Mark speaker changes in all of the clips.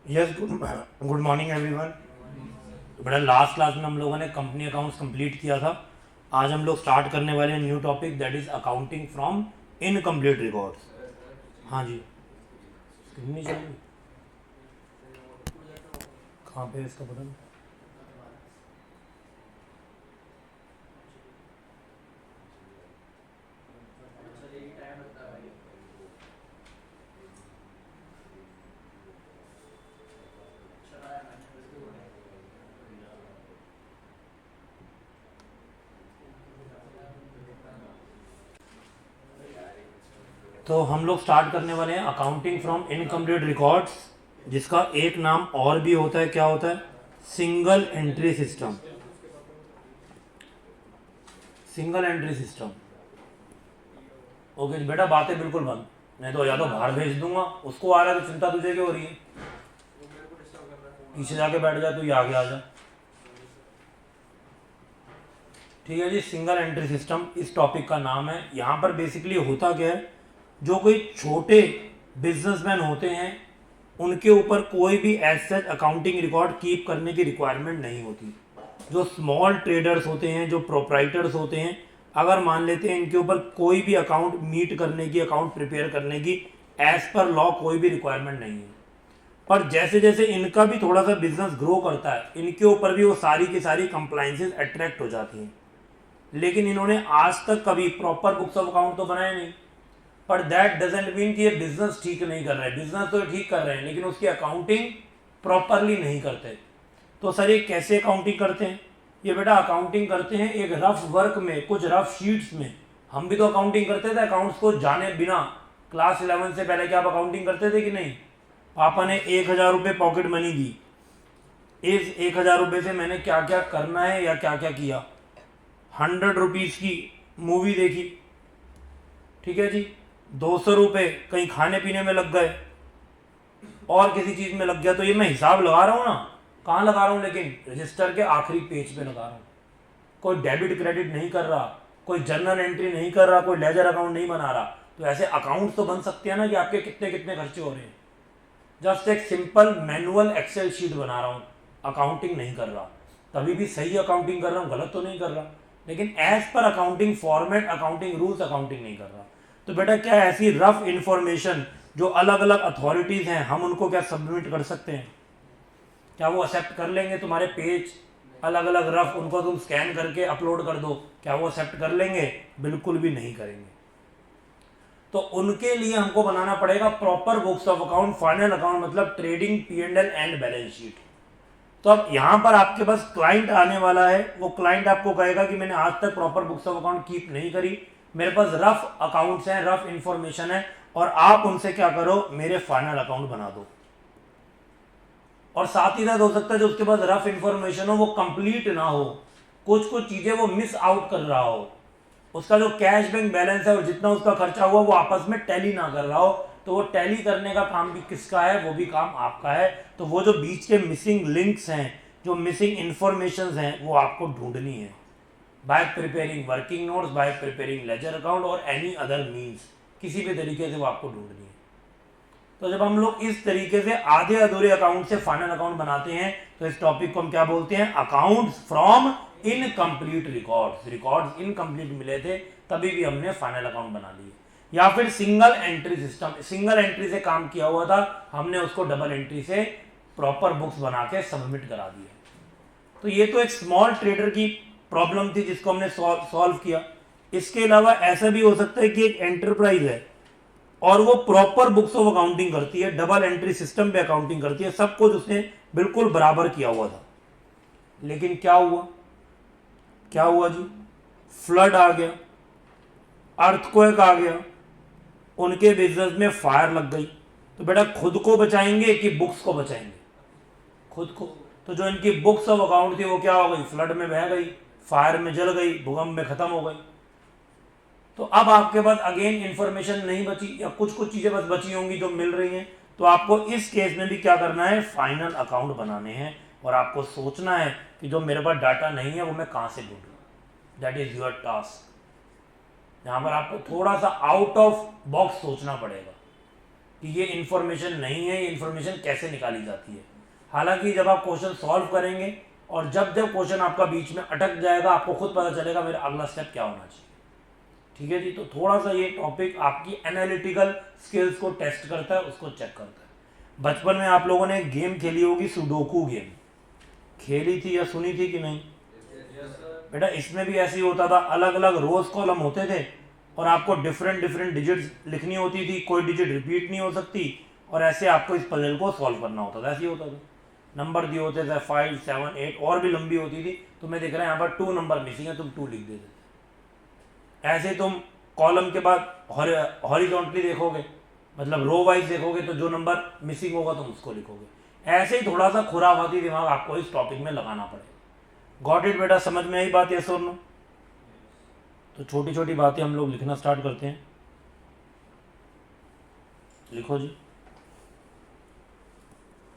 Speaker 1: Yes, good morning everyone. बड़ा last class में हम लोगों ने कंपनी अकाउंट्स कंप्लीट किया था। आज हम लोग स्टार्ट करने वाले हैं new topic, that is accounting from incomplete records. हाँ जी, स्क्रीन नहीं चल रही? कहाँ पे है इसका बटन? तो हम लोग स्टार्ट करने वाले हैं अकाउंटिंग फ्रॉम इनकम्प्लीट रिकॉर्ड्स, जिसका एक नाम और भी होता है। क्या होता है? Single entry system. Single entry system. Okay बेटा, बातें बिल्कुल बंद, नहीं तो या तो बाहर भेज दूंगा। उसको आ रहा है तो चिंता तुझे क्यों हो रही है? पीछे जाके बैठ जा, तू ये आगे आ जा। ठीक है जी, सिंगल एंट्री सिस्टम इस टॉपिक का नाम है। यहाँ पर बेसिकली होता क्या है, जो कोई छोटे बिजनेसमैन होते हैं उनके ऊपर कोई भी as such accounting record keep करने की रिक्वायरमेंट नहीं होती। जो स्मॉल ट्रेडर्स होते हैं, जो प्रोप्राइटर्स होते हैं, अगर मान लेते हैं इनके ऊपर कोई भी अकाउंट मीट करने की, अकाउंट प्रिपेयर करने की एज पर लॉ कोई भी रिक्वायरमेंट नहीं है। पर जैसे जैसे इनका भी थोड़ा सा बिजनेस ग्रो करता है, इनके ऊपर भी वो सारी की सारी कंप्लाइंसेस अट्रैक्ट हो जाती हैं। लेकिन इन्होंने आज तक कभी प्रॉपर बुक्स ऑफ अकाउंट तो बनाए नहीं। पर दैट डजेंट मीन कि ये बिजनेस ठीक नहीं कर रहे हैं। बिजनेस तो ठीक कर रहे हैं लेकिन उसकी अकाउंटिंग प्रॉपरली नहीं करते। तो सर ये कैसे अकाउंटिंग करते हैं? ये बेटा अकाउंटिंग करते हैं एक रफ वर्क में, कुछ रफ शीट्स में। हम भी तो अकाउंटिंग करते थे अकाउंट्स को जाने बिना। क्लास 11 से पहले क्या आप अकाउंटिंग करते थे कि नहीं? पापा ने 1,000 रुपये पॉकेट मनी दी, इस 1,000 रुपये से मैंने क्या क्या करना है या क्या क्या किया। 100 रुपीज़ की मूवी देखी, ठीक है जी, 200 रुपये कहीं खाने पीने में लग गए और किसी चीज़ में लग गया, तो ये मैं हिसाब लगा रहा हूँ ना। कहाँ लगा रहा हूँ? लेकिन रजिस्टर के आखिरी पेज पे लगा रहा हूँ। कोई डेबिट क्रेडिट नहीं कर रहा, कोई जर्नल एंट्री नहीं कर रहा, कोई लेजर अकाउंट नहीं बना रहा। तो ऐसे अकाउंट तो बन सकते हैं ना कि आपके कितने कितने खर्चे हो रहे हैं। जस्ट एक सिंपल मैनुअल एक्सेल शीट बना रहा हूँ, अकाउंटिंग नहीं कर रहा। तभी भी सही अकाउंटिंग कर रहा हूँ, गलत तो नहीं कर रहा। लेकिन as per accounting format, accounting rules accounting नहीं कर रहा। तो बेटा क्या ऐसी रफ इंफॉर्मेशन जो अलग अलग अथॉरिटीज हैं, हम उनको क्या सबमिट कर सकते हैं? क्या वो एक्सेप्ट कर लेंगे? तुम्हारे पेज अलग अलग रफ, उनको तुम स्कैन करके अपलोड कर दो, क्या वो एक्सेप्ट कर लेंगे? बिल्कुल भी नहीं करेंगे। तो उनके लिए हमको बनाना पड़ेगा proper books of account, final account, मतलब trading, P&L and balance sheet. तो अब यहां पर आपके पास क्लाइंट आने वाला है। वो क्लाइंट आपको कहेगा कि मैंने आज तक proper books of account keep नहीं करी, मेरे पास रफ अकाउंट्स हैं, रफ इंफॉर्मेशन है, और आप उनसे क्या करो, मेरे फाइनल अकाउंट बना दो। और साथ ही साथ हो सकता है जो उसके पास रफ इंफॉर्मेशन हो वो कंप्लीट ना हो, कुछ कुछ चीजें वो मिस आउट कर रहा हो। उसका जो कैश बैंक बैलेंस है और जितना उसका खर्चा हुआ वो आपस में टैली ना कर रहा हो। तो वो टैली करने का काम भी किसका है? वो भी काम आपका है। तो वो जो बीच के मिसिंग लिंक्स हैं, जो मिसिंग इंफॉर्मेशन हैं, वो आपको ढूंढनी है bye preparing working notes, bye preparing ledger account और एनी अदर मीन्स। किसी भी तरीके से वो आपको ढूंढनी है। तो जब हम लोग इस तरीके से आधे अधूरे अकाउंट से फाइनल अकाउंट बनाते हैं तो इस टॉपिक को हम क्या बोलते हैं? Accounts from incomplete records. Records incomplete मिले थे तभी भी हमने फाइनल अकाउंट बना लिए। या फिर single entry system, single entry से काम किया हुआ था, हमने उसको डबल एंट्री से प्रॉपर बुक्स बना के सबमिट करा दिए। तो ये तो एक स्मॉल ट्रेडर की प्रॉब्लम थी जिसको हमने सॉल्व किया। इसके अलावा ऐसा भी हो सकता है कि एक एंटरप्राइज है और वो प्रॉपर बुक्स ऑफ अकाउंटिंग करती है, डबल एंट्री सिस्टम पे अकाउंटिंग करती है, सब कुछ उसने बिल्कुल बराबर किया हुआ था। लेकिन क्या हुआ? क्या हुआ जी? फ्लड आ गया, अर्थक्वेक आ गया, उनके बिजनेस में फायर लग गई। तो बेटा खुद को बचाएंगे कि बुक्स को बचाएंगे? खुद को। तो जो इनकी बुक्स ऑफ अकाउंट थी वो क्या हो गई? फ्लड में बह गई, फायर में जल गई, भूकंप में खत्म हो गई। तो अब आपके पास अगेन इंफॉर्मेशन नहीं बची, या कुछ कुछ चीजें बस बची होंगी जो मिल रही हैं। तो आपको इस केस में भी क्या करना है? फाइनल अकाउंट बनाने हैं। और आपको सोचना है कि जो मेरे पास डाटा नहीं है वो मैं कहां से ढूंढूं। That is your task. यहां पर आपको थोड़ा सा आउट ऑफ बॉक्स सोचना पड़ेगा कि ये इन्फॉर्मेशन नहीं है, ये इन्फॉर्मेशन कैसे निकाली जाती है। हालांकि जब आप क्वेश्चन सॉल्व करेंगे और जब जब क्वेश्चन आपका बीच में अटक जाएगा, आपको खुद पता चलेगा मेरा अगला स्टेप क्या होना चाहिए। ठीक है जी। तो थोड़ा सा ये टॉपिक आपकी एनालिटिकल स्किल्स को टेस्ट करता है, उसको चेक करता है। बचपन में आप लोगों ने गेम खेली होगी, सुडोकू गेम खेली थी या सुनी थी कि नहीं? बेटा इसमें भी ऐसे ही होता था, अलग अलग रोज कॉलम होते थे और आपको डिफरेंट डिफरेंट डिजिट्स लिखनी होती थी, कोई डिजिट रिपीट नहीं हो सकती, और ऐसे आपको इस पजल को सॉल्व करना होता था। ऐसे ही होता था, नंबर दिए होते थे 5, 7, 8 और भी लंबी होती थी। तुम्हें दिख रहा है यहाँ पर 2 नंबर मिसिंग है, तुम 2 लिख देते थे। ऐसे तुम कॉलम के बाद हॉरिजॉन्टली देखोगे, मतलब रो वाइज देखोगे, तो जो नंबर मिसिंग होगा तुम उसको लिखोगे। ऐसे ही थोड़ा सा खुराफाती दिमाग आपको इस टॉपिक में लगाना पड़ेगा। गॉट इट बेटा? समझ में आई बात? यस और नो? तो छोटी छोटी बातें हम लोग लिखना स्टार्ट करते हैं। लिखो जी।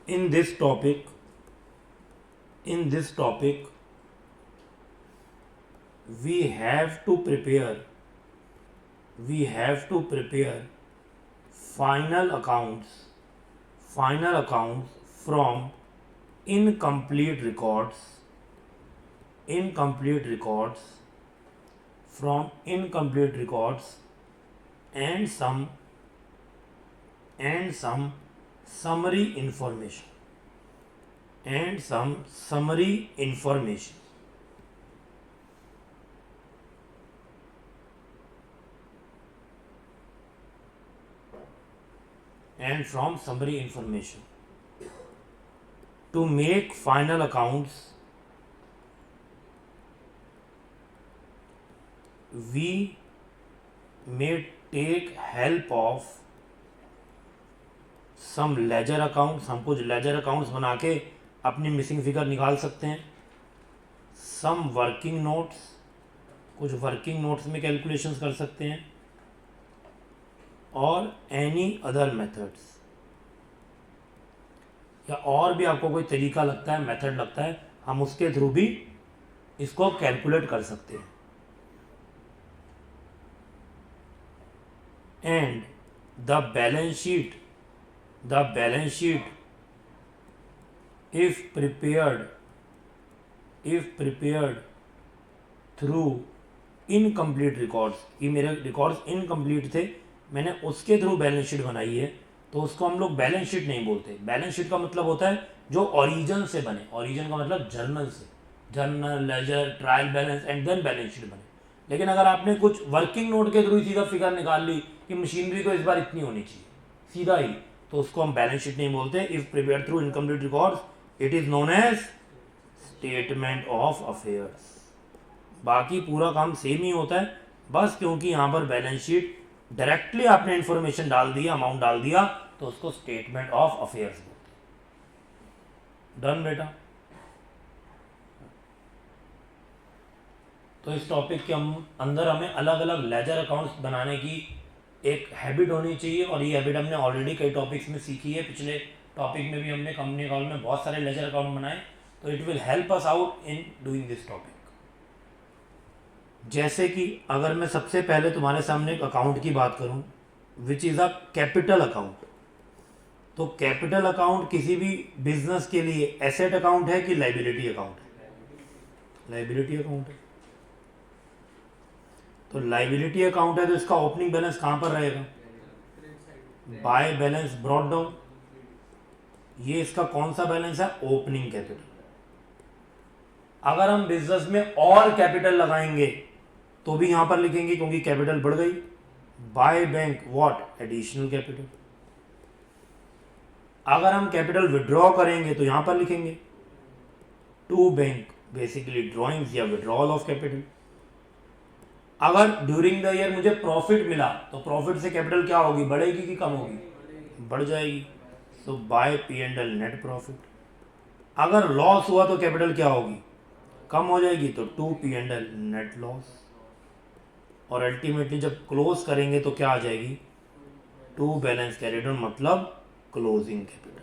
Speaker 1: In this topic we have to prepare final accounts from incomplete records and some summary information. And from summary information to make final accounts, we may take help of some ledger accounts. हम कुछ ledger accounts बना के अपनी missing figure निकाल सकते हैं। Some working notes, कुछ working notes में कैलकुलेशंस कर सकते हैं। और एनी अदर मेथड्स, या और भी आपको कोई तरीका लगता है, मेथड लगता है, हम उसके थ्रू भी इसको कैलकुलेट कर सकते हैं। And the balance sheet if prepared through incomplete records, ये मेरे रिकॉर्ड्स इनकम्प्लीट थे, मैंने उसके थ्रू बैलेंस शीट बनाई है, तो उसको हम लोग बैलेंस शीट नहीं बोलते। बैलेंस शीट का मतलब होता है जो ओरिजिन से बने, ओरिजिन का मतलब जर्नल से, journal, ledger, trial balance and then balance sheet बने। लेकिन अगर आपने कुछ वर्किंग नोट के थ्रू सीधा फिगर निकाल ली कि मशीनरी तो इस बार इतनी होनी चाहिए सीधा ही, तो उसको हम बैलेंस शीट नहीं बोलते। If prepared through incomplete records it is known as statement of affairs. बाकी पूरा काम सेम ही होता है, बस क्योंकि यहाँ पर बैलेंस शीट डायरेक्टली आपने इंफॉर्मेशन डाल दिया, अमाउंट डाल दिया, तो उसको स्टेटमेंट ऑफ अफेयर्स बोलते हैं। डन बेटा? तो इस टॉपिक के अंदर हमें अलग अलग लेजर अकाउंट्स बनाने की एक हैबिट होनी चाहिए, और ये हैबिट हमने ऑलरेडी कई टॉपिक्स में सीखी है। पिछले टॉपिक में भी हमने कंपनी अकाउंट में बहुत सारे लेजर अकाउंट बनाए, तो it will help us out in doing this topic. जैसे कि अगर मैं सबसे पहले तुम्हारे सामने एक अकाउंट की बात करूं, which is a capital account, तो कैपिटल अकाउंट किसी भी बिजनेस के लिए एसेट अकाउंट है कि लाइबिलिटी अकाउंट है? लाइबिलिटी अकाउंट है। तो लाइबिलिटी अकाउंट है, तो इसका ओपनिंग बैलेंस कहां पर रहेगा? By balance brought down. ये इसका कौन सा बैलेंस है? Opening capital. अगर हम बिजनेस में और कैपिटल लगाएंगे तो भी यहां पर लिखेंगे, क्योंकि कैपिटल बढ़ गई। By bank what? Additional capital. अगर हम कैपिटल विड्रॉ करेंगे तो यहां पर लिखेंगे टू बैंक, बेसिकली ड्रॉइंग्स या विड्रॉल ऑफ कैपिटल। अगर ड्यूरिंग द ईयर मुझे प्रॉफिट मिला तो प्रॉफिट से कैपिटल क्या होगी? बढ़ेगी कि कम होगी? बढ़ जाएगी। तो बाय P&L नेट प्रॉफिट। अगर लॉस हुआ तो कैपिटल क्या होगी? कम हो जाएगी, तो टू P&L नेट लॉस। और अल्टीमेटली जब क्लोज करेंगे तो क्या आ जाएगी? टू बैलेंस कैरिड ऑन, मतलब क्लोजिंग कैपिटल।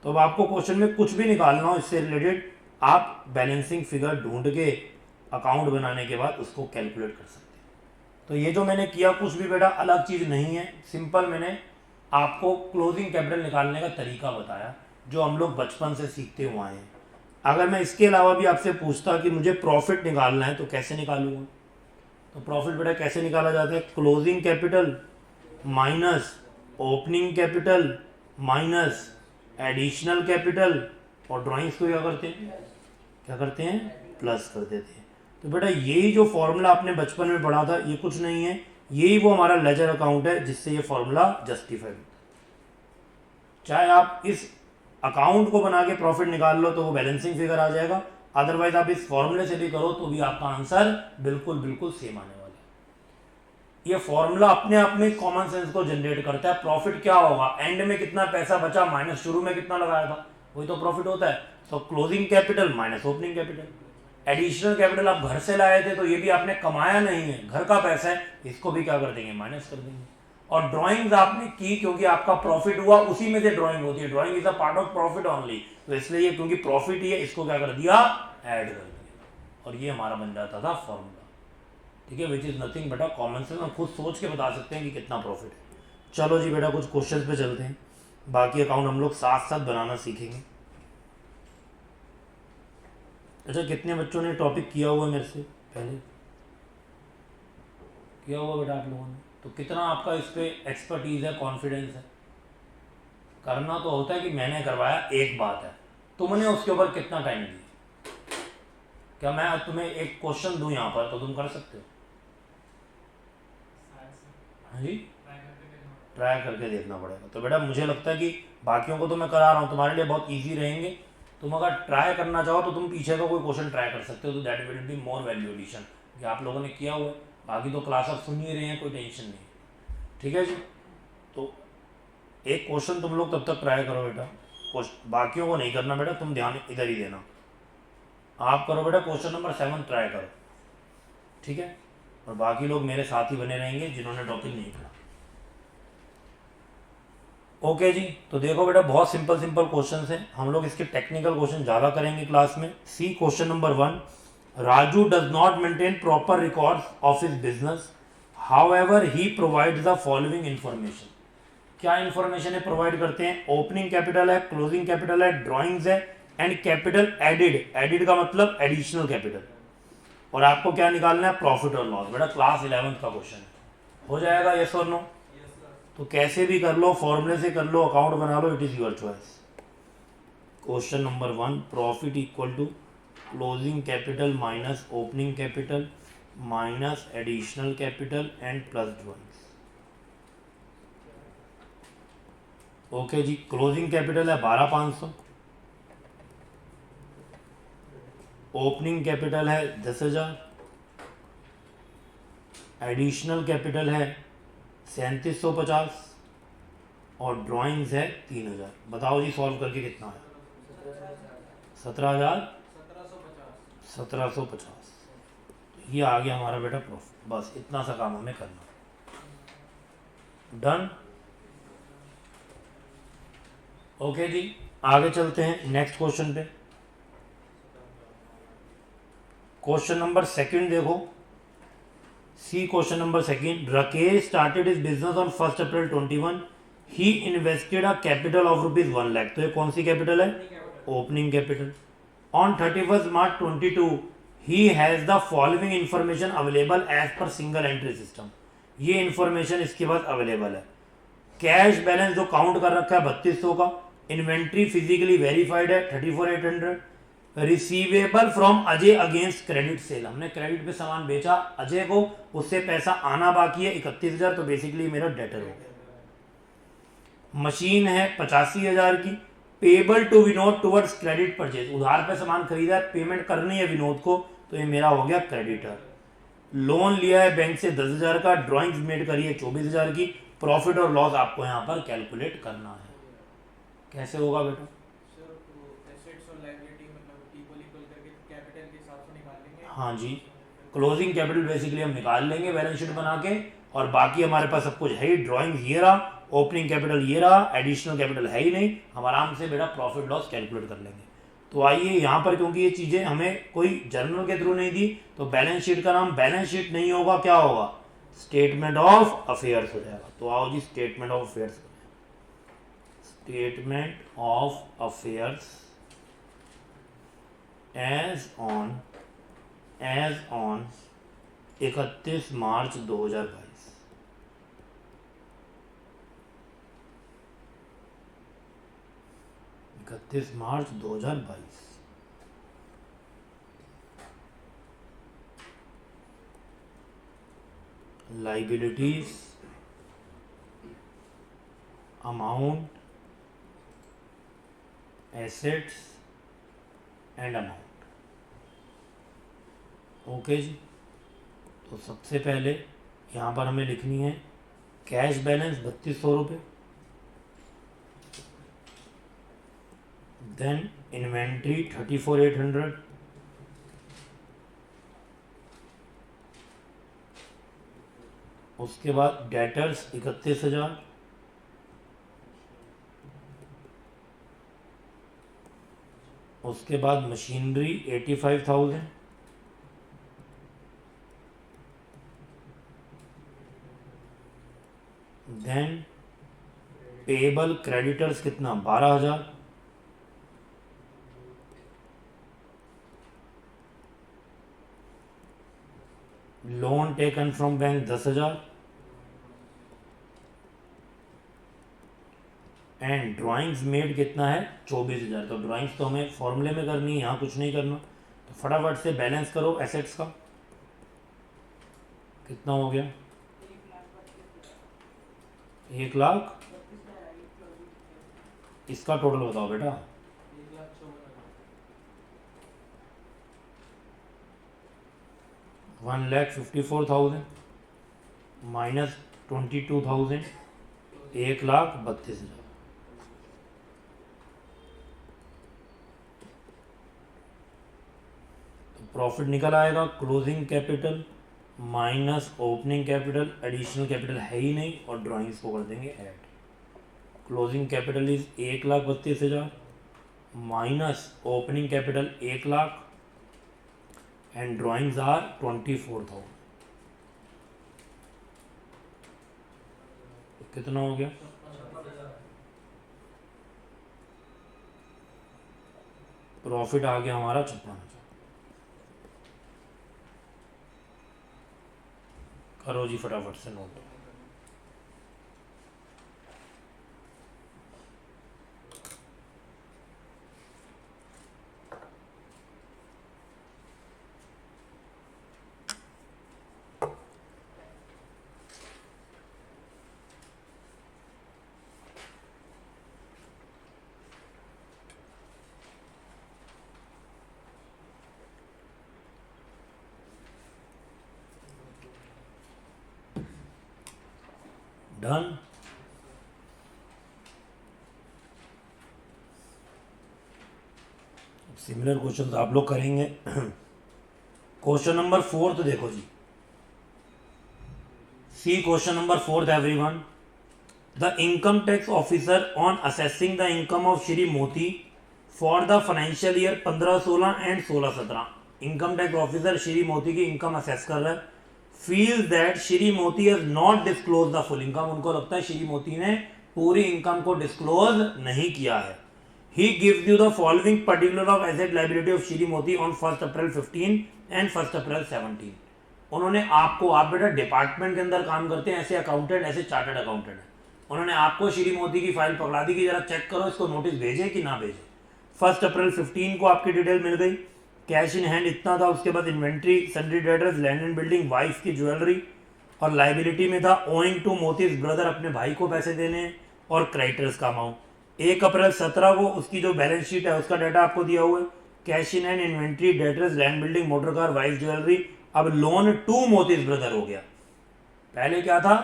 Speaker 1: तो अब आपको क्वेश्चन में कुछ भी निकालना हो इससे रिलेटेड, आप बैलेंसिंग फिगर ढूंढ के अकाउंट बनाने के बाद उसको कैलकुलेट कर सकते हैं। तो ये जो मैंने किया कुछ भी बेटा अलग चीज़ नहीं है, सिंपल मैंने आपको क्लोजिंग कैपिटल निकालने का तरीका बताया जो हम लोग बचपन से सीखते हुए आए हैं। अगर मैं इसके अलावा भी आपसे पूछता कि मुझे प्रॉफिट निकालना है तो कैसे निकालूंगा? तो प्रॉफिट बेटा कैसे निकाला जाता है? Closing capital minus opening capital minus additional capital, और ड्राइंग्स को क्या करते हैं प्लस कर देते हैं। तो बेटा यही जो फॉर्मूला आपने बचपन में पढ़ा था ये कुछ नहीं है, यही वो हमारा लेजर अकाउंट है जिससे ये फॉर्मूला जस्टिफाई होता है। चाहे आप इस अकाउंट को बना के प्रॉफिट निकाल लो तो वो बैलेंसिंग फिगर आ जाएगा, अदरवाइज आप इस फॉर्मूले से भी करो तो भी आपका आंसर बिल्कुल बिल्कुल सेम आने वाला है। ये फॉर्मूला अपने आप में कॉमन सेंस को जनरेट करता है। प्रॉफिट क्या होगा, एंड में कितना पैसा बचा माइनस शुरू में कितना लगाया था, वही तो प्रॉफिट होता है। तो closing capital minus opening capital, additional capital आप घर से लाए थे तो ये भी आपने कमाया नहीं है, घर का पैसा है, इसको भी क्या कर देंगे माइनस कर देंगे। और ड्राइंग्स आपने की क्योंकि आपका प्रॉफिट हुआ, उसी में से ड्राइंग होती है, drawing is a part of profit only, तो इसलिए क्योंकि प्रॉफिट ही है इसको क्या कर दिया ऐड कर दिया, और ये हमारा बन जाता था फॉर्मूला। ठीक है, विच इज नथिंग बेटा कॉमन सेंस, हम खुद सोच के बता सकते हैं कि कितना प्रॉफिट है। चलो जी बेटा कुछ क्वेश्चन पे चलते हैं, बाकी अकाउंट हम लोग साथ साथ बनाना सीखेंगे। अच्छा कितने बच्चों ने टॉपिक किया हुआ है मेरे से पहले? किया हुआ बेटा आप लोगों ने? तो कितना आपका इस पे एक्सपर्टीज है, कॉन्फिडेंस है? करना तो होता है कि मैंने करवाया एक बात है, तुमने उसके ऊपर कितना टाइम दिया? क्या मैं तुम्हें एक क्वेश्चन दूं यहाँ पर तो तुम कर सकते हो? हाँ जी, ट्राई करके देखना पड़ेगा। तो बेटा मुझे लगता है कि बाकियों को तो मैं करा रहा हूँ, तुम्हारे लिए बहुत ईजी रहेंगे। तुम अगर ट्राई करना चाहो तो तुम पीछे का कोई क्वेश्चन ट्राई कर सकते हो, तो that will be more value addition, कि आप लोगों ने किया हुआ है, बाकी तो क्लास आप सुन ही रहे हैं, कोई टेंशन नहीं। ठीक है जी, तो एक क्वेश्चन तुम लोग तब तक ट्राई करो बेटा, बाकियों को नहीं करना बेटा, तुम ध्यान इधर ही देना। आप करो बेटा क्वेश्चन नंबर 7 ट्राई करो, ठीक है, और बाकी लोग मेरे साथ ही बने रहेंगे जिन्होंने टॉपिक नहीं पढ़ा। ओके जी, तो देखो बेटा बहुत सिंपल सिंपल क्वेश्चंस हैं, हम लोग इसके टेक्निकल क्वेश्चन ज़्यादा करेंगे क्लास में। See question number 1, Raju does not maintain proper records of his business, however he provides the following information. क्या इन्फॉर्मेशन है प्रोवाइड करते हैं? ओपनिंग कैपिटल है, क्लोजिंग कैपिटल है, ड्राइंग्स है, एंड कैपिटल एडिड, एडिड का मतलब एडिशनल कैपिटल, और आपको क्या निकालना है? प्रॉफिट और लॉस। बेटा क्लास 11th का क्वेश्चन है, हो जाएगा यस और नो? तो कैसे भी कर लो, फॉर्मूले से कर लो, अकाउंट बना लो, it is your choice. Question number 1, profit equal to closing capital minus opening capital minus additional capital and plus drawings. Okay जी, क्लोजिंग कैपिटल है 12,500, ओपनिंग कैपिटल है 10,000, एडिशनल कैपिटल है 3750 और ड्राइंग्स है 3,000। बताओ जी सॉल्व करके कितना है? 17,750। ये आ गया हमारा बेटा प्रॉफिट। बस इतना सा काम हमें करना, डन। ओके जी, आगे चलते हैं नेक्स्ट क्वेश्चन पे। क्वेश्चन नंबर 2 देखो, see question number 2, Rakesh started his business on 1 April 21, he invested a capital of ₹1 lakh. तो ये कौन सी कैपिटल है? Opening capital. On 31 March 22 he has the following information available as per single entry system. ये information इसके बाद available है। Cash balance जो काउंट कर रखा है 3200 का, इन्वेंट्री फिजिकली वेरीफाइड है 34,800, receivable from Ajay against credit sale, हमने क्रेडिट पे सामान बेचा अजय को, उससे पैसा आना बाकी है 31,000, तो बेसिकली मेरा डेटर हो गया। मशीन है 85,000 की, payable to Vinod towards credit purchase, उधार पे सामान खरीदा है, पेमेंट करनी है विनोद को, तो ये मेरा हो गया क्रेडिटर। लोन लिया है बैंक से 10,000 का, ड्राइंग्स मेड करी है 24,000 की। प्रॉफिट और लॉस आपको यहाँ पर कैलकुलेट करना है। कैसे होगा बेटा? हाँ जी, क्लोजिंग कैपिटल बेसिकली हम निकाल लेंगे बैलेंस शीट बना के, और बाकी हमारे पास सब कुछ है ही। ड्राइंग ये रहा, ओपनिंग कैपिटल ये रहा, एडिशनल कैपिटल है ही नहीं, हम आराम से बेटा प्रॉफिट लॉस कैलकुलेट कर लेंगे। तो आइए यहाँ पर, क्योंकि ये चीज़ें हमें कोई जर्नल के थ्रू नहीं दी, तो बैलेंस शीट का नाम बैलेंस शीट नहीं होगा, क्या होगा? स्टेटमेंट ऑफ अफेयर्स हो जाएगा। तो आओ जी statement of affairs. Statement of affairs as on 31 March 2022। March 2022। Liabilities amount assets and amount. Okay जी। तो सबसे पहले यहाँ पर हमें लिखनी है कैश बैलेंस 3200 रुपये, देन इन्वेंट्री 34,800, उसके बाद डेटर्स 31,000, उसके बाद मशीनरी 85,000, देन पेबल क्रेडिटर्स कितना 12,000, loan taken from bank 10,000 and drawings made कितना है 24,000। तो ड्राइंग्स तो हमें फॉर्मूले में करनी है, यहाँ कुछ नहीं करना। तो फटाफट से बैलेंस करो एसेट्स का, कितना हो गया 1,00,000। इसका टोटल बताओ बेटा। 1,54,000 माइनस 22,000, 1,32,000। तो प्रॉफिट निकल आएगा closing capital minus opening capital, additional capital है ही नहीं, और ड्राइंग्स को कर देंगे add. Closing capital is 1,32,000 minus opening capital 1,00,000 and drawings are 24,000। कितना हो गया प्रॉफिट आ गया हमारा 56,000। करो जी फटाफट से नोट। डन। सिमिलर क्वेश्चन आप लोग करेंगे। क्वेश्चन नंबर 4 तो देखो जी, see question number 4 everyone. The income tax officer on assessing the income of Shri Moti for the financial year 15-16 and 16-17। Income tax officer Shri Moti की इनकम असेस कर रहा है। Feels that Shri Moti has not disclose the full income. उनको लगता है श्री मोती ने पूरी इनकम को डिस्क्लोज नहीं किया है। He gives you the following particular of asset liability of Shri मोती ऑन 1 अप्रैल 15 एंड 1 अप्रैल 17। उन्होंने आपको, आप बेटा डिपार्टमेंट के अंदर काम करते हैं, ऐसे अकाउंटेंट, ऐसे चार्टर्ड अकाउंटेंट है, उन्होंने आपको श्री मोती की फाइल पकड़ा दी कि जरा चेक करो इसको नोटिस भेजे कि ना भेजे। 1 अप्रैल 15 को आपकी डिटेल मिल गई, कैश इन हैंड इतना था। उसके बाद inventory, sundry debtors, land and building, wife की ज्वेलरी, और लाइबिलिटी में था ओइंग टू मोतीज ब्रदर, अपने भाई को पैसे देने, और क्रेडिटर्स का अमाउंट। 1 अप्रैल 17 को उसकी जो बैलेंस शीट है उसका डाटा आपको दिया हुआ है, cash in hand, inventory, debtors, land building, motor car, wife jewellery. अब लोन टू मोतीज ब्रदर हो गया। पहले क्या था,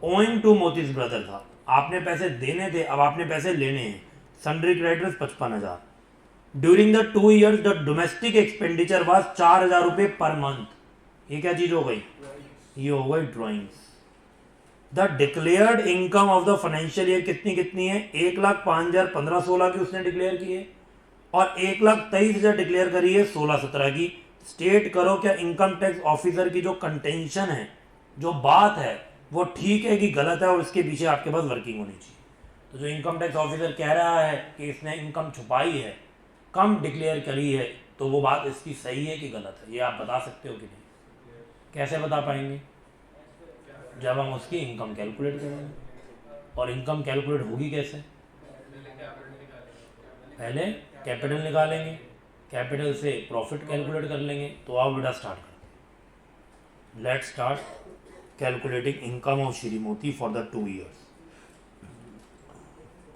Speaker 1: ओइंग टू मोतीज ब्रदर था, आपने पैसे देने थे, अब आपने पैसे लेने हैं। Sundry creditors 55,000। During the 2 years the domestic expenditure was 4,000 रुपए पर मंथ। ये क्या चीज हो गई, ये हो गई drawings. The declared income of the financial year कितनी कितनी है, 1,05,000 15-16 की उसने डिक्लेयर की है, और 1,23,000 डिक्लेयर करी है 16-17 की। स्टेट करो क्या इनकम टैक्स ऑफिसर की जो कंटेंशन है, जो बात है, वो ठीक है कि गलत है, और इसके पीछे आपके पास वर्किंग होनी चाहिए। तो जो इनकम टैक्स ऑफिसर कह रहा है कि इसने इनकम छुपाई है, कम डिक्लेयर करी है, तो वो बात इसकी सही है कि गलत है, ये आप बता सकते हो कि नहीं? कैसे बता पाएंगे? जब हम उसकी इनकम कैलकुलेट करेंगे। और इनकम कैलकुलेट होगी कैसे? पहले कैपिटल निकालेंगे, कैपिटल से प्रॉफिट कैलकुलेट कर लेंगे। तो आओ बेटा स्टार्ट करते हैं। Let's start calculating income of Shri Moti for the 2 years।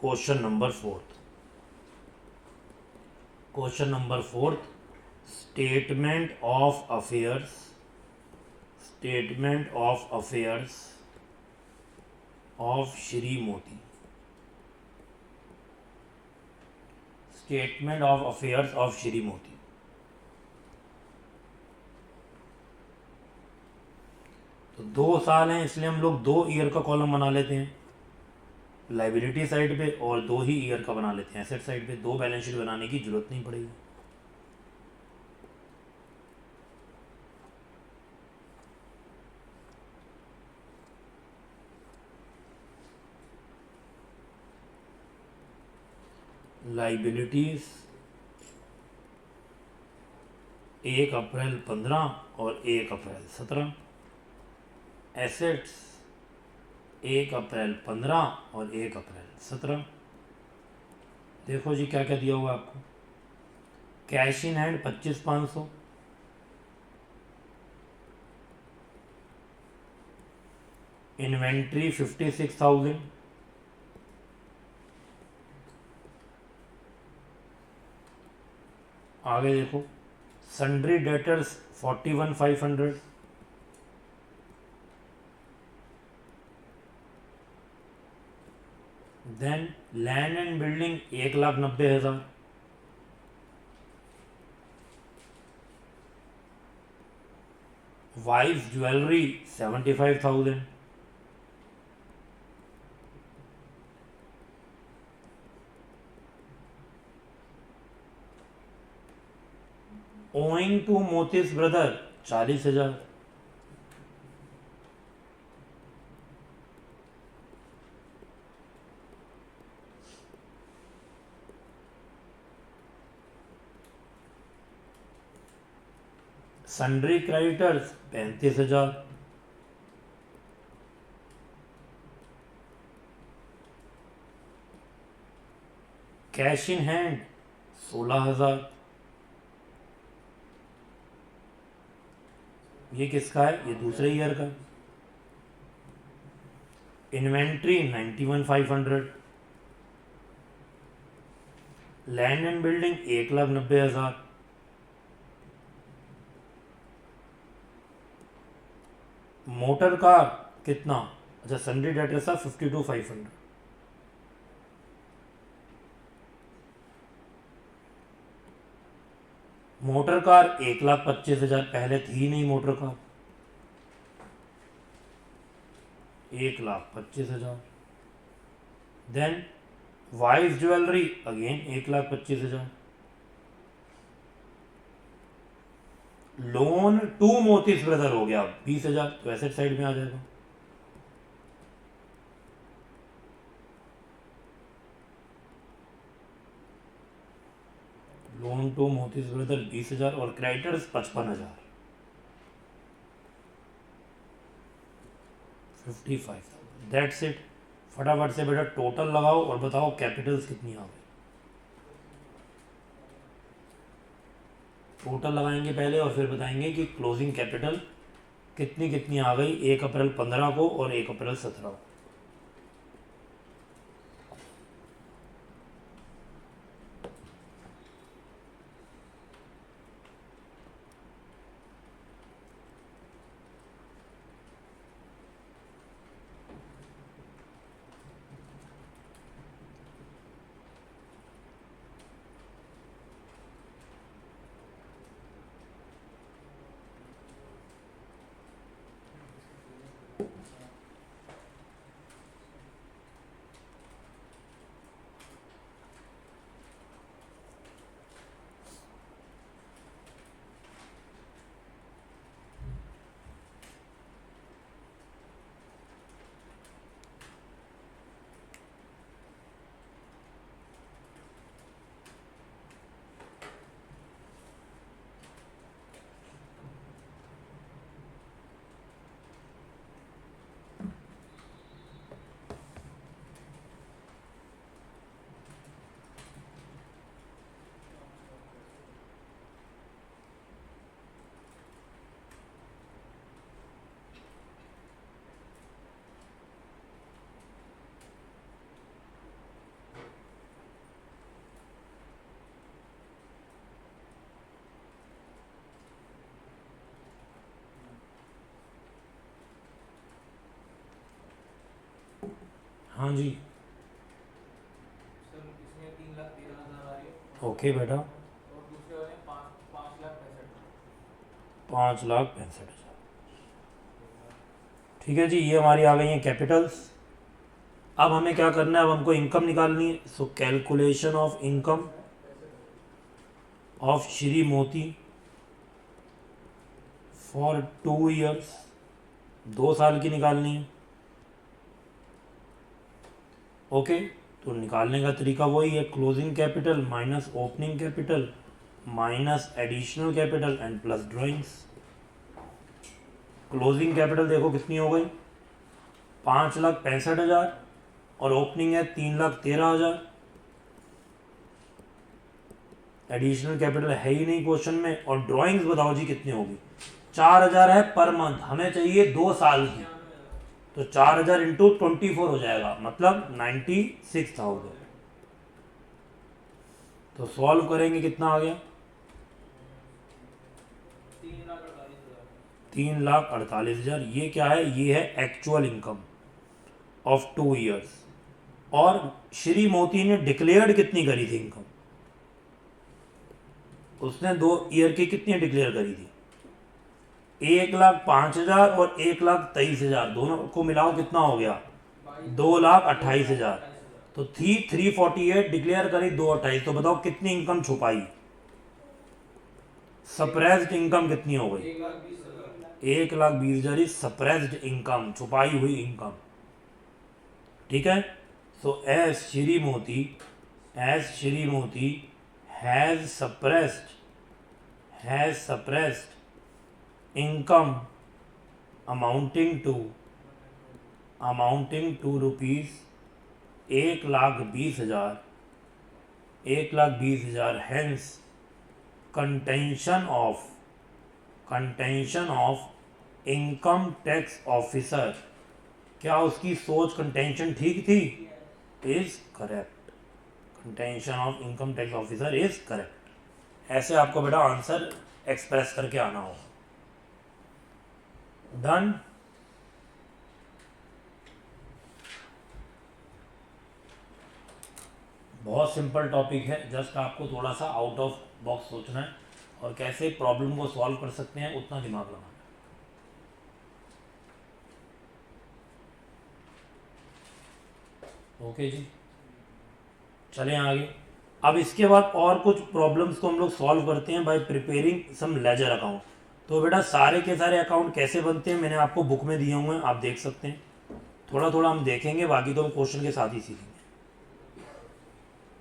Speaker 1: Question number 4। Question number 4, statement of affairs, statement of affairs of Shri Moti, statement of affairs of Shri Moti. तो 2 साल हैं, इसलिए हम लोग 2 ईयर का कॉलम बना लेते हैं लाइबिलिटी साइड पे, और 2 ही ईयर का बना लेते हैं एसेट साइड पे। 2 बैलेंस शीट बनाने की जरूरत नहीं पड़ेगी। लाइबिलिटीज 1 अप्रैल 15 और 1 अप्रैल 17। एसेट्स 1 अप्रैल 15 और 1 अप्रैल 17। देखो जी क्या क्या दिया हुआ आपको। कैश इन हैंड 25,500, इन्वेंट्री 56,000, आगे देखो sundry debtors 41,500, then land and building 1,90,000, wife jewellery 75,000, owing to Moti's brother 40,000, sundry creditors 35,000, cash in hand 16,000। ये किसका है? ये दूसरे ईयर का। Inventory 91,500, land and building 1,90,000, motor car कितना? अच्छा सन्ड्री डेटर्स था 52,500, मोटर कार 1,25,000, पहले थी नहीं motor car, 1,25,000। Then wife jewellery again 1,25,000, loan to Moti's brother हो गया 20,000, तो एसेट साइड में आ जाएगा। लोन टू मोतीस ब्रदर 20,000 और क्रेडिटर्स 55,000, 55,000। That's it. फटाफट से बेटा टोटल लगाओ और बताओ कैपिटल्स कितनी आ गई। टोटल लगाएंगे पहले और फिर बताएंगे कि क्लोजिंग कैपिटल कितनी कितनी आ गई 1 अप्रैल 15 को और 1 अप्रैल 17 को। हाँ जी,
Speaker 2: सर इसमें 3,13,000 आ रही है
Speaker 1: ओके बेटा,
Speaker 2: और दूसरे वाले 5,65,000।
Speaker 1: 5,65,000। ठीक है जी, ये हमारी आ गई हैं कैपिटल्स। अब हमें क्या करना है, अब हमको इनकम निकालनी है। So calculation of income of Shri Moti for 2 years, 2 साल की निकालनी है। ओके, तो निकालने का तरीका वही है, closing capital minus opening capital minus additional capital and plus drawings. Closing capital देखो कितनी हो गई, 5,65,000 और ओपनिंग है 3,13,000। एडिशनल कैपिटल है ही नहीं क्वेश्चन में। और ड्राइंग्स बताओ जी कितनी होगी, 4,000 है पर मंथ, हमें चाहिए 2 साल की, तो 4,000 इंटू 24 हो जाएगा, मतलब 96,000। तो सॉल्व करेंगे कितना आ गया, 3,48,000। ये क्या है, ये है एक्चुअल इनकम ऑफ 2 ईयर्स। और श्री मोती ने डिक्लेयर्ड कितनी करी थी इनकम, उसने 2 ईयर की कितनी डिक्लेयर करी थी, 1,05,000 और 1,23,000, दोनों को मिलाओ कितना हो गया, 2,28,000। तो थी 348 डिक्लेयर करी, 228। तो बताओ कितनी इनकम छुपाई, सप्रेस्ड इनकम कितनी हो गई, 1,20,000 सप्रेस्ड इनकम, छुपाई हुई इनकम। ठीक है, सो as Shri Moti has suppressed income amounting to rupees 1,20,000, hence contention of income tax officer, क्या उसकी सोच कंटेंशन ठीक थी, is correct, contention of income tax officer is correct. ऐसे आपको बेटा आंसर एक्सप्रेस करके आना होगा। डन। बहुत सिंपल टॉपिक है, जस्ट आपको थोड़ा सा आउट ऑफ बॉक्स सोचना है और कैसे प्रॉब्लम को सॉल्व कर सकते हैं उतना दिमाग लगाना है। ओके जी, चलें आगे। अब इसके बाद और कुछ प्रॉब्लम्स को हम लोग सॉल्व करते हैं by preparing some ledger account. तो बेटा सारे के सारे अकाउंट कैसे बनते हैं मैंने आपको बुक में दिए हुए हैं, आप देख सकते हैं। थोड़ा थोड़ा हम देखेंगे, बाकी तो हम क्वेश्चन के साथ ही सीखेंगे।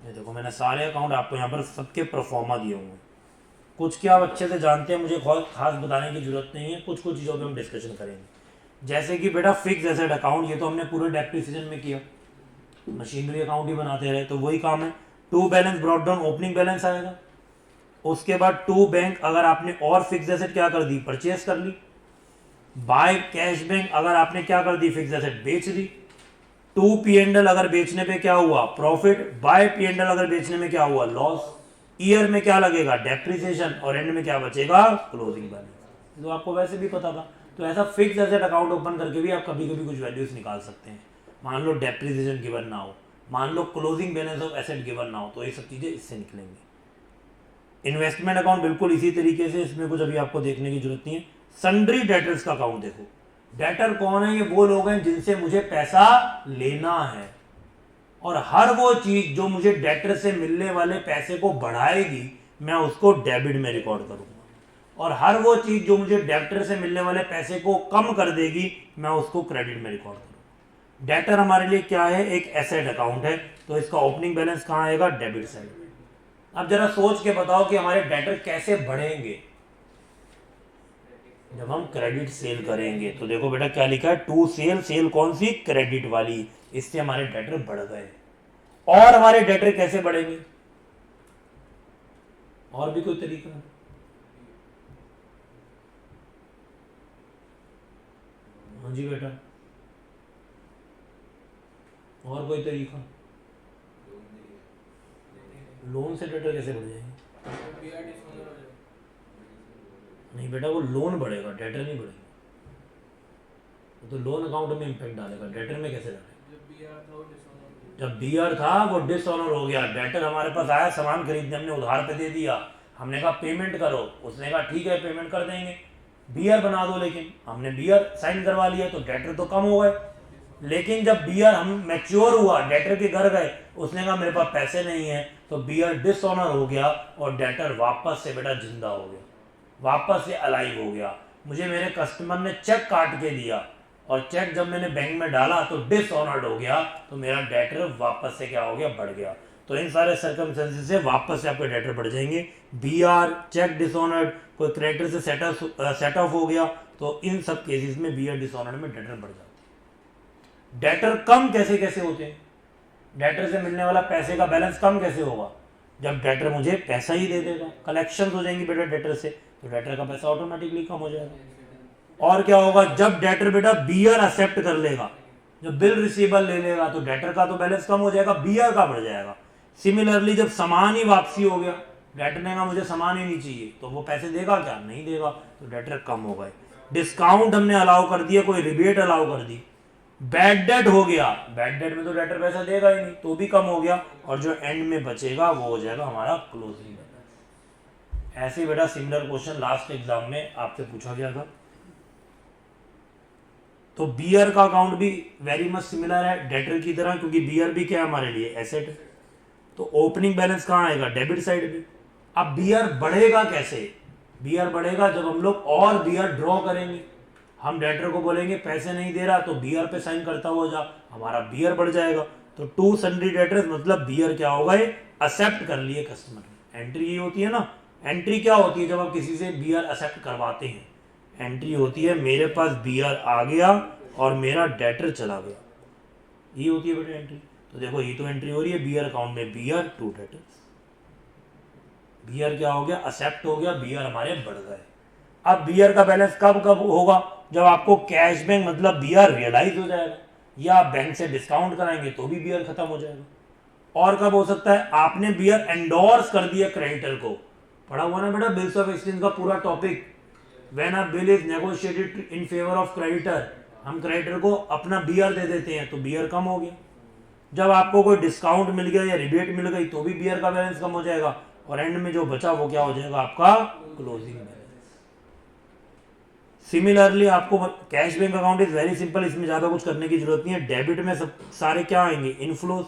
Speaker 1: ये देखो मैंने सारे अकाउंट आपको यहाँ पर सबके प्रोफॉर्मा दिए हुए हैं। कुछ क्या आप अच्छे से जानते हैं, मुझे खास बताने की जरूरत नहीं है, कुछ कुछ चीज़ों पे हम डिस्कशन करेंगे। जैसे कि बेटा फिक्स एसेट अकाउंट, ये तो हमने पूरे डेप्रिसिएशन में किया, मशीनरी अकाउंट ही बनाते रहे, तो वही काम है। To balance brought down opening balance आएगा। उसके बाद टू बैंक अगर आपने और फिक्स एसेट क्या कर दी, परचेस कर ली। बाय कैश बैंक अगर आपने क्या कर दी, फिक्स एसेट बेच ली। टू पी&एल अगर बेचने पे क्या हुआ, प्रॉफिट। बाय पी&एल अगर बेचने में क्या हुआ, लॉस। ईयर में क्या लगेगा, डेप्रिसिएशन, और एंड में क्या बचेगा, क्लोजिंग बैलेंस। तो आपको वैसे भी पता था। तो ऐसा फिक्स एसेट अकाउंट ओपन करके भी आप कभी कभी कुछ वैल्यूज निकाल सकते हैं। मान लो डेप्रिसिएशन गिवन ना हो, मान लो closing balance of asset given ना हो, तो ये सब चीजें इससे निकलेंगी। इन्वेस्टमेंट अकाउंट बिल्कुल इसी तरीके से, इसमें कुछ अभी आपको देखने की जरूरत नहीं है। सन्ड्री डेटर्स का अकाउंट देखो, डेटर कौन है, ये वो लोग हैं जिनसे मुझे पैसा लेना है, और हर वो चीज जो मुझे डेटर से मिलने वाले पैसे को बढ़ाएगी मैं उसको डेबिट में रिकॉर्ड करूंगा, और हर वो चीज जो मुझे डेटर से मिलने वाले पैसे को कम कर देगी मैं उसको क्रेडिट में रिकॉर्ड करूंगा। डेटर हमारे लिए क्या है, एक एसेट अकाउंट है, तो इसका ओपनिंग बैलेंस कहां आएगा, डेबिट साइड में। अब जरा सोच के बताओ कि हमारे डेटर कैसे बढ़ेंगे, जब हम क्रेडिट सेल करेंगे। तो देखो बेटा क्या लिखा है, टू सेल, सेल कौन सी, क्रेडिट वाली, इससे हमारे डेटर बढ़ गए। और हमारे डेटर कैसे बढ़ेंगे, और भी कोई तरीका है? हाँ जी बेटा, और कोई तरीका? लोन से डेटर कैसे बढ़ जाएंगे? नहीं बेटा, वो लोन बढ़ेगा, डेटर नहीं बढ़ेगा। तो लोन अकाउंट में इंपैक्ट डालेगा, डेटर में कैसे डालेगा?
Speaker 2: जब बी आर था वो डिसऑनर हो गया।
Speaker 1: जब बीयर था वो डिसऑनर हो गया, डेटर हमारे पास आया सामान खरीदने, हमने उधार पे दे दिया, हमने कहा पेमेंट करो, उसने कहा ठीक है पेमेंट कर देंगे, बीयर बना दो, लेकिन हमने बीयर साइन करवा लिया तो डेटर तो कम हो गए। लेकिन जब बीयर हम मैच्योर हुआ, डेटर के घर गए, उसने कहा मेरे पास पैसे नहीं है, तो बीयर डिसऑनर हो गया और डेटर वापस से बेटा जिंदा हो गया, वापस से अलाइव हो गया। मुझे मेरे कस्टमर ने चेक काट के दिया और चेक जब मैंने बैंक में डाला तो डिसऑनर्ड हो गया, तो मेरा डेटर वापस से क्या हो गया, बढ़ गया। तो इन सारे सर्कमस्टेंसेस से वापस से आपके डेटर बढ़ जाएंगे। बी आर, चेक डिसऑनर्ड, कोई क्रेडिटर से सेट ऑफ हो गया, तो इन सब केसेस में बी आर डिसऑनर्ड में डेटर बढ़ जाते हैं। डेटर कम कैसे कैसे होते हैं? डेटर से मिलने वाला पैसे का बैलेंस कम कैसे होगा? जब डेटर मुझे पैसा ही दे देगा, कलेक्शन हो जाएंगी बेटा डेटर से, तो डेटर का पैसा ऑटोमेटिकली कम हो जाएगा। और क्या होगा? जब डेटर बेटा बीयर एक्सेप्ट कर लेगा, जब बिल रिसीवेबल ले लेगा, तो डेटर का तो बैलेंस कम हो जाएगा, बीयर का बढ़ जाएगा। सिमिलरली जब सामान ही वापसी हो गया, डेटर ने कहा मुझे सामान ही नहीं चाहिए, तो वो पैसे देगा क्या? नहीं देगा, तो डेटर कम हो गए। डिस्काउंट हमने अलाउ कर दिया, कोई रिबेट अलाउ कर दी। बैड डेट हो गया, बैड डेट में तो डेटर पैसा देगा ही नहीं, तो भी कम हो गया, और जो एंड में बचेगा वो हो जाएगा हमारा क्लोजिंग बैलेंस। ऐसे बेटा सिमिलर क्वेश्चन लास्ट एग्जाम में आपसे पूछा गया था। तो बीयर का अकाउंट भी वेरी मच सिमिलर है डेटर की तरह, क्योंकि बीयर भी क्या है हमारे लिए? एसेट है। तो ओपनिंग बैलेंस कहाँ आएगा? डेबिट साइड पे। अब बीयर बढ़ेगा कैसे? बीयर बढ़ेगा जब हम लोग और बीयर ड्रॉ करेंगे। हम डेटर को बोलेंगे पैसे नहीं दे रहा, तो बीयर पे साइन करता हुआ जा, हमारा बीयर बढ़ जाएगा। तो टू सन्ड्री डेटर्स मतलब बीयर क्या होगा? ये एक्सेप्ट कर लिए कस्टमर ने। एंट्री ये होती है ना, एंट्री क्या होती है जब आप किसी से बीयर एक्सेप्ट करवाते हैं? एंट्री होती है मेरे पास बीयर आ गया और मेरा डेटर चला गया, ये होती है बेटा एंट्री। तो देखो ये तो एंट्री हो रही है बीयर अकाउंट में, बीयर टू डेटर्स। बीयर क्या हो गया? एक्सेप्ट हो गया, बीयर हमारे बढ़ गए। अब बीयर का बैलेंस कब कब होगा? जब आपको कैश बैंक मतलब बीयर रियलाइज हो जाएगा, या आप बैंक से डिस्काउंट कराएंगे तो भी बीयर खत्म हो जाएगा। और कब हो सकता है? आपने बीयर एंडोर्स कर दिया क्रेडिटर को, पढ़ा हुआ ना बेटा बिल्स ऑफ एक्सचेंज का पूरा topic. When a bill is negotiated in favour of creditor, हम क्रेडिटर को अपना बीयर दे देते हैं, तो बीयर कम हो गया। जब आपको कोई डिस्काउंट मिल गया या रिबेट मिल गई, तो भी बीयर का बैलेंस कम हो जाएगा, और एंड में जो बचा वो क्या हो जाएगा? आपका क्लोजिंग बैलेंस। सिमिलरली आपको cash bank account is very simple, इसमें ज्यादा कुछ करने की जरूरत नहीं है। डेबिट में सब सारे क्या आएंगे? इनफ्लोज।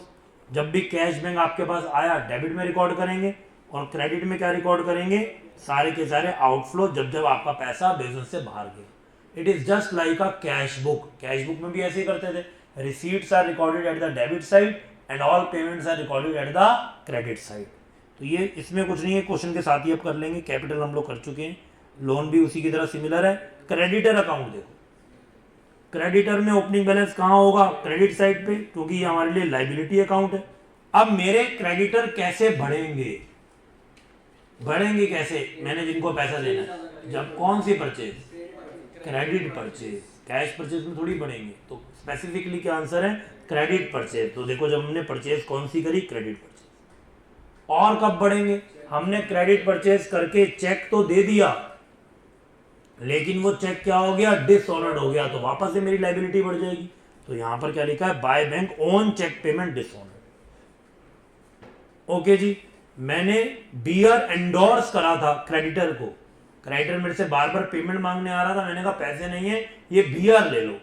Speaker 1: जब भी कैश बैंक आपके पास आया, डेबिट में रिकॉर्ड करेंगे, और क्रेडिट में क्या रिकॉर्ड करेंगे? सारे के सारे आउटफ्लो, जब जब आपका पैसा बिजनेस से बाहर गया। It is just like a cash book. Cash book में भी ऐसे ही करते थे, receipts are recorded at the debit side and all payments are recorded at the credit side. तो ये इसमें कुछ नहीं है, क्वेश्चन के साथ ही आप कर लेंगे। कैपिटल हम लोग कर चुके हैं, लोन भी उसी की तरह सिमिलर है। क्रेडिटर अकाउंट देखो, क्रेडिटर में ओपनिंग बैलेंस कहाँ होगा? क्रेडिट साइड पे, क्योंकि ये हमारे लिए लाइबिलिटी अकाउंट है। अब मेरे क्रेडिटर कैसे बढ़ेंगे? बढ़ेंगे कैसे? मैंने जिनको पैसा देना है, जब कौन सी purchase? Credit purchase. Cash purchase में थोड़ी बढ़ेंगे, तो स्पेसिफिकली क्या आंसर है? Credit purchase. तो देखो जब हमने परचेज कौन सी करी? Credit purchase. और कब बढ़ेंगे? हमने क्रेडिट परचेज करके चेक तो दे दिया, लेकिन वो चेक क्या हो गया? डिसऑनर्ड हो गया, तो वापस से मेरी लाइबिलिटी बढ़ जाएगी। तो यहां पर क्या लिखा है? By bank on cheque payment dishonoured. Okay जी, मैंने बीयर एंडोर्स करा था क्रेडिटर को, क्रेडिटर मेरे से बार बार पेमेंट मांगने आ रहा था, मैंने कहा पैसे नहीं है, ये बीयर ले लो,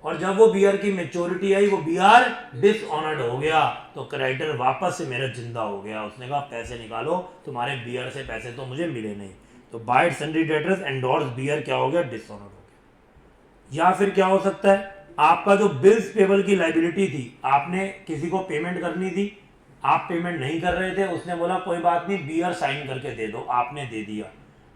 Speaker 1: और जब वो बीयर की मेच्योरिटी आई, वो बीयर डिसऑनर्ड हो गया, तो क्रेडिटर वापस से मेरा जिंदा हो गया। उसने कहा पैसे निकालो, तुम्हारे बीयर से पैसे तो मुझे मिले नहीं। तो by sundry debtors endorse B R क्या हो गया? डिसऑनर्ड हो गया। या फिर क्या हो सकता है? आपका जो बिल्स पेबल की लाइबिलिटी थी, आपने किसी को पेमेंट करनी थी, आप पेमेंट नहीं कर रहे थे, उसने बोला कोई बात नहीं, बीयर साइन करके दे दो, आपने दे दिया।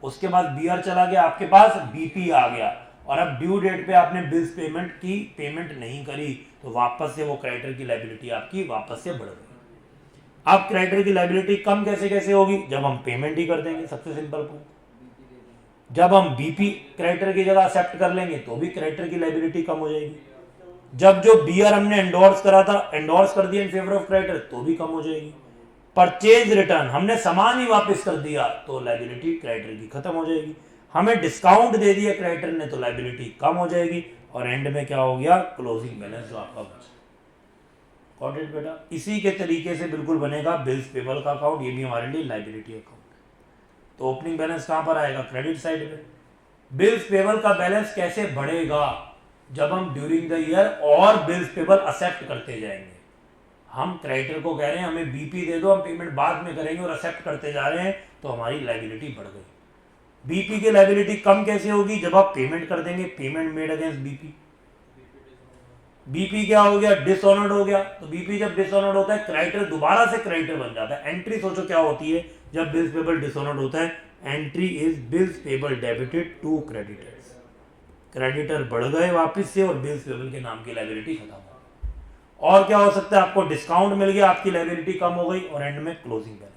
Speaker 1: उसके बाद बीयर चला गया, आपके पास बीपी आ गया, और अब ड्यू डेट पे आपने बिल्स पेमेंट की, पेमेंट नहीं करी, तो वापस से वो क्रेडिटर की लाइबिलिटी आपकी वापस से बढ़ गई। अब क्रेडिटर की लाइबिलिटी कम कैसे कैसे होगी? जब हम पेमेंट ही कर देंगे, सबसे सिंपल पॉइंट। जब हम बीपी क्रेडिटर की जगह एक्सेप्ट कर लेंगे, तो भी क्रेडिटर की लाइबिलिटी कम हो जाएगी। जब जो बीयर हमने एंडोर्स करा था, एंडोर्स कर दिया इन फेवर ऑफ क्रेडिटर, तो भी कम हो जाएगी। परचेज रिटर्न, हमने सामान ही वापस कर दिया, तो लाइबिलिटी क्रेडिटर की खत्म हो जाएगी। हमें डिस्काउंट दे दिया क्रेडिटर ने, तो लाइबिलिटी कम हो जाएगी, और एंड में क्या हो गया? क्लोजिंग बैलेंस जो आपका बचा। गॉट इट बेटा। इसी के तरीके से बिल्कुल बनेगा बिल्स पेबल का अकाउंट, ये भी हमारे लिए लाइबिलिटी अकाउंट। तो ओपनिंग बैलेंस कहाँ पर आएगा? क्रेडिट साइड पे। बिल्स पेबल का बैलेंस कैसे बढ़ेगा? जब हम ड्यूरिंग द ईयर और बिल्स पेबल एक्सेप्ट करते जाएंगे। हम क्रेडिटर को कह रहे हैं हमें बीपी दे दो, हम पेमेंट बाद में करेंगे और एक्सेप्ट करते जा रहे हैं, तो हमारी लाइबिलिटी बढ़ गई। बीपी की लाइबिलिटी कम कैसे होगी? जब आप पेमेंट कर देंगे, payment made against BP. BP क्या हो गया? डिसऑनर्ड हो गया। तो बीपी जब डिसऑनर्ड होता है, क्रेडिटर दोबारा से क्रेडिटर बन जाता है। एंट्री सोचो क्या होती है जब बिल्स पेबल डिसऑनर्ड होता है? Entry is bills payable debited to creditors. Creditor बढ़ गए वापस से और बिल्स पेबल के नाम की लाइबिलिटी खत्म हो गई। और क्या हो सकता है? आपको डिस्काउंट मिल गया, आपकी लाइबिलिटी कम हो गई और एंड में क्लोजिंग बैलेंस।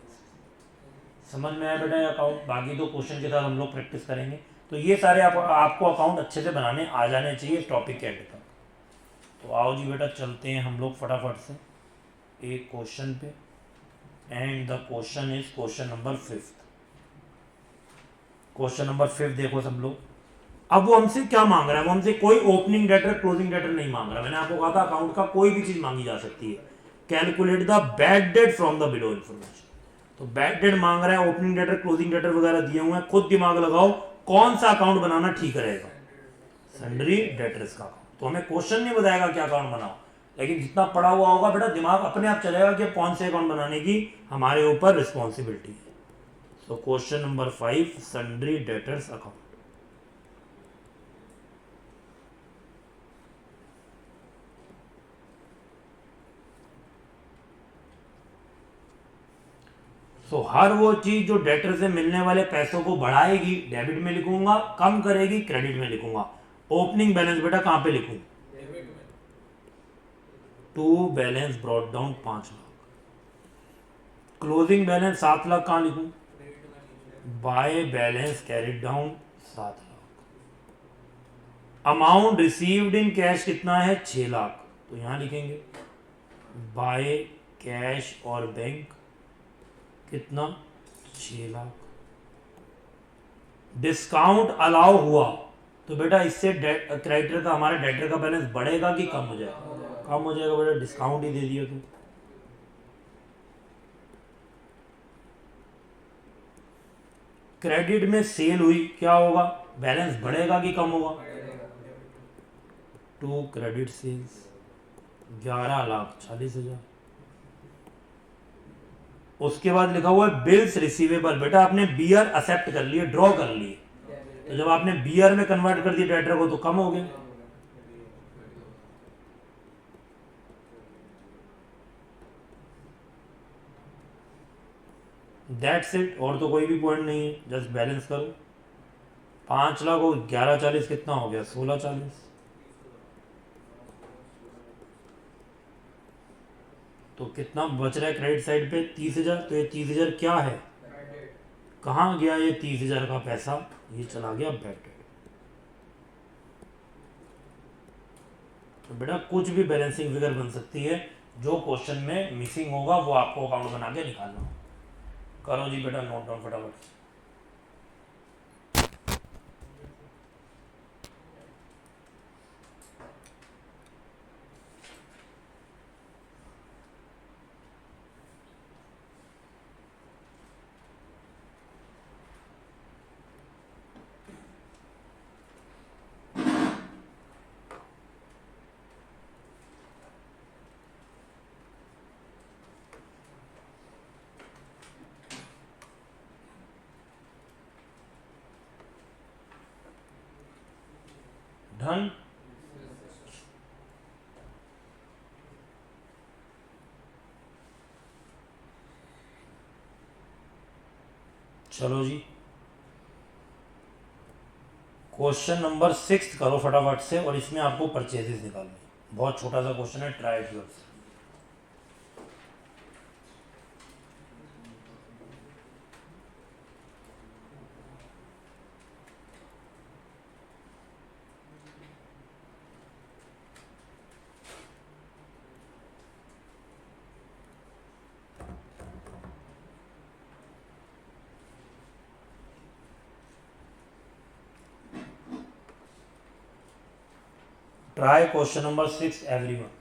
Speaker 1: समझ में आया बेटा ये अकाउंट? बाकी तो क्वेश्चन के साथ हम लोग प्रैक्टिस करेंगे। तो ये सारे आपको अकाउंट अच्छे से बनाने आ जाने चाहिए टॉपिक के एंड तक। तो आओ जी बेटा चलते हैं हम लोग फटाफट से एक क्वेश्चन पे। And the question is question number 5। Question number 5 देखो सब लोग। अब वो हमसे क्या मांग रहा है? वो हमसे कोई ओपनिंग डेटर क्लोजिंग डेटर नहीं मांग रहा। मैंने आपको कहा था अकाउंट का कोई भी चीज मांगी जा सकती है। Calculate the bad debt from the below information. तो बैड डेट मांग रहा है, ओपनिंग डेटर क्लोजिंग डेटर वगैरह दिए हुए हैं, खुद दिमाग लगाओ कौन सा अकाउंट बनाना ठीक रहेगा। सन्ड्री डेटर्स का अकाउंट। तो हमें क्वेश्चन नहीं बताएगा क्या अकाउंट बनाओ, लेकिन जितना पढ़ा हुआ होगा बेटा दिमाग अपने आप चलेगा कि कौन से अकाउंट बनाने की हमारे ऊपर रिस्पॉन्सिबिलिटी है। तो question number 5 sundry debtors account. So हर वो चीज जो डेटर से मिलने वाले पैसों को बढ़ाएगी डेबिट में लिखूंगा, कम करेगी क्रेडिट में लिखूंगा। ओपनिंग बैलेंस बेटा कहां पे लिखूं?
Speaker 2: डेबिट में।
Speaker 1: To balance brought down 5 lakh. Closing balance 7 lakh कहां लिखूं?
Speaker 2: क्रेडिट में नीचे।
Speaker 1: By balance carried down 7 lakh. Amount received in cash कितना है? 6 लाख। तो यहां लिखेंगे बाय कैश और बैंक कितना? 6 लाख। डिस्काउंट अलाउ हुआ तो बेटा इससे क्रेडिटर का हमारे डेटर का बैलेंस बढ़ेगा कि कम हो जाएगा? कम हो जाएगा बेटा, डिस्काउंट ही दे दिया तो। क्रेडिट में सेल हुई, क्या होगा? बैलेंस बढ़ेगा कि कम होगा? To credit sales 11,40,000। उसके बाद लिखा हुआ है बिल्स रिसीवेबल। बेटा आपने बियर एक्सेप्ट कर लिए, ड्रॉ कर लिए, तो जब आपने बियर में कन्वर्ट कर दिया डेटर को तो कम हो गया। दैट्स इट, और तो कोई भी पॉइंट नहीं है, जस्ट बैलेंस करो। 5 लाख और 11,40 कितना हो गया? 16,40। तो कितना बच रहा है क्रेडिट साइड पे? 30,000। तो ये 30,000 क्या है? कहाँ गया ये 30,000 का पैसा? ये चला गया बैड डेट। तो बेटा कुछ भी बैलेंसिंग फिगर बन सकती है, जो क्वेश्चन में मिसिंग होगा वो आपको अकाउंट बना के निकालना होगा। करो जी बेटा नोट डाउन फटाफट। डन। चलो जी क्वेश्चन नंबर 6 करो फटाफट से, और इसमें आपको परचेजेस निकालने। बहुत छोटा सा क्वेश्चन है, try it yourself. Try question number 6 everyone.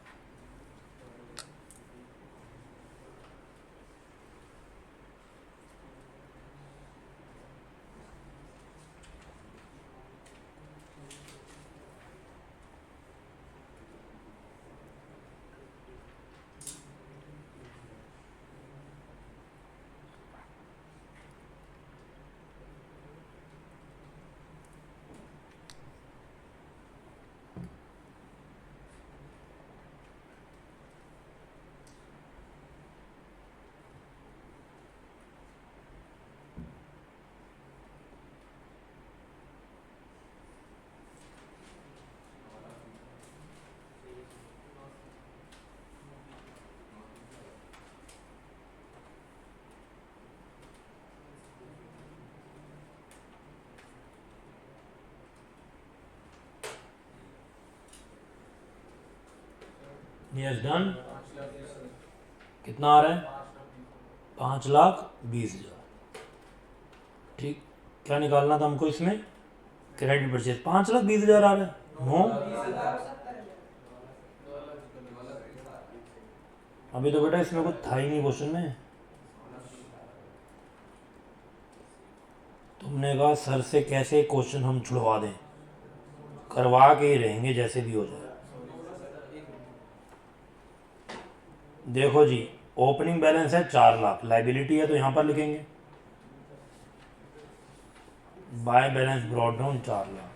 Speaker 1: Yes done. कितना आ रहा है? 5,20,000। ठीक, क्या निकालना था हमको इसमें? Credit purchase. 5,20,000 आ रहा है। नो, अभी तो बेटा इसमें कुछ था ही नहीं क्वेश्चन में। तुमने कहा सर से कैसे क्वेश्चन हम छुड़वा दें, करवा के ही रहेंगे जैसे भी हो जाए। देखो जी, ओपनिंग बैलेंस है 4 लाख, लाइबिलिटी है तो यहाँ पर लिखेंगे by balance brought down 4 lakh,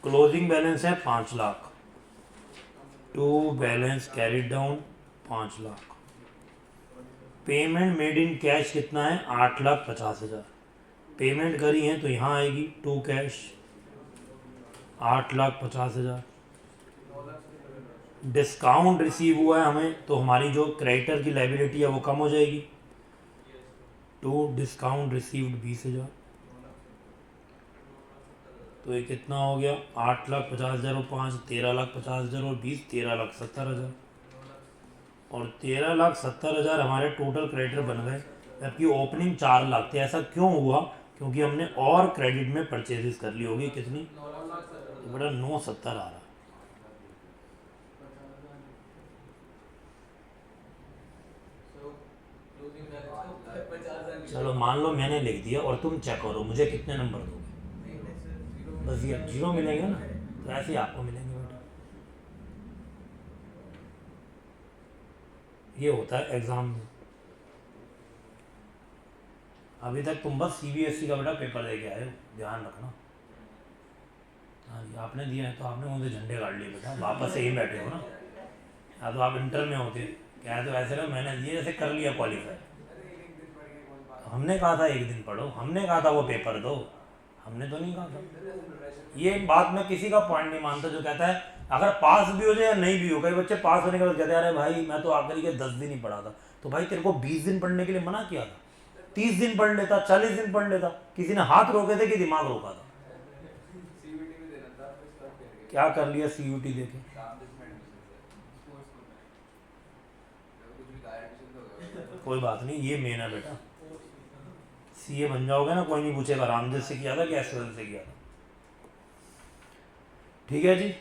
Speaker 1: closing balance है 5 lakh, to balance carried down 5 lakh, payment made in cash कितना है? 8,50,000। पेमेंट करी है तो यहाँ आएगी टू कैश 8,50,000। डिस्काउंट रिसीव हुआ है हमें तो हमारी जो क्रेडिटर की लाइबिलिटी है वो कम हो जाएगी, टू डिस्काउंट रिसीव्ड 20,000। तो ये कितना हो गया? 8,50,000 और 5 13,50,000 और 20 13,70,000, और 13,70,000 हमारे टोटल क्रेडिटर बन गए, जबकि ओपनिंग 4 लाख थे। ऐसा क्यों हुआ? क्योंकि हमने और क्रेडिट में परचेजेस कर ली होगी। कितनी? तो बड़ा 970 आ रहा है। चलो मान लो मैंने लिख दिया और तुम चेक करो मुझे कितने नंबर दोगे। बस ये 0 मिलेंगे ना, तो ऐसे ही आपको मिलेंगे बेटा। ये होता है एग्जाम में। अभी तक तुम बस CBSE का बेटा पेपर देके आए हो, ध्यान रखना। हाँ जी, आपने दिया है तो आपने मुझे झंडे गाड़ लिए बेटा, वापस से ही बैठे हो ना। या तो आप इंटर में होते, क्या तो ऐसे ना मैंने दिए जैसे कर लिया क्वालिफाई। हमने कहा था एक दिन पढ़ो, हमने कहा था वो पेपर दो, हमने तो नहीं कहा था। ये बात मैं किसी का पॉइंट नहीं मानता जो कहता है अगर पास भी हो जाए या नहीं भी हो। कई बच्चे पास होने के बाद कहते हैं अरे भाई मैं तो आखिरी के 10 दिन ही पढ़ा था। तो भाई तेरे को 20 दिन पढ़ने के लिए मना किया था, 30 दिन पढ़ लेता, 40 दिन पढ़ लेता। किसी ने हाथ रोके थे कि दिमाग रोका था? क्या कर लिया CUT देके? कोई बात नहीं, ये मेन है बेटा। CA बन जाओगे ना, कोई नहीं पूछेगा रामदेव से किया था कि SL से किया था। ठीक है जी,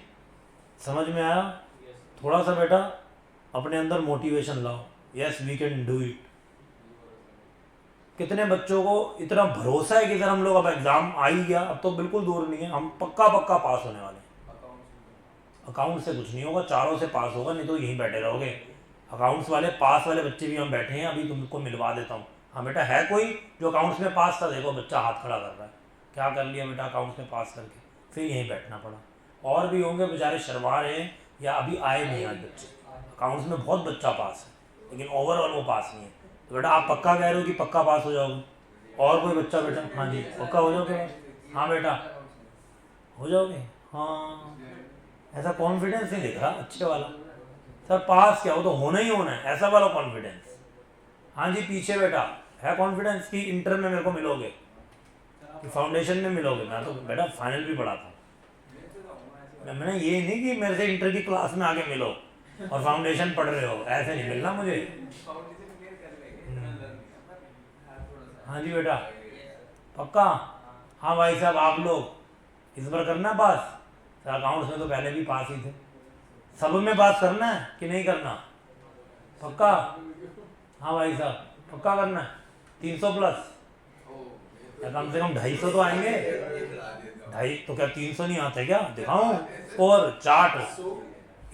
Speaker 1: समझ में आया? थोड़ा सा बेटा अपने अंदर मोटिवेशन लाओ, yes we can do it. कितने बच्चों को इतना भरोसा है कि सर हम लोग अब एग्जाम आ ही गया, अब तो बिल्कुल दूर नहीं है, हम पक्का पक्का पास होने वाले हैं। अकाउंट से कुछ नहीं होगा, चारों से पास होगा, नहीं तो यहीं बैठे रहोगे। अकाउंट्स वाले पास वाले बच्चे भी हम बैठे हैं, अभी तुमको मिलवा देता हूँ। हाँ बेटा, है कोई जो अकाउंट्स में पास था? देखो बच्चा हाथ खड़ा कर रहा है। क्या कर लिया बेटा अकाउंट्स में पास करके? फिर यहीं बैठना पड़ा। और भी होंगे बेचारे शर्मा रहे हैं या अभी आए नहीं आज बच्चे। अकाउंट्स में बहुत बच्चा पास है लेकिन ओवरऑल वो पास नहीं है। तो बेटा आप पक्का कह रहे हो कि पक्का पास हो जाओगे? और कोई बच्चा बेटा? हाँ जी, पक्का हो जाओगे? हाँ बेटा हो जाओगे। हाँ, ऐसा कॉन्फिडेंस नहीं दिख रहा अच्छे वाला। सर पास क्या, वो तो होना ही होना है, ऐसा वाला कॉन्फिडेंस। हाँ जी, पीछे बेटा है कॉन्फिडेंस कि इंटर में मेरे को मिलोगे कि फाउंडेशन में मिलोगे? मैं तो बेटा फाइनल भी पढ़ा था। मैंने ये नहीं कि मेरे से इंटर की क्लास में आके मिलो और फाउंडेशन पढ़ रहे हो, ऐसे नहीं मिलना मुझे। हाँ जी बेटा पक्का। हाँ भाई साहब, आप लोग इस बार करना पास? सर अकाउंट्स में तो पहले भी पास ही थे, सब में पास करना है कि नहीं करना? पक्का? हाँ भाई साहब पक्का करना है? 300 प्लस या कम से कम 250 तो आएंगे। 250 तो क्या 300 नहीं आते क्या? दिखाऊं स्कोर चार्ट?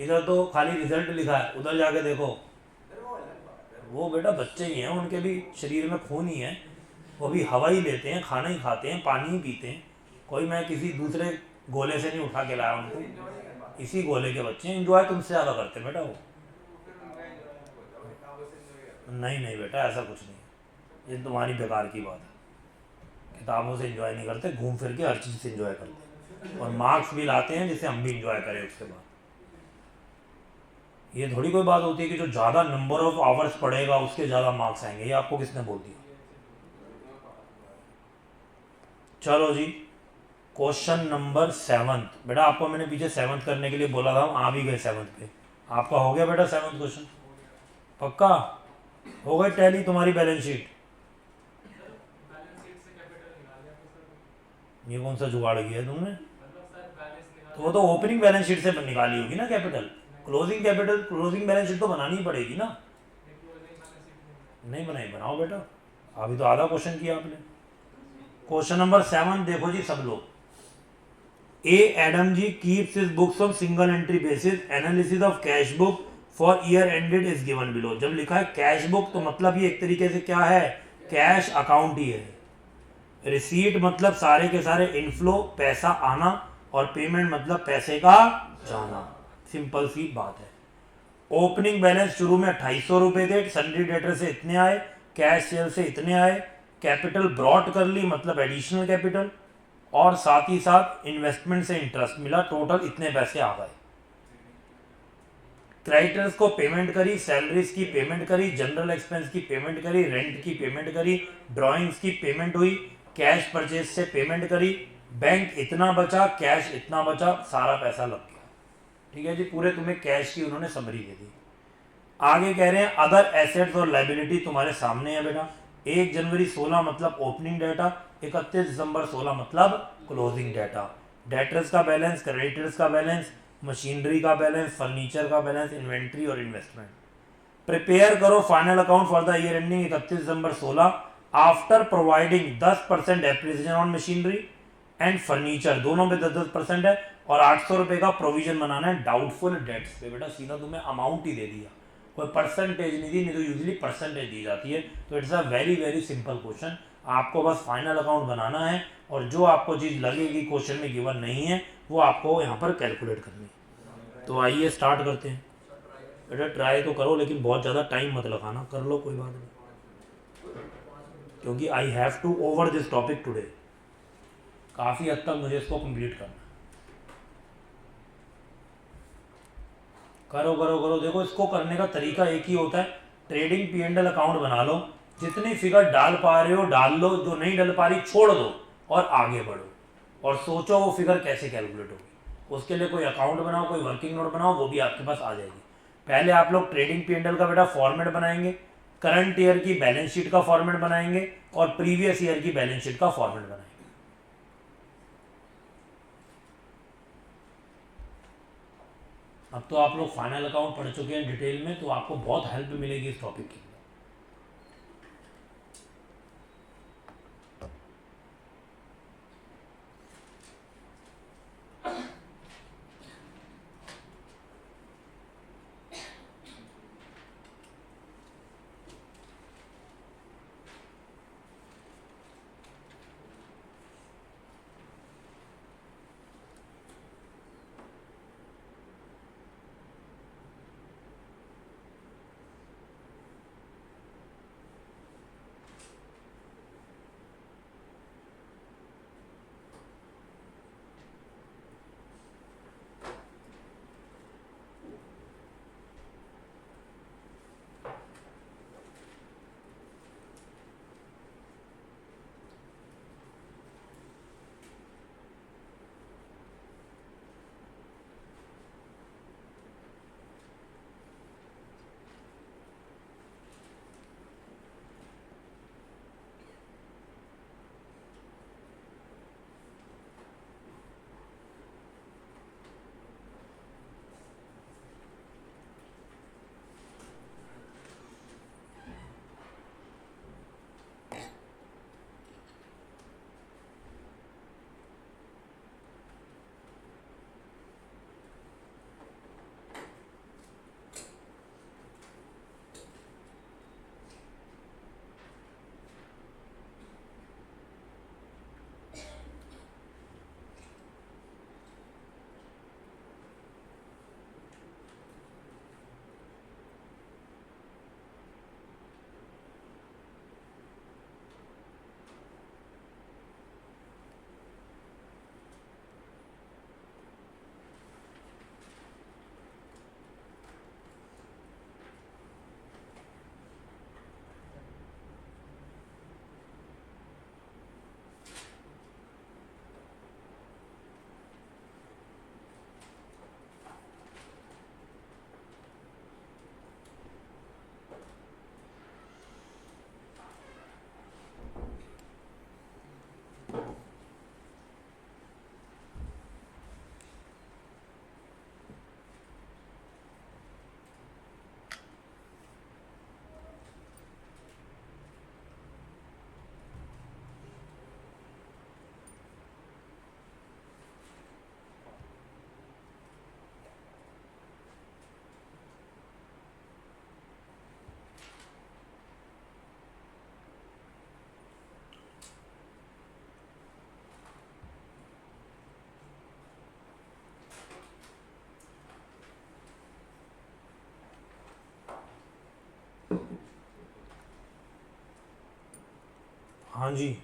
Speaker 1: इधर तो खाली रिजल्ट लिखा है, उधर जाके देखो। वो बेटा बच्चे ही हैं, उनके भी शरीर में खून ही है, वो भी हवा ही लेते हैं, खाना ही खाते हैं, पानी ही पीते हैं। कोई मैं किसी दूसरे गोले से नहीं उठा के लाया उनको, इसी गोले के बच्चे हैं। एंजॉय तुमसे ज़्यादा करते हैं बेटा वो। नहीं नहीं बेटा ऐसा कुछ नहीं, ये तुम्हारी बेकार की बात है। किताबों से एंजॉय नहीं करते, घूम फिर के हर चीज़ से एंजॉय करते हैं और मार्क्स भी लाते हैं जिससे हम भी एंजॉय करें उसके बाद। ये थोड़ी कोई बात होती है कि जो ज़्यादा नंबर ऑफ आवर्स पढ़ेगा उसके ज़्यादा मार्क्स आएंगे। ये आपको किसने बोल दिया? चलो जी, क्वेश्चन नंबर 7 बेटा, आपको मैंने पीछे 7 करने के लिए बोला था, हम आ भी गए 7 पे। आपका हो गया बेटा 7th क्वेश्चन? पक्का हो गई टैली तुम्हारी balance sheet?
Speaker 2: Sir balance sheet से कैपिटल निकाल लिया तो सर,
Speaker 1: ये कौन सा जुगाड़ किया है तुमने?
Speaker 2: मतलब सर बैलेंस निकाल
Speaker 1: तो वो तो ओपनिंग बैलेंस शीट से निकाली होगी ना कैपिटल। क्लोजिंग बैलेंस शीट तो बनानी ही पड़ेगी ना।
Speaker 2: क्लोजिंग बैलेंस शीट
Speaker 1: नहीं बनाई, बनाओ बेटा। अभी तो आधा क्वेश्चन किया आपने। क्वेश्चन नंबर 7 देखो जी सब लोग। A Adam ji keeps his books on single entry basis, analysis of cash book for year ended is given below. जब लिखा है कैश बुक तो मतलब ये एक तरीके से क्या है, कैश अकाउंट ही है। रिसीट मतलब सारे के सारे इनफ्लो, पैसा आना, और पेमेंट मतलब पैसे का जाना। सिंपल सी बात है। ओपनिंग बैलेंस शुरू में 2800 रुपए थे, सन्ड्री डेटर से इतने आए, कैश सेल से इतने आए, कैपिटल ब्रॉट कर ली मतलब एडिशनल कैपिटल, और साथ ही साथ इन्वेस्टमेंट से इंटरेस्ट मिला, टोटल इतने पैसे आ गए। क्रेडिटर्स को पेमेंट करी, सैलरीज की पेमेंट करी, जनरल एक्सपेंस की पेमेंट करी, रेंट की पेमेंट करी, ड्राइंग्स की पेमेंट हुई, कैश परचेज से पेमेंट करी, बैंक इतना बचा, कैश इतना बचा, सारा पैसा लग गया। ठीक है जी, पूरे तुम्हें कैश की उन्होंने समरी दे दी। आगे कह रहे हैं अदर एसेट्स और लाइबिलिटी तुम्हारे सामने है बेटा। 1 जनवरी 16 मतलब ओपनिंग डाटा, 31 दिसंबर 16 मतलब क्लोजिंग डाटा। डेटर्स का बैलेंस, क्रेडिटर्स का बैलेंस, मशीनरी का बैलेंस, फर्नीचर का बैलेंस, इन्वेंट्री और इन्वेस्टमेंट। प्रिपेयर करो final account for the year ending 31 December 16 after providing 10% depreciation on machinery and furniture, दोनों पे 10% है, और 800 रुपए का प्रोविजन बनाना है डाउटफुल डेट्स पे। बेटा सीधा तुम्हें अमाउंट ही दे दिया, कोई परसेंटेज नहीं दी, नहीं तो यूजली परसेंटेज दी जाती है। तो it's a very very simple question. आपको बस फाइनल अकाउंट बनाना है, और जो आपको चीज़ लगेगी क्वेश्चन में गिवन नहीं है वो आपको यहाँ पर कैलकुलेट करनी है। तो आइए स्टार्ट करते हैं। बेटा ट्राई तो करो, लेकिन बहुत ज़्यादा टाइम मत लगाना, कर लो कोई बात नहीं, क्योंकि I have to over this topic today. काफ़ी हद तक मुझे इसको कंप्लीट करना है। करो करो करो। देखो इसको करने का तरीका एक ही होता है, ट्रेडिंग P&L अकाउंट बना लो, जितनी फिगर डाल पा रहे हो डाल लो, जो नहीं डाल पा रही छोड़ दो, और आगे बढ़ो, और सोचो वो फिगर कैसे कैलकुलेट होगी। उसके लिए कोई अकाउंट बनाओ, कोई वर्किंग नोट बनाओ, वो भी आपके पास आ जाएगी। पहले आप लोग ट्रेडिंग P&L का बेटा फॉर्मेट बनाएंगे, करंट ईयर की बैलेंस शीट का फॉर्मेट बनाएंगे, और प्रीवियस ईयर की बैलेंस शीट का फॉर्मेट बनाएंगे। अब तो आप लोग फाइनल अकाउंट पढ़ चुके हैं डिटेल में, तो आपको बहुत हेल्प मिलेगी इस टॉपिक की। हाँ जी।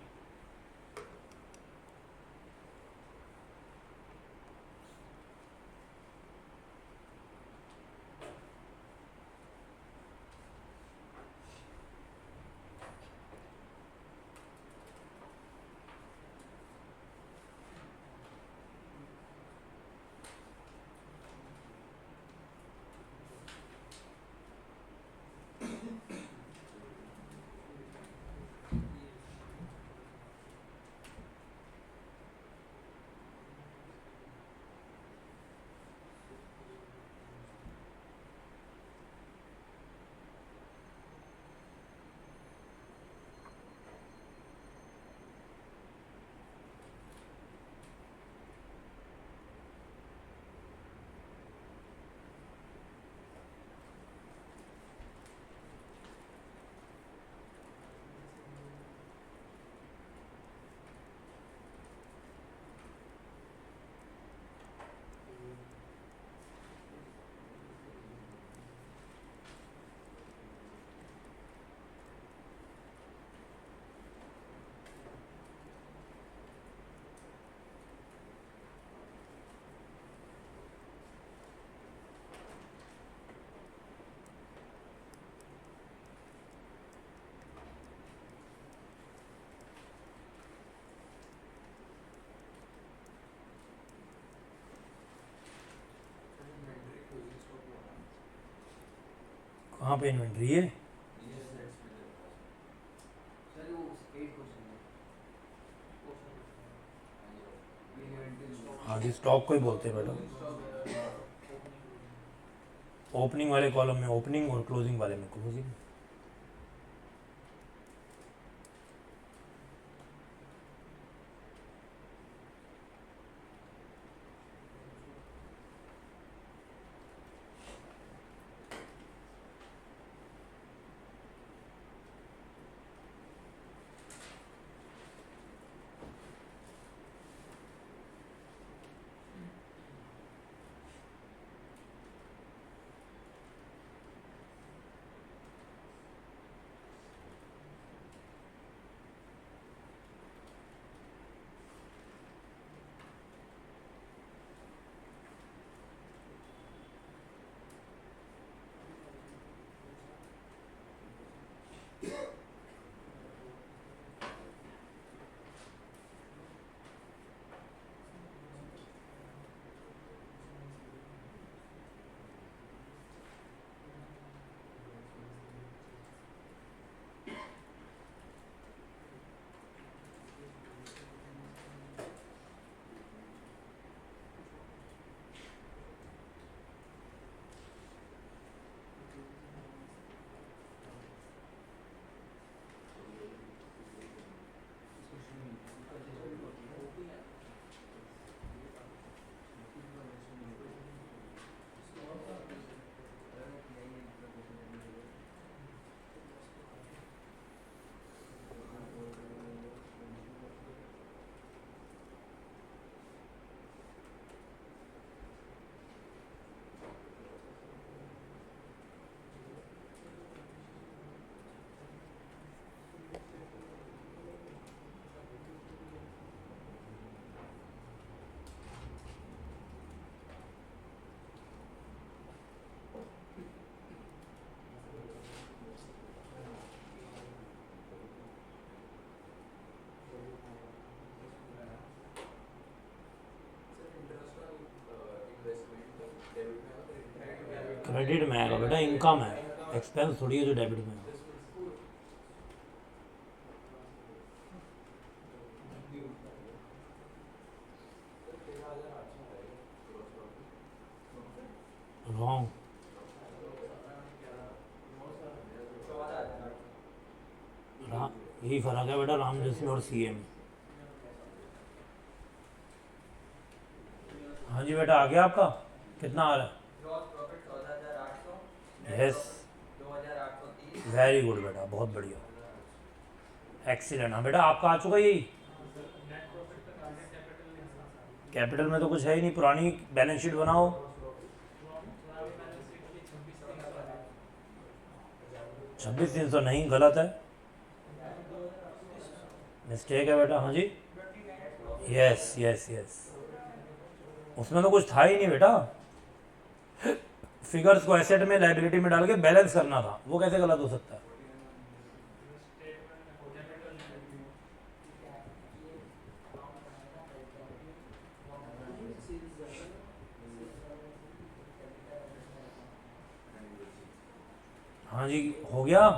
Speaker 1: कहाँ पे इन्वेंट्री है?
Speaker 3: सर वो 8% है।
Speaker 1: आगे स्टॉक को ही बोलते हैं बेटा। ओपनिंग वाले कॉलम में ओपनिंग और क्लोजिंग वाले में क्लोजिंग। क्रेडिट में आएगा बेटा, इनकम है, एक्सपेंस थोड़ी है जो डेबिट में है। रॉन्ग। यही फर्क है बेटा राम जैसे और सीए में। हाँ जी बेटा, आ गया आपका? कितना आ रहा है?
Speaker 3: Gross profit 14,800, net
Speaker 1: yes,
Speaker 3: profit 2,830।
Speaker 1: Very good बेटा, बहुत बढ़िया, एक्सीलेंट। हाँ बेटा, आपका आ चुका यही।
Speaker 2: नेट प्रॉफिट का टारगेट कैपिटल नहीं आता।
Speaker 1: कैपिटल में तो कुछ है ही नहीं, पुरानी बैलेंस शीट बनाओ।
Speaker 2: पुरानी बैलेंस शीट की 26,300 है।
Speaker 1: 26,300 नहीं, गलत है। मिस्टेक है बेटा, हाँ जी, यस यस यस, उसमें तो कुछ था ही नहीं बेटा, फिगर्स को एसेट में लाइबिलिटी में डाल के बैलेंस करना था, वो कैसे गलत हो सकता है? हाँ जी, हो गया,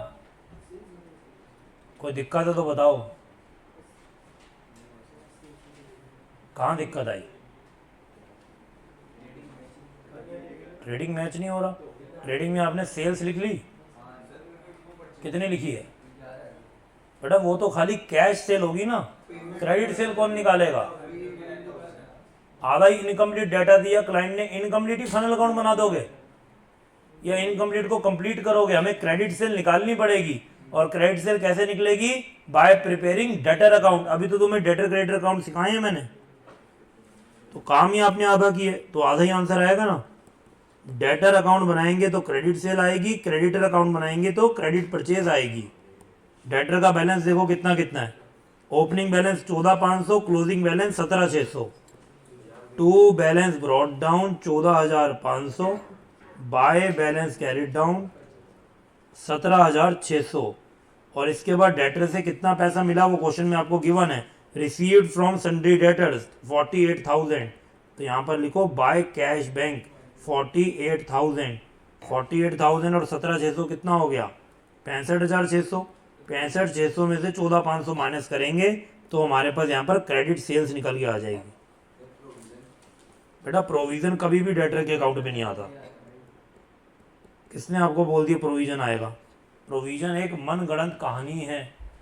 Speaker 1: कोई दिक्कत है तो बताओ, कहाँ दिक्कत आई? ट्रेडिंग मैच नहीं हो रहा, ट्रेडिंग में आपने सेल्स लिख ली, कितनी लिखी है बेटा? वो तो खाली कैश सेल होगी ना, क्रेडिट सेल कौन निकालेगा? आधा ही इनकम्प्लीट डाटा दिया क्लाइंट ने, इनकम्प्लीट ही फाइनल अकाउंट बना दोगे या इनकम्प्लीट को कंप्लीट करोगे? हमें क्रेडिट सेल निकालनी पड़ेगी, और क्रेडिट सेल कैसे निकलेगी? Bye preparing debtor account. अभी तो तुम्हें डेटर क्रेडिटर अकाउंट सिखाए हैं मैंने, तो काम ही आपने आधा किया, तो आधा ही आंसर आएगा ना। डेटर अकाउंट बनाएंगे तो क्रेडिट सेल आएगी, क्रेडिटर अकाउंट बनाएंगे तो क्रेडिट परचेज आएगी। डेटर का बैलेंस देखो कितना कितना है, opening balance 14,500, closing balance 17,600, to balance brought down 14,500, by balance carried down 17,600, और इसके बाद डेटर से कितना पैसा मिला वो क्वेश्चन में आपको गिवन है, रिसीव्ड फ्रॉम सन्ड्री डेटर्स 48,000, तो यहाँ पर लिखो बाय कैश बैंक 48,000, 48,000 और 17,600 कितना हो गया? 65,600, 65,600 में से 14,500 माइनस करेंगे तो हमारे पास यहाँ पर क्रेडिट सेल्स निकल के आ जाएगी। बेटा प्रोविजन कभी भी डेटर के अकाउंट में नहीं आता, किसने आपको बोल दिया प्रोविजन आएगा? प्रोविजन एक मनगढ़ंत कहानी है,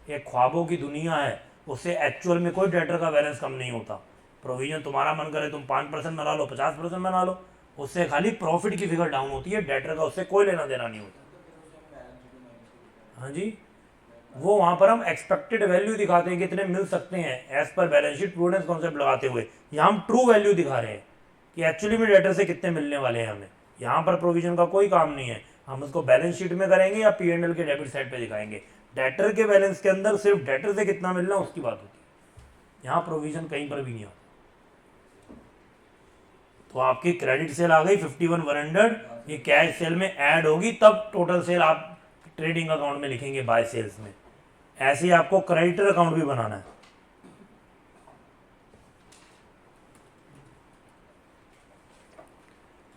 Speaker 1: एक ख्वाबों की दुनिया है, उससे एक्चुअल में कोई डेटर का बैलेंस कम नहीं होता। प्रोविजन तुम्हारा मन करे तुम 5% बना लो, 50% बना लो, उससे खाली प्रॉफिट की फिगर डाउन होती है, डेटर का उससे कोई लेना देना नहीं होता। हाँ जी, वो वहाँ पर हम एक्सपेक्टेड वैल्यू दिखाते हैं कितने मिल सकते हैं as per balance sheet prudence concept लगाते हुए, यहाँ हम ट्रू वैल्यू दिखा रहे हैं कि एक्चुअली में डेटर से कितने मिलने वाले हैं हमें। यहाँ पर प्रोविजन का कोई काम नहीं है, हम उसको बैलेंस शीट में करेंगे या P&L के डेबिट साइड पे दिखाएंगे। डेटर के बैलेंस के अंदर सिर्फ डेटर से कितना मिलना उसकी बात होती है, यहाँ प्रोविजन कहीं पर भी नहीं आता। तो आपकी क्रेडिट सेल आ गई 51,100, ये कैश सेल में ऐड होगी तब टोटल सेल आप ट्रेडिंग अकाउंट में लिखेंगे बाय सेल्स में। ऐसे ही आपको क्रेडिटर अकाउंट भी बनाना है।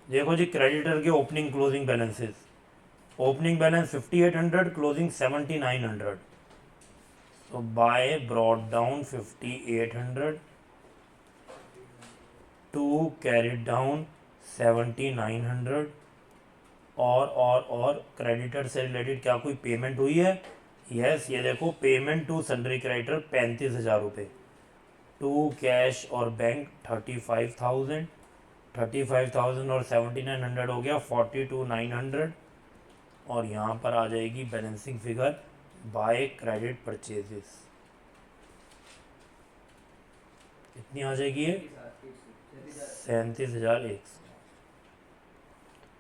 Speaker 1: देखो जी, क्रेडिटर के opening closing balances, opening balance 5800, closing 7900, तो by brought down 5800, to carried down 7900, और क्रेडिटर से रिलेटेड क्या कोई पेमेंट हुई है? यस, ये देखो पेमेंट टू सन्ड्री क्रेडिटर 35,000 रुपये, टू कैश और बैंक 35,000, 35,000 और 7,900 हो गया 42,900, और यहाँ पर आ जाएगी balancing figure by credit purchases, कितनी आ जाएगी ये? 37,100।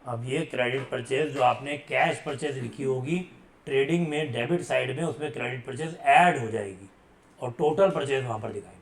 Speaker 1: अब ये क्रेडिट परचेज जो आपने कैश परचेज लिखी होगी ट्रेडिंग में डेबिट साइड में, उसमें क्रेडिट परचेज ऐड हो जाएगी और टोटल परचेज वहाँ पर दिखाएंगे।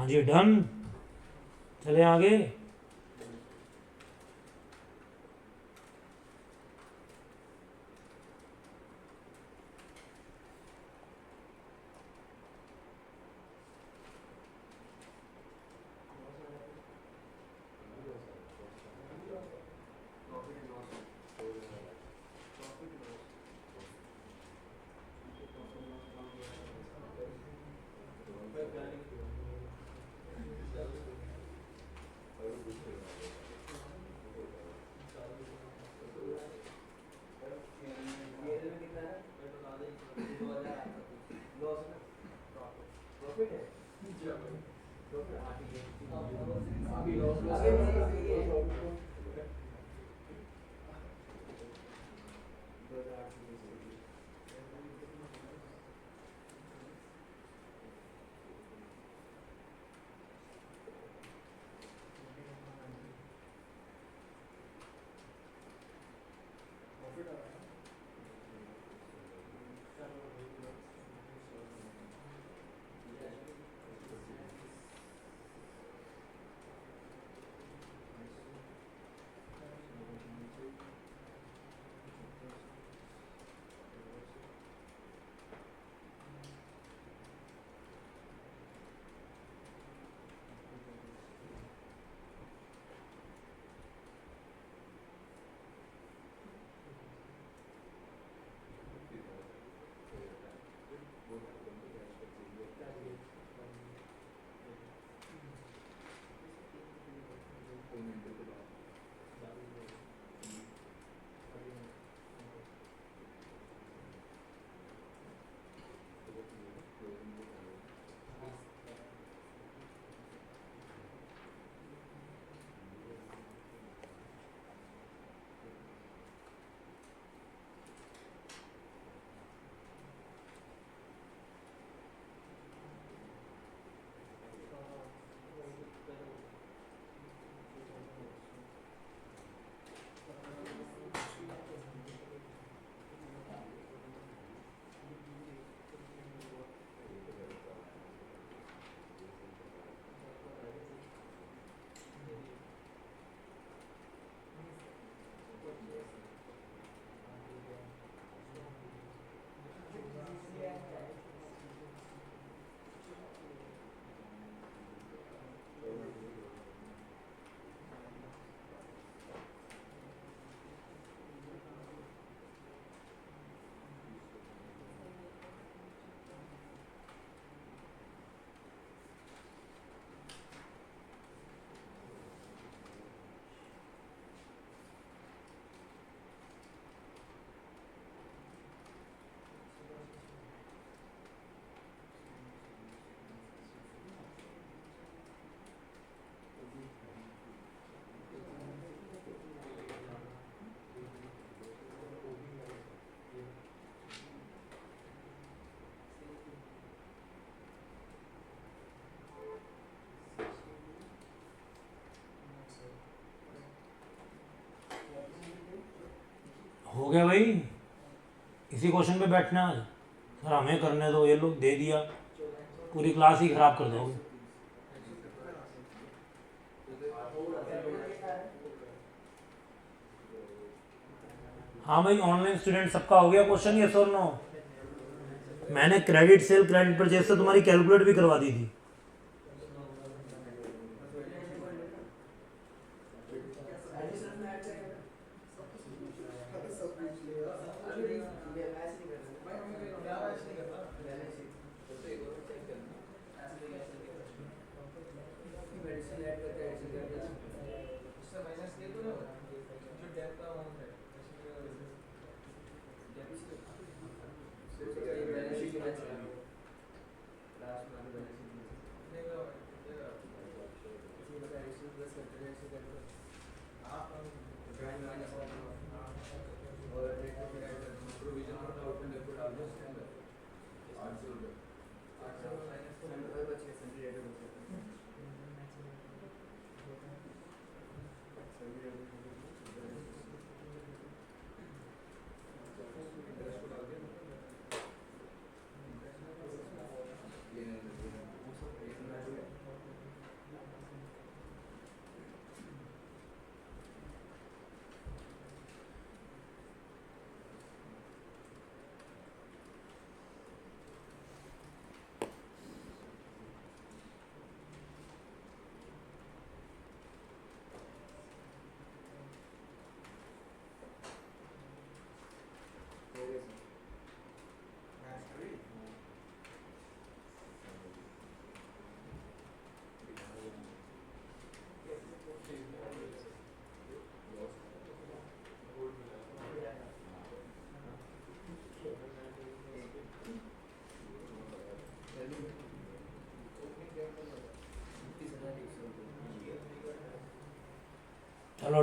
Speaker 1: हाँ जी, डन। चले आगे।
Speaker 3: Profit loss profit loss PNL में कितना है? 2830 लॉस है ना? प्रॉफिट है? प्रॉफिट हाँ ठीक है। अभी लॉस आगे नहीं है। 2008 प्रॉफिट आ रहा है।
Speaker 1: हो गया भाई, इसी क्वेश्चन पे बैठना है। सर हमें करने दो, ये लोग दे दिया, पूरी क्लास ही खराब कर दोगे। हाँ भाई, ऑनलाइन स्टूडेंट सबका हो गया क्वेश्चन, यस और नो? मैंने क्रेडिट सेल क्रेडिट परचेज से तुम्हारी कैलकुलेट भी करवा दी थी।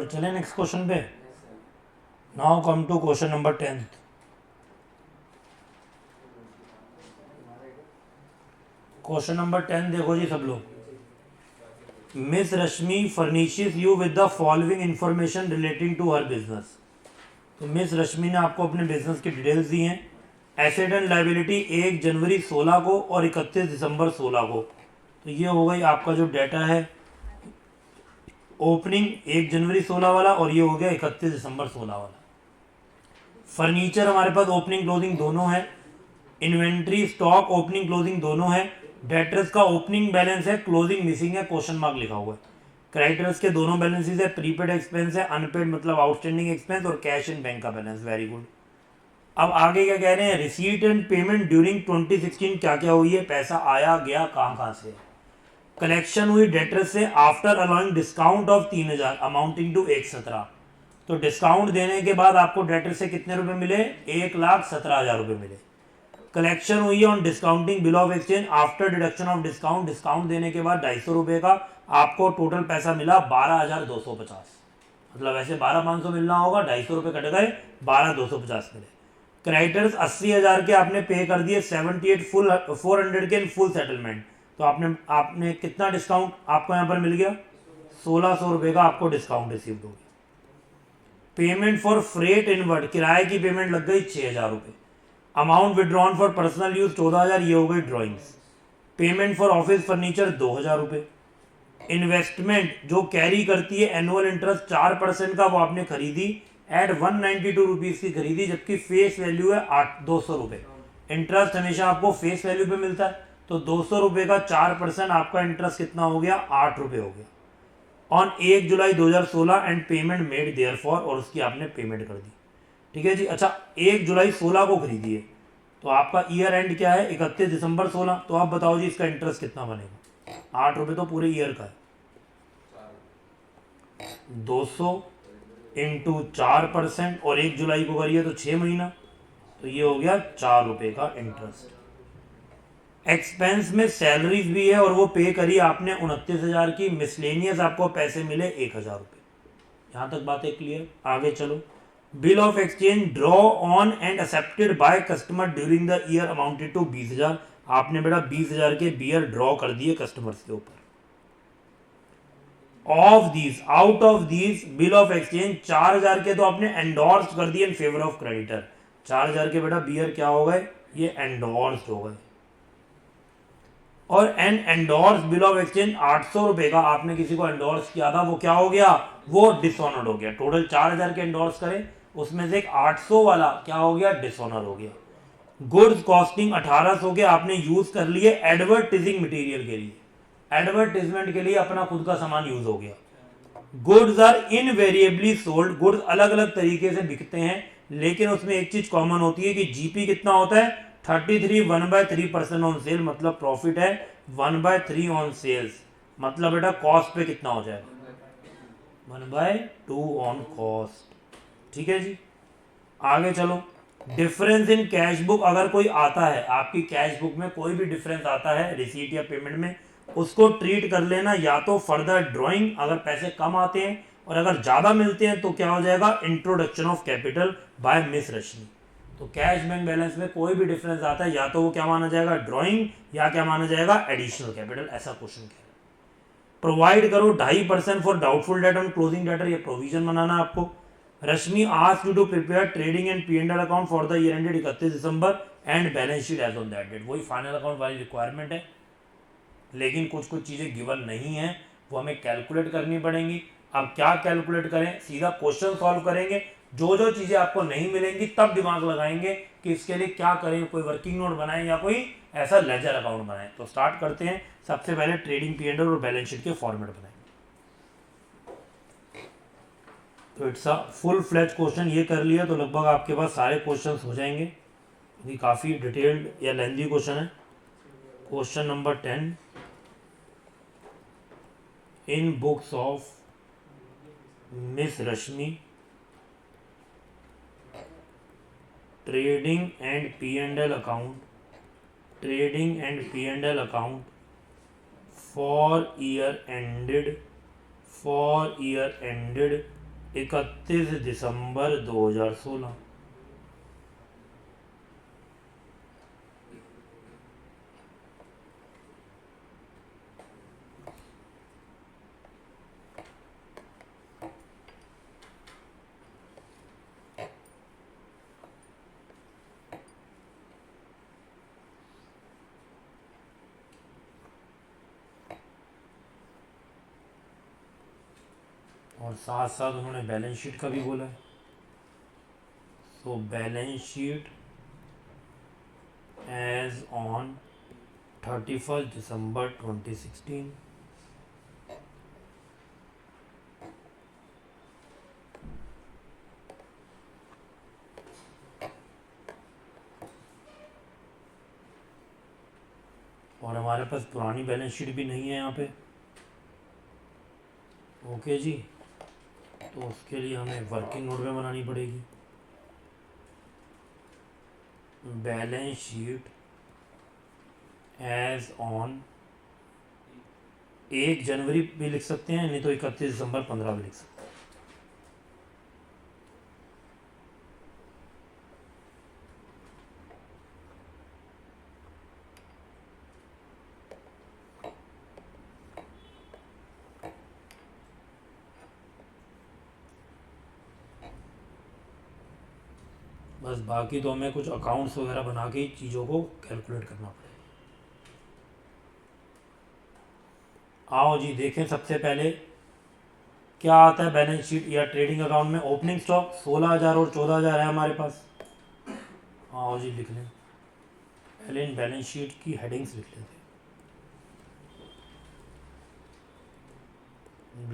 Speaker 1: और चले नेक्स्ट क्वेश्चन पे। Now come to question number 10। Question number 10 देखो जी सब लोग। Miss Rashmi furnishes you with the following information relating to her business. तो मिस रश्मि ने आपको अपने बिजनेस की डिटेल्स दी हैं। एसेट एंड लाइबिलिटी 1 जनवरी 16 को और 31 दिसंबर 16 को। तो ये हो गई आपका जो डाटा है, ओपनिंग 1 जनवरी 16 वाला और ये हो गया 31 दिसंबर 16 वाला। फर्नीचर हमारे पास ओपनिंग क्लोजिंग दोनों है। इन्वेंट्री स्टॉक ओपनिंग क्लोजिंग दोनों है। डेटर्स का ओपनिंग बैलेंस है, क्लोजिंग मिसिंग है, क्वेश्चन मार्क लिखा हुआ है। क्रेडिटर्स के दोनों बैलेंसेस है, प्रीपेड एक्सपेंस है, अनपेड मतलब आउटस्टैंडिंग एक्सपेंस और कैश इन बैंक का बैलेंस। Very good. अब आगे क्या कह रहे हैं, रिसीट एंड पेमेंट ड्यूरिंग 2016 क्या क्या हुई है, पैसा आया गया कहाँ कहाँ से। कलेक्शन हुई डेटर्स से after allowing discount of 3000 amounting to 117। तो डिस्काउंट देने के बाद आपको डेटर से कितने रुपए मिले, 1,17,000 रुपए मिले। कलेक्शन हुई है on discounting bill of exchange after deduction of discount. Discount देने के बाद 250 रुपए का आपको टोटल पैसा मिला 12,250। मतलब वैसे 12,500 मिलना होगा, 250 रुपए कट गए, 12,250 मिले। क्रेडिटर्स 80,000 के आपने पे कर दिए, 400 के फुल सेटलमेंट। तो आपने कितना डिस्काउंट आपको यहाँ पर मिल गया, 1,600 रुपए का आपको डिस्काउंट रिसीव हो गया। पेमेंट फॉर फ्रेट इनवर्ड, किराए की पेमेंट लग गई 6,000 रुपए। Amount withdrawn for personal use 14,000, ये हो गई drawings. Payment for office furniture 2,000 रुपए। इन्वेस्टमेंट जो कैरी करती है एनुअल इंटरेस्ट 4% का, वो आपने खरीदी एट 192 रुपीज की खरीदी, जबकि फेस वैल्यू है 200 रुपए। इंटरेस्ट हमेशा आपको फेस वैल्यू पे मिलता है, तो 200 रुपए का 4% आपका इंटरेस्ट कितना हो गया, 8 रुपए हो गया। On 1 July 2016 and payment made there for, और उसकी आपने पेमेंट कर दी। ठीक है जी। अच्छा, 1 जुलाई 16 को खरीदी है, तो आपका ईयर एंड क्या है, 31 दिसंबर 16। तो आप बताओ जी इसका इंटरेस्ट कितना बनेगा। 8 रुपए तो पूरे ईयर का है, 200 इंटू 4%, और 1 जुलाई को करिए तो 6 महीना, तो ये हो गया 4 रुपए का इंटरेस्ट। एक्सपेंस में सैलरीज भी है और वो पे करी आपने 29,000 की। मिसलेनियस आपको पैसे मिले 1,000 रुपए। यहां तक बातें क्लियर। आगे चलो। Bill of exchange draw on and accepted by customer during the year amounted to 20,000। आपने बेटा 20,000 के बियर ड्रॉ कर दिए कस्टमर्स के ऊपर। Of these, out of these bill of exchange 4,000 के तो आपने एंडोर्स कर दिए इन फेवर ऑफ क्रेडिटर। 4,000 के बेटा बियर क्या हो गए, ये एंडोर्स हो गए। और an endorse bill of exchange 800 रुपए का आपने किसी को एंडोर्स किया था, वो क्या हो गया, वो डिसऑनर्ड हो गया। टोटल 4,000 के एंडोर्स करें, उसमें से एक 800 वाला क्या हो गया, डिसऑनर हो गया। गुड्स कॉस्टिंग 1800 के आपने यूज कर लिए एडवर्टाइजिंग मटेरियल के लिए, एडवर्टाइजमेंट के लिए अपना खुद का सामान यूज हो गया। Goods are invariably sold, goods अलग अलग तरीके से बिकते हैं, लेकिन उसमें एक चीज कॉमन होती है कि जीपी कितना होता है, 33 1/3% ऑन सेल, मतलब प्रॉफिट है 1/3 ऑन सेल्स। मतलब बेटा कॉस्ट पे कितना हो जाएगा, 1/2 ऑन कॉस्ट। ठीक है जी। आगे चलो। डिफरेंस इन कैश बुक, अगर कोई आता है आपकी कैश बुक में कोई भी डिफरेंस आता है रिसीट या पेमेंट में, उसको ट्रीट कर लेना या तो फर्दर ड्राइंग अगर पैसे कम आते हैं, और अगर ज्यादा मिलते हैं तो क्या हो जाएगा, introduction of capital by miss Rashmi. तो कैश बैंक बैलेंस में कोई भी डिफरेंस आता है या तो वो क्या माना जाएगा, ड्राइंग, या क्या माना जाएगा, एडिशनल कैपिटल। ऐसा क्वेश्चन कह रहा है। प्रोवाइड करो 2.5% for doubtful debt on closing debtor, ये प्रोविजन बनाना है आपको। Rashmi asked you to prepare trading and P&L account for the year ended 31 December and balance sheet as on that date. वही फाइनल अकाउंट वाली रिक्वायरमेंट है, लेकिन कुछ कुछ चीजें गिवन नहीं है, वो हमें कैलकुलेट करनी पड़ेंगी। अब क्या कैलकुलेट करें, सीधा क्वेश्चन सॉल्व करेंगे। जो जो चीजें आपको नहीं मिलेंगी तब दिमाग लगाएंगे कि इसके लिए क्या करें, कोई वर्किंग नोट बनाएं या कोई ऐसा लेजर अकाउंट बनाएं। तो स्टार्ट करते हैं। सबसे पहले ट्रेडिंग P&L और बैलेंस शीट के फॉर्मेट बनाएंगे। तो it's a full fledge question, ये कर लिया तो लगभग आपके पास सारे क्वेश्चंस हो जाएंगे, क्योंकि काफ़ी डिटेल्ड या लेंथी क्वेश्चन है। Question number 10 in books of miss Rashmi trading and P&L account, trading and P&L account for year ended 31 दिसंबर 2016। और साथ साथ उन्होंने बैलेंस शीट का भी बोला है। तो बैलेंस शीट एज ऑन 31 दिसंबर 2016। और हमारे पास पुरानी बैलेंस शीट भी नहीं है यहाँ पे। ओके जी, तो उसके लिए हमें वर्किंग नोट में बनानी पड़ेगी। बैलेंस शीट एज ऑन 1 जनवरी भी लिख सकते हैं, नहीं तो 31 दिसंबर 2015 भी लिख सकते हैं। बस बाकी तो हमें कुछ अकाउंट्स वगैरह बना के चीज़ों को कैलकुलेट करना पड़ेगा। आओ जी देखें, सबसे पहले क्या आता है बैलेंस शीट या ट्रेडिंग अकाउंट में। ओपनिंग स्टॉक 16,000 और 14,000 है हमारे पास। आओ जी लिख लें, पहले इन बैलेंस शीट की हेडिंग्स लिख लेते हैं।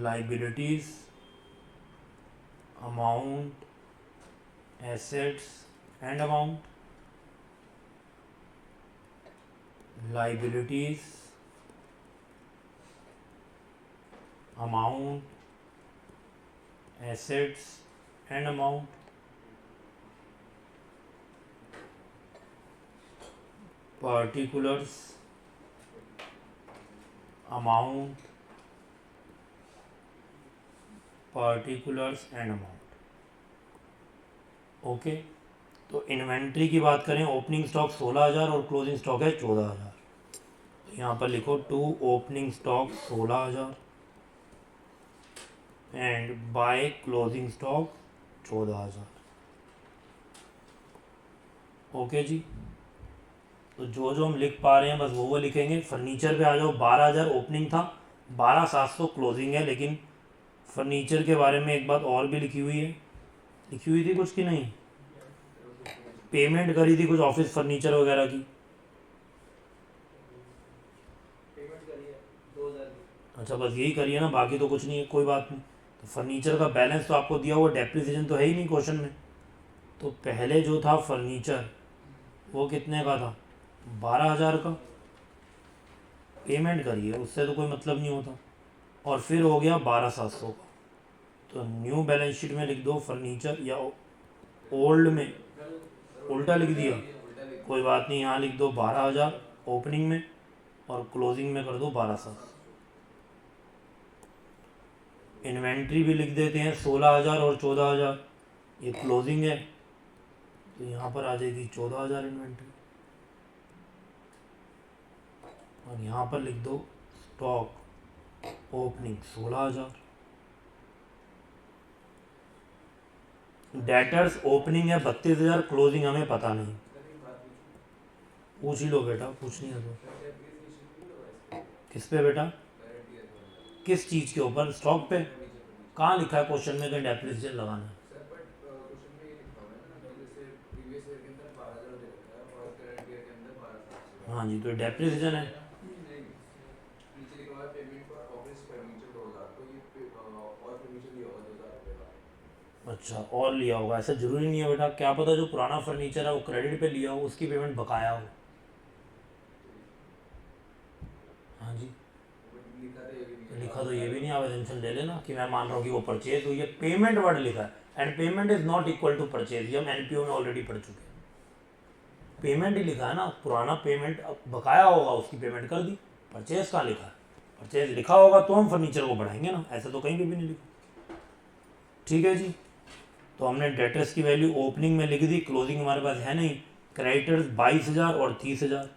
Speaker 1: Liabilities, amount, assets and amount. Liabilities, amount, assets and amount. Particulars, amount, particulars and amount. Okay, तो इन्वेंट्री की बात करें, ओपनिंग स्टॉक 16,000 और क्लोजिंग स्टॉक है 14,000। तो यहाँ पर लिखो to opening stock 16,000 and by closing stock 14,000। Okay जी, तो जो जो हम लिख पा रहे हैं बस वो लिखेंगे। फर्नीचर पे आ जाओ, 12,000 ओपनिंग था, 12,700 क्लोजिंग है। लेकिन फर्नीचर के बारे में एक बात और भी लिखी हुई है, लिखी हुई थी कुछ की नहीं, पेमेंट करी थी कुछ ऑफिस फर्नीचर वगैरह की।
Speaker 3: पेमेंट करी है 2,000 की।
Speaker 1: अच्छा बस यही करिए ना, बाकी तो कुछ नहीं है, कोई बात नहीं। तो फर्नीचर का बैलेंस तो आपको दिया हुआ, डेप्रिसिएशन तो है ही नहीं क्वेश्चन में। तो पहले जो था फर्नीचर वो कितने का था, 12,000 का। पेमेंट करिए, उससे तो कोई मतलब नहीं होता। और फिर हो गया 12,700 का। तो न्यू बैलेंस शीट में लिख दो फर्नीचर, या ओल्ड में उल्टा लिख दिया, कोई बात नहीं, यहाँ लिख दो 12,000 ओपनिंग में और क्लोजिंग में कर दो 12,700। इन्वेंट्री भी लिख देते हैं 16,000 और 14,000, ये क्लोजिंग है तो यहाँ पर आ जाएगी 14,000 इन्वेंट्री। और यहाँ पर लिख दो स्टॉक ओपनिंग 16,000। डेटर्स ओपनिंग है 32,000, क्लोजिंग हमें पता नहीं, पूछ ही लो बेटा, पूछनी है तो। किस पे बेटा, किस चीज़ के ऊपर, स्टॉक पे? कहाँ लिखा है क्वेश्चन में कि डेप्रिसिएशन लगाना है? हाँ जी, तो डेप्रिसिएशन है। अच्छा, और लिया होगा, ऐसा ज़रूरी नहीं है बेटा, क्या पता जो पुराना फर्नीचर है वो क्रेडिट पे लिया हो, उसकी पेमेंट बकाया हो। हाँ जी, लिखा तो ये भी नहीं, आप टेंशन ले लेना कि मैं मान रहा हूँ कि वो परचेज हुई है। पेमेंट वर्ड लिखा है, and payment is not equal to purchase, ये हम एनपीओ में ऑलरेडी पढ़ चुके हैं। पेमेंट ही लिखा है ना, पुराना पेमेंट बकाया होगा उसकी पेमेंट कर दी, परचेज कहाँ लिखा है? परचेज लिखा होगा तो हम फर्नीचर को बढ़ाएंगे ना, ऐसा तो कहीं भी नहीं लिखा। ठीक है जी। तो हमने डेटर्स की वैल्यू ओपनिंग में लिख दी, क्लोजिंग हमारे पास है नहीं। क्रेडिटर्स 22,000 और 30,000,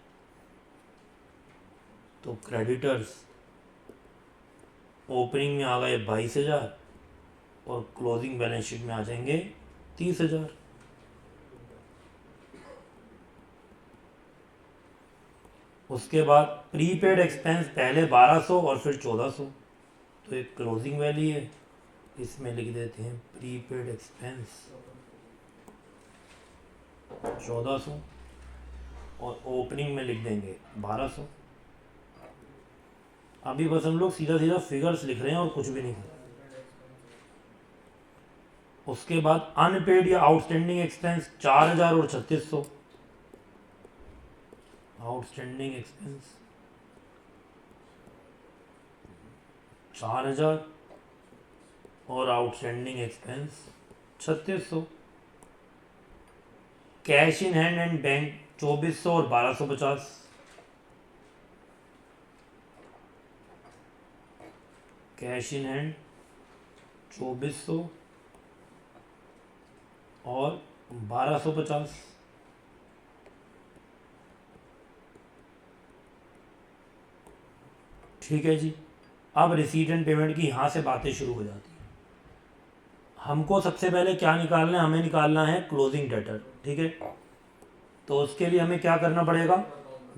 Speaker 1: तो क्रेडिटर्स ओपनिंग में आ गए 22,000 और क्लोजिंग बैलेंस शीट में आ जाएंगे 30,000। उसके बाद प्रीपेड एक्सपेंस पहले 1200 और फिर 1400, तो एक क्लोजिंग वैल्यू है, इसमें लिख देते हैं प्रीपेड एक्सपेंस 1400 और ओपनिंग में लिख देंगे 1200। अभी बस हम लोग सीधा सीधा फिगर्स लिख रहे हैं और कुछ भी नहीं कर रहे। उसके बाद अनपेड या आउटस्टैंडिंग एक्सपेंस 4,000 और 3,600। आउटस्टैंडिंग एक्सपेंस 4,000 और outstanding expense 3,600। Cash in hand and bank 2,400 और 1,250। कैश इन हैंड 2,400 और 1,250। ठीक है जी। अब रिसीट एंड पेमेंट की यहाँ से बातें शुरू हो जाती हैं। हमको सबसे पहले क्या निकालना है, हमें निकालना है क्लोजिंग डेटर। ठीक है, तो उसके लिए हमें क्या करना पड़ेगा,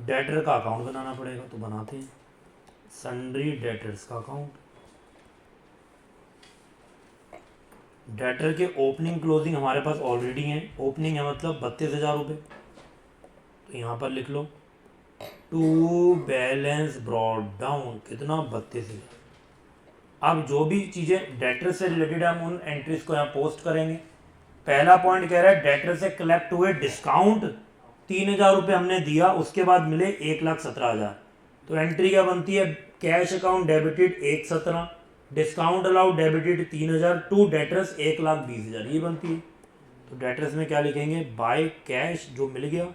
Speaker 1: डेटर का अकाउंट बनाना पड़ेगा। तो बनाते हैं सन्ड्री डेटर्स का अकाउंट। डेटर के ओपनिंग क्लोजिंग हमारे पास ऑलरेडी हैं। ओपनिंग है मतलब 32,000 रुपये, तो यहाँ पर लिख लो टू बैलेंस ब्रॉड डाउन कितना 32,000। अब जो भी चीज़ें डेटर से रिलेटेड है हम उन एंट्रीज को यहाँ पोस्ट करेंगे। पहला पॉइंट कह रहा है डेटर से कलेक्ट हुए डिस्काउंट 3,000 रुपये हमने दिया, उसके बाद मिले 1,17,000। तो एंट्री क्या बनती है, cash account debited 1,17, discount allowed debited 3,000, to debtors 1,20,000, ये बनती है। तो डेटर्स में क्या लिखेंगे, बाय कैश जो मिल गया,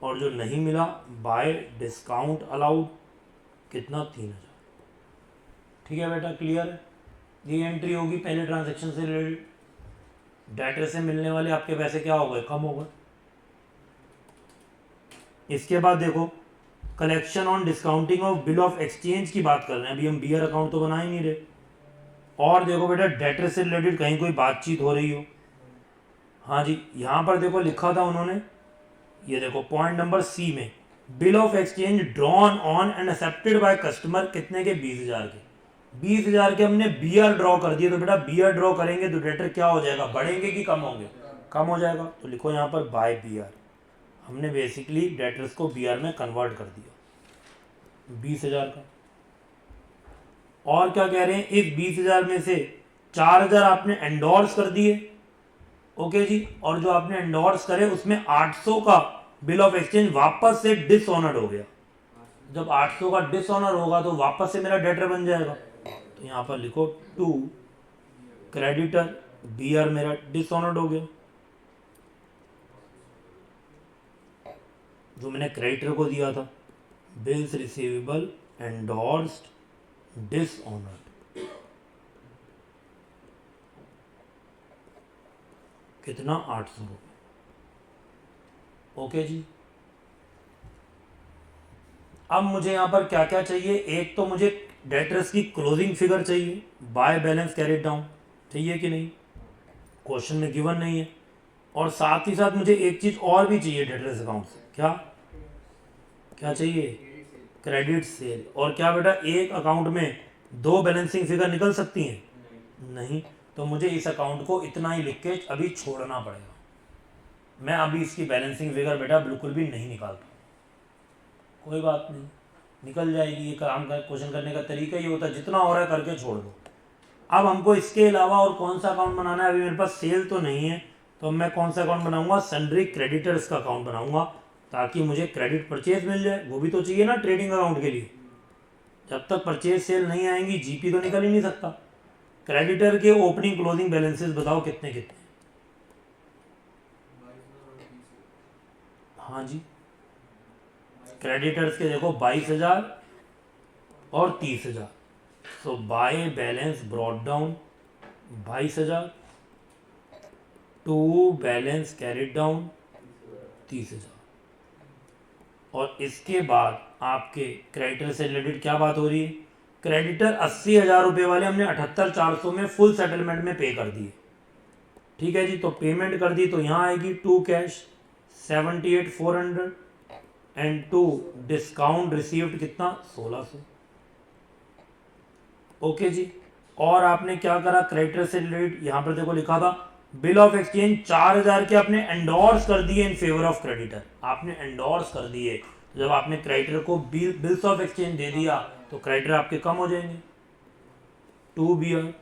Speaker 1: और जो नहीं मिला बाय डिस्काउंट अलाउड कितना 3,000। ठीक है बेटा, क्लियर है। ये एंट्री होगी पहले ट्रांजैक्शन से रिलेटेड। डेटर से मिलने वाले आपके पैसे क्या हो गए, कम हो गए। इसके बाद देखो collection on discounting of bill of exchange की बात कर रहे हैं। अभी हम बीआर अकाउंट तो बना ही नहीं रहे। और देखो बेटा डेटर से रिलेटेड कहीं कोई बातचीत हो रही हो, हाँ जी, यहाँ पर देखो लिखा था उन्होंने, ये देखो पॉइंट नंबर सी में, bill of exchange drawn on and accepted by customer कितने के, 20,000 के। 20,000 के हमने बीआर ड्रॉ कर दिए। तो बेटा बीआर ड्रॉ करेंगे तो डेटर क्या हो जाएगा, बढ़ेंगे कि कम होंगे, कम हो जाएगा। तो लिखो यहाँ पर बाय बीआर, हमने बेसिकली डेटर्स को बीआर में कन्वर्ट कर दिया 20,000 का। और क्या कह रहे हैं, इस 20,000 में से 4,000 आपने एंडोर्स कर दिए, ओके जी, और जो आपने एंडोर्स करे उसमें 800 का बिल ऑफ एक्सचेंज वापस से डिसऑनर्ड हो गया। जब 800 का डिसऑनर होगा तो वापस से मेरा डेटर बन जाएगा। तो यहाँ पर लिखो टू क्रेडिटर, बीआर मेरा डिसऑनर्ड हो गया, जो मैंने क्रेडिटर को दिया था। बिल्स रिसीवेबल एंडोर्स्ड डिसऑनर्ड, कितना 800 रुपये। ओके जी। अब मुझे यहाँ पर क्या क्या चाहिए, एक तो मुझे डेटर्स की क्लोजिंग फिगर चाहिए, बाय बैलेंस कैरिड डाउन, चाहिए कि नहीं, क्वेश्चन में गिवन नहीं है। और साथ ही साथ मुझे एक चीज़ और भी चाहिए डेटर्स अकाउंट से, क्या क्या चाहिए, क्रेडिट सेल। और क्या बेटा एक अकाउंट में 2 बैलेंसिंग फिगर निकल सकती हैं, नहीं। तो मुझे इस अकाउंट को इतना ही लिख के अभी छोड़ना पड़ेगा। मैं अभी इसकी बैलेंसिंग फिगर बेटा बिल्कुल भी नहीं निकाल पाऊँ, कोई बात नहीं, निकल जाएगी। ये काम का क्वेश्चन करने का तरीका ही होता है, जितना हो रहा है करके छोड़ दो। अब हमको इसके अलावा और कौन सा अकाउंट बनाना है, अभी मेरे पास सेल तो नहीं है, तो मैं कौन सा अकाउंट बनाऊंगा, सन्ड्री क्रेडिटर्स का अकाउंट बनाऊंगा, ताकि मुझे क्रेडिट परचेज मिल जाए। वो भी तो चाहिए ना ट्रेडिंग अकाउंट के लिए। जब तक परचेज सेल नहीं आएंगी जीपी तो निकल ही नहीं सकता। क्रेडिटर के ओपनिंग क्लोजिंग बैलेंसेस बताओ कितने कितने, हाँ जी, क्रेडिटर्स के देखो 22,000 और 30,000। So by balance brought down 22,000, to balance carried down 30,000। और इसके बाद आपके क्रेडिटर से रिलेटेड क्या बात हो रही है? क्रेडिटर 80,000 रुपये वाले हमने 78,400 में फुल सेटलमेंट में पे कर दिए। ठीक है जी, तो पेमेंट कर दी तो यहाँ आएगी to cash 78,400 and to discount received कितना 1,600। ओके जी। और आपने क्या करा क्रेडिटर से रिलेटेड, यहाँ पर देखो लिखा था बिल ऑफ एक्सचेंज 4,000 के आपने एंडोर्स कर दिए इन फेवर ऑफ क्रेडिटर। आपने एंडोर्स कर दिए, जब आपने क्रेडिटर को बिल्स ऑफ एक्सचेंज दे दिया तो क्रेडिटर आपके कम हो जाएंगे। To B R.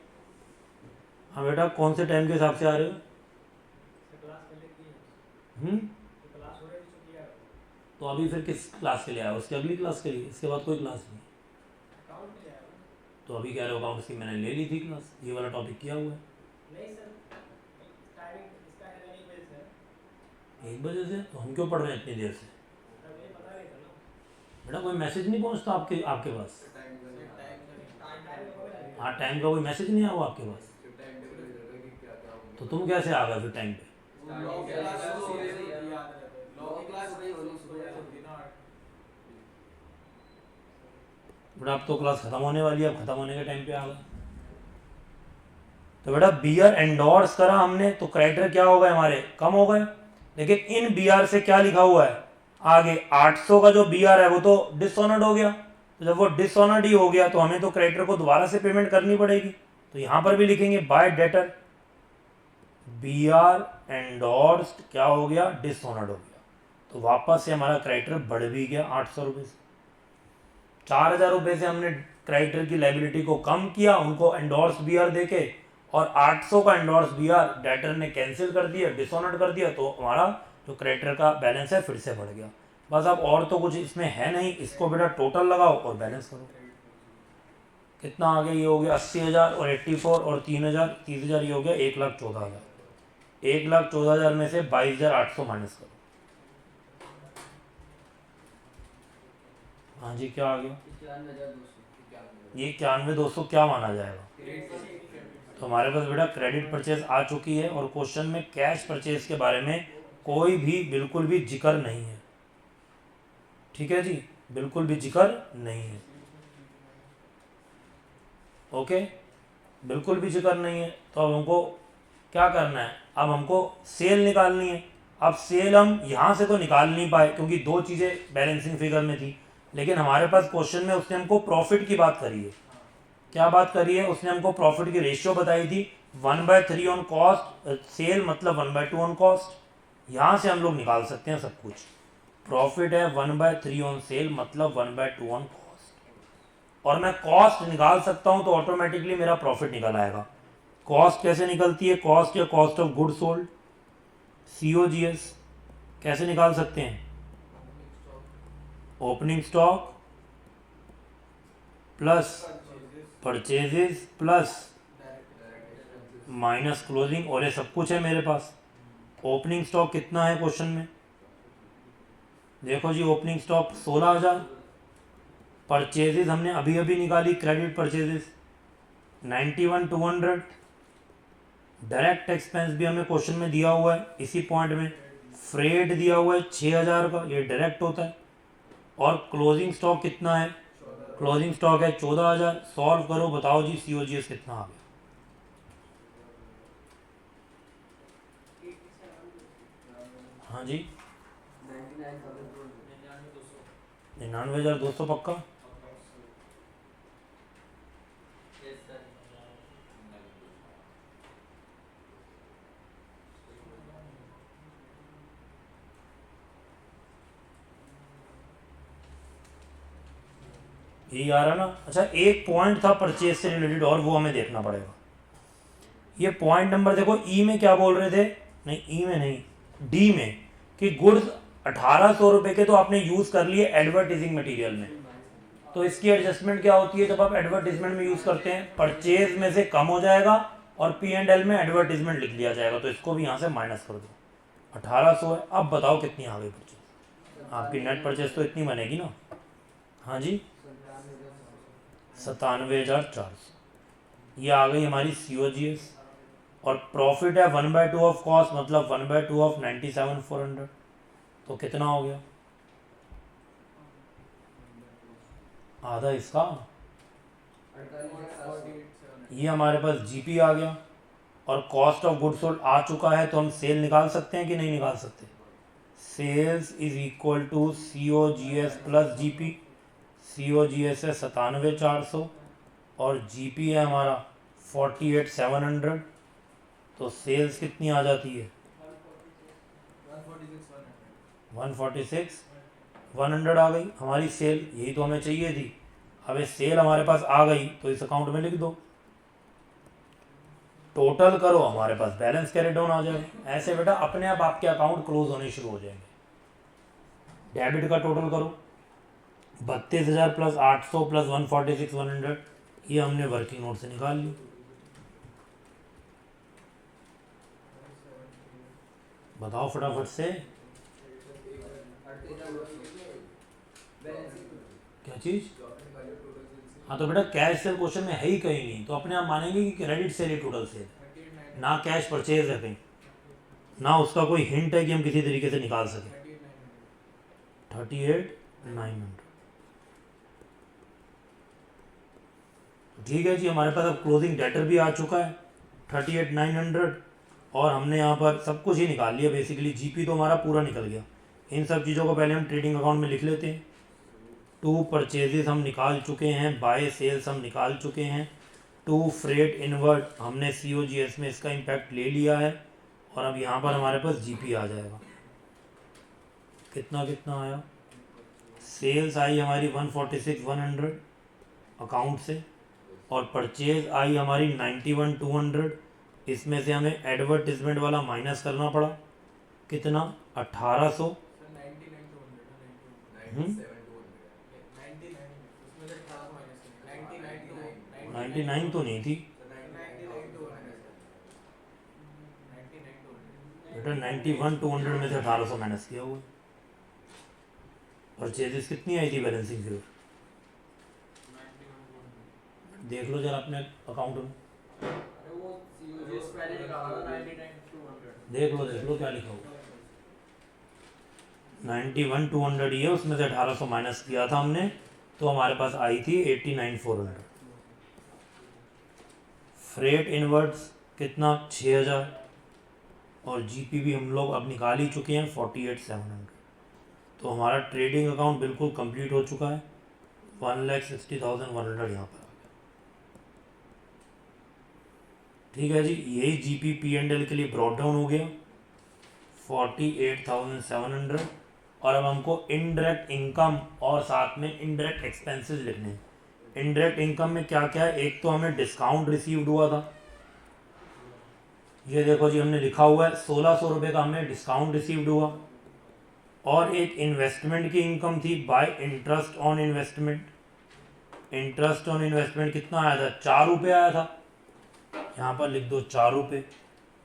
Speaker 1: हाँ बेटा, कौन से टाइम के हिसाब से आ रहे हो?
Speaker 2: क्लास पहले की है, क्लास हो रही है तो किया है,
Speaker 1: तो अभी फिर किस क्लास के लिए आया? उसकी अगली क्लास के लिए, इसके बाद कोई क्लास नहीं।
Speaker 2: अकाउंट में आया
Speaker 1: तो अभी कह रहे हो अकाउंट की मैंने ले ली थी क्लास, ये वाला टॉपिक किया हुआ है।
Speaker 2: नहीं सर, टाइमिंग इसका है नहीं बजे से
Speaker 1: 1 बजे से? तो हम क्यों पढ़ रहे हैं इतनी देर से?
Speaker 2: तब ये पता नहीं था ना।
Speaker 1: बेटा कोई मैसेज नहीं पहुंचता आपके आपके पास? हाँ, टाइम का कोई मैसेज नहीं आया वो आपके पास, तो तुम कैसे आ गए फिर टाइम पे? बेटा अब तो क्लास खत्म होने वाली है, अब खत्म होने के टाइम पे आ गए। तो बेटा बीआर एंडोर्स करा हमने तो क्रेडिटर क्या हो गए हमारे? कम हो गए। लेकिन इन बीआर से क्या लिखा हुआ है आगे? 800 का जो बीआर है वो तो डिसऑनर्ड हो गया। तो जब वो डिसऑनर्ड ही हो गया तो हमें तो क्रेडिटर को दोबारा से पेमेंट करनी पड़ेगी। तो यहां पर भी लिखेंगे बाय डेटर बीआर एंडोर्स्ड क्या हो गया? डिसऑनर्ड हो गया। तो वापस से हमारा क्रेडिटर बढ़ भी गया 800 रुपये से। 4,000 रुपये से हमने क्रेडिटर की लाइबिलिटी को कम किया उनको एंडोर्स बीआर देके, और 800 का एंडोर्स बीआर डेटर ने कैंसिल कर दिया, डिसऑनर्ड कर दिया, तो हमारा जो क्रेडिटर का बैलेंस है फिर से बढ़ गया। बस अब और तो कुछ इसमें है नहीं, इसको बेटा टोटल लगाओ और बैलेंस करो। कितना आ गया? ये हो गया 80,000 और 84 और 3,000 30,000, ये हो गया 1,14,000। 1,14,000 में से 22,800 माइनस करो। हाँ जी, क्या आ गया? ये 91,200 क्या माना जाएगा? तो हमारे पास बेटा क्रेडिट परचेज आ चुकी है और क्वेश्चन में कैश परचेज के बारे में कोई भी बिल्कुल भी जिक्र नहीं है। ठीक है जी, बिल्कुल भी जिक्र नहीं है। ओके, बिल्कुल भी जिक्र नहीं है। तो अब हमको क्या करना है? अब हमको सेल निकालनी है। अब सेल हम यहाँ से तो निकाल नहीं पाए क्योंकि दो चीज़ें बैलेंसिंग फिगर में थी, लेकिन हमारे पास क्वेश्चन में उसने हमको प्रॉफिट की बात करी है। क्या बात करी है? उसने हमको प्रॉफिट की रेशियो बताई थी 1/3 ऑन कॉस्ट सेल, मतलब 1/2 ऑन कॉस्ट। यहाँ से हम लोग निकाल सकते हैं सब कुछ। प्रॉफिट है 1/3 ऑन सेल, मतलब 1/2 ऑन कॉस्ट। और मैं कॉस्ट निकाल सकता हूँ तो ऑटोमेटिकली मेरा प्रॉफिट निकल आएगा। कॉस्ट कैसे निकलती है? कॉस्ट या cost of good sold, COGS। कैसे निकाल सकते हैं? Opening stock plus purchases plus minus closing, और ये सब कुछ है मेरे पास। ओपनिंग स्टॉक कितना है क्वेश्चन में? देखो जी, ओपनिंग स्टॉक 16,000। परचेजेस हमने अभी अभी निकाली, क्रेडिट परचेजेस 91,200। डायरेक्ट एक्सपेंस भी हमें क्वेश्चन में दिया हुआ है इसी पॉइंट में। फ्रेट दिया हुआ है 6,000 का, ये डायरेक्ट होता है। और क्लोजिंग स्टॉक कितना है? क्लोजिंग स्टॉक है 14,000। सॉल्व करो, बताओ जी COGS कितना आ गया? हाँ जी, 99,200 पक्का? यही आ रहा ना? अच्छा, एक पॉइंट था परचेज से रिलेटेड और वो हमें देखना पड़ेगा। ये पॉइंट नंबर देखो, ई में क्या बोल रहे थे? नहीं, ई में नहीं, डी में, कि गुड्स 1,800 रुपये के तो आपने यूज़ कर लिए एडवर्टीजिंग मटेरियल में। तो इसकी एडजस्टमेंट क्या होती है जब आप एडवर्टीजमेंट में यूज़ करते हैं? परचेज में से कम हो जाएगा और P&L में एडवर्टीजमेंट लिख लिया जाएगा। तो इसको भी यहाँ से माइनस कर दो। 1,800 है। अब बताओ कितनी आ गई परचेज? आपकी नेट परचेज तो इतनी बनेगी ना? हाँ जी, 97,400। ये आ गई हमारी COGS, और प्रॉफिट है 1/2 ऑफ कॉस्ट, मतलब 1/2 ऑफ 97,400, तो कितना हो गया? आधा इसका।
Speaker 3: 48,700।
Speaker 1: ये हमारे पास GP आ गया, और कॉस्ट ऑफ गुड सोल्ड आ चुका है, तो हम सेल निकाल सकते हैं कि नहीं निकाल सकते? Sales is equal to COGS plus GP। COGS है 97,400 और GP है हमारा 48,700, तो सेल्स कितनी आ जाती है? 146,100 आ गई हमारी सेल। यही तो हमें चाहिए थी। अब ये सेल हमारे पास आ गई तो इस अकाउंट में लिख दो, टोटल करो, हमारे पास बैलेंस कैरी डाउन आ जाएगा। ऐसे बेटा अपने आप आपके अकाउंट क्लोज होने शुरू हो जाएंगे। डेबिट का टोटल करो, 32,000 प्लस 800 प्लस 146,100, ये हमने वर्किंग नोट से निकाल ली। बताओ फटाफट से, क्या चीज़? हाँ तो बेटा कैश सेल क्वेश्चन में है ही कहीं नहीं, तो अपने आप मानेंगे कि क्रेडिट सेल ही टोटल सेल, ना कैश परचेज है कहीं, ना उसका कोई हिंट है कि हम किसी तरीके से निकाल सकें। 38,900, ठीक है जी। हमारे पास अब क्लोजिंग डेटर भी आ चुका है 38,900, और हमने यहाँ पर सब कुछ ही निकाल लिया बेसिकली। GP तो हमारा पूरा निकल गया। इन सब चीज़ों को पहले हम ट्रेडिंग अकाउंट में लिख लेते हैं। 2 परचेजेस हम निकाल चुके हैं, बाय सेल्स हम निकाल चुके हैं, 2 फ्रेट इनवर्ड हमने COGS में इसका इम्पैक्ट ले लिया है, और अब यहाँ पर हमारे पास GP आ जाएगा। कितना कितना आया? सेल्स आई हमारी 146,100 अकाउंट से, और परचेज आई हमारी 91,200। इसमें से हमें एडवर्टिजमेंट वाला माइनस करना पड़ा, कितना? 1,800। 99 तो नहीं थी बेटा, 91,200 में से 1,800 माइनस किया हुआ। परचेजेस कितनी आई थी बैलेंसिंग फिगर? देख लो जरा अपने अकाउंट में, देख लो क्या लिखा हुआ। 91,200 ही है, उसमें से 1,800 माइनस किया था हमने, तो हमारे पास आई थी 89,400। फ्रेट इनवर्ड्स कितना? 6,000, और GP भी हम लोग अब निकाल ही चुके हैं 48,700। तो हमारा ट्रेडिंग अकाउंट बिल्कुल कंप्लीट हो चुका है। 1,60,100 यहाँ पर आ गया। ठीक है जी, यही GP P&L के लिए ब्रॉड डाउन हो गया 48,700। और अब हमको इनडायरेक्ट इनकम और साथ में इनडायरेक्ट एक्सपेंसेस लिखने हैं। इनडायरेक्ट इनकम में क्या क्या है? एक तो हमें डिस्काउंट रिसीव्ड हुआ था, ये देखो जी हमने लिखा हुआ है 1,600 रुपये का हमें डिस्काउंट रिसीव्ड हुआ। और एक इन्वेस्टमेंट की इनकम थी bye interest on investment. Interest on investment कितना आया था? 4 रुपये आया था, यहाँ पर लिख दो 4 रुपये।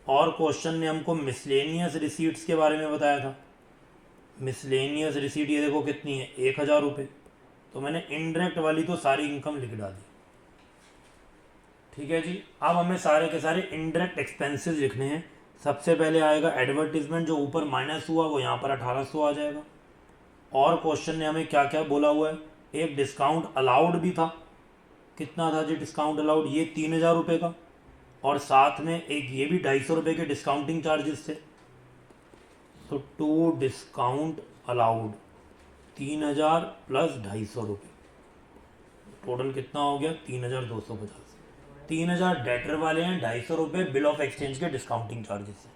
Speaker 1: और क्वेश्चन ने हमको मिसलेनियस रिसीट्स के बारे में बताया था। मिसलेनियस रिसीट ये देखो कितनी है? 1,000 रुपये। तो मैंने इनडायरेक्ट वाली तो सारी इनकम लिख डाली। ठीक है जी, अब हमें सारे के सारे इनडायरेक्ट एक्सपेंसेस लिखने हैं। सबसे पहले आएगा एडवर्टीजमेंट, जो ऊपर माइनस हुआ वो यहाँ पर 1,800 आ जाएगा। और क्वेश्चन ने हमें क्या क्या बोला हुआ है? एक डिस्काउंट अलाउड भी था, कितना था जी डिस्काउंट अलाउड? ये 3,000 रुपये का, और साथ में एक ये भी 250 रुपये के डिस्काउंटिंग चार्जेस थे। तो 2 डिस्काउंट अलाउड 3,000 प्लस 250 रुपये, टोटल कितना हो गया? 3,250। 3,000 डेटर वाले हैं, 250 रुपये बिल ऑफ एक्सचेंज के डिस्काउंटिंग चार्जेस हैं।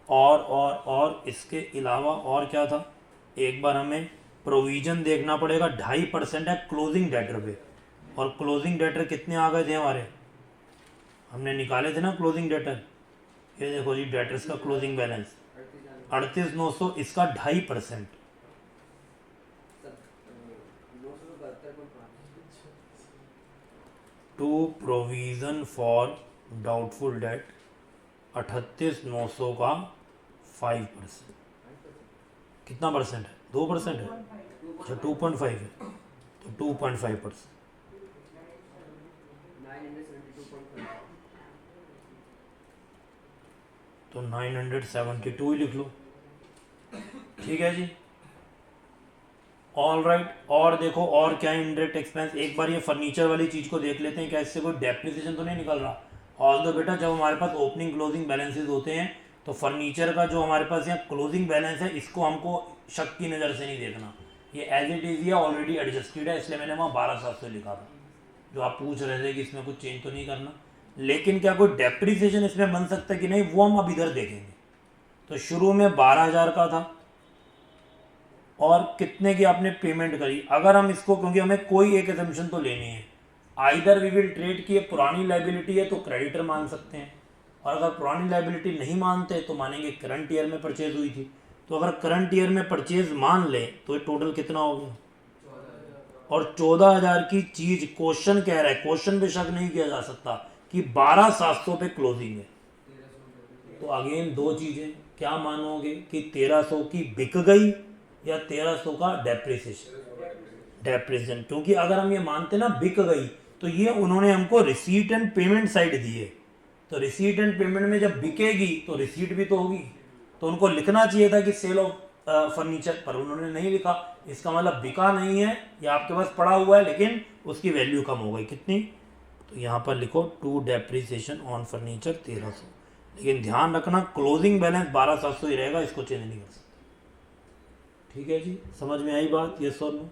Speaker 1: और इसके अलावा और क्या था? एक बार हमें प्रोविजन देखना पड़ेगा, 2.5% है क्लोजिंग डेटर पे। और क्लोजिंग डेटर कितने आ गए थे हमारे? हमने निकाले थे ना क्लोजिंग डेटर, ये देखो जी डेटर्स का क्लोजिंग बैलेंस 38,900, इसका 2.5%। To provision for doubtful debt 38,900 का 5%, कितना परसेंट है? 2% है। अच्छा 2.5 है, तो 2.5%।
Speaker 3: 972.5.
Speaker 1: तो 972 ही लिख लो, ठीक है जी। ऑल राइट, और देखो और क्या है इनडायरेक्ट एक्सपेंस। एक बार ये फर्नीचर वाली चीज को देख लेते हैं, क्या इससे कोई डेप्रिसिएशन तो नहीं निकल रहा। ऑल्दो बेटा जब हमारे पास ओपनिंग क्लोजिंग बैलेंसेस होते हैं तो फर्नीचर का जो हमारे पास यहाँ क्लोजिंग बैलेंस है इसको हमको शक की नज़र से नहीं देखना, ये एज इट इज़ या ऑलरेडी एडजस्टेड है, इसलिए मैंने वहाँ 12,700 लिखा था। जो आप पूछ रहे थे कि इसमें कुछ चेंज तो नहीं करना, लेकिन क्या कोई डेप्रिसिएशन इसमें बन सकता है कि नहीं, वो हम अब इधर देखेंगे। तो शुरू में 12,000 का था और कितने की आपने पेमेंट करी। अगर हम इसको, क्योंकि हमें कोई एक एजम्पशन तो लेनी है, आइदर वी विल ट्रेड की ये पुरानी लाइबिलिटी है तो क्रेडिटर मान सकते हैं, और अगर पुरानी लाइबिलिटी नहीं मानते तो मानेंगे करंट ईयर में परचेज हुई थी। तो अगर करंट ईयर में परचेज मान ले तो ये टोटल कितना हो गया, और 14,000 की चीज क्वेश्चन कह रहा है, क्वेश्चन पे शक नहीं किया जा सकता कि 12,700 पे क्लोजिंग है। तो अगेन दो चीजें, क्या मानोगे कि 1300 की बिक गई या 1300 का डेप्रिसिएशन। क्योंकि अगर हम ये मानते ना बिक गई तो ये उन्होंने हमको रिसीट एंड पेमेंट साइड दी है, तो रिसीट एंड पेमेंट में जब बिकेगी तो रिसीट भी तो होगी, तो उनको लिखना चाहिए था कि सेल ऑफ फर्नीचर, पर उन्होंने नहीं लिखा। इसका मतलब बिका नहीं है, या आपके पास पड़ा हुआ है लेकिन उसकी वैल्यू कम हो गई, कितनी, तो यहाँ पर लिखो टू डेप्रिसिएशन ऑन फर्नीचर 1300। लेकिन ध्यान रखना क्लोजिंग बैलेंस 12,700 ही रहेगा, इसको चेंज नहीं कर सकते, ठीक है जी। समझ में आई बात, यस और नो।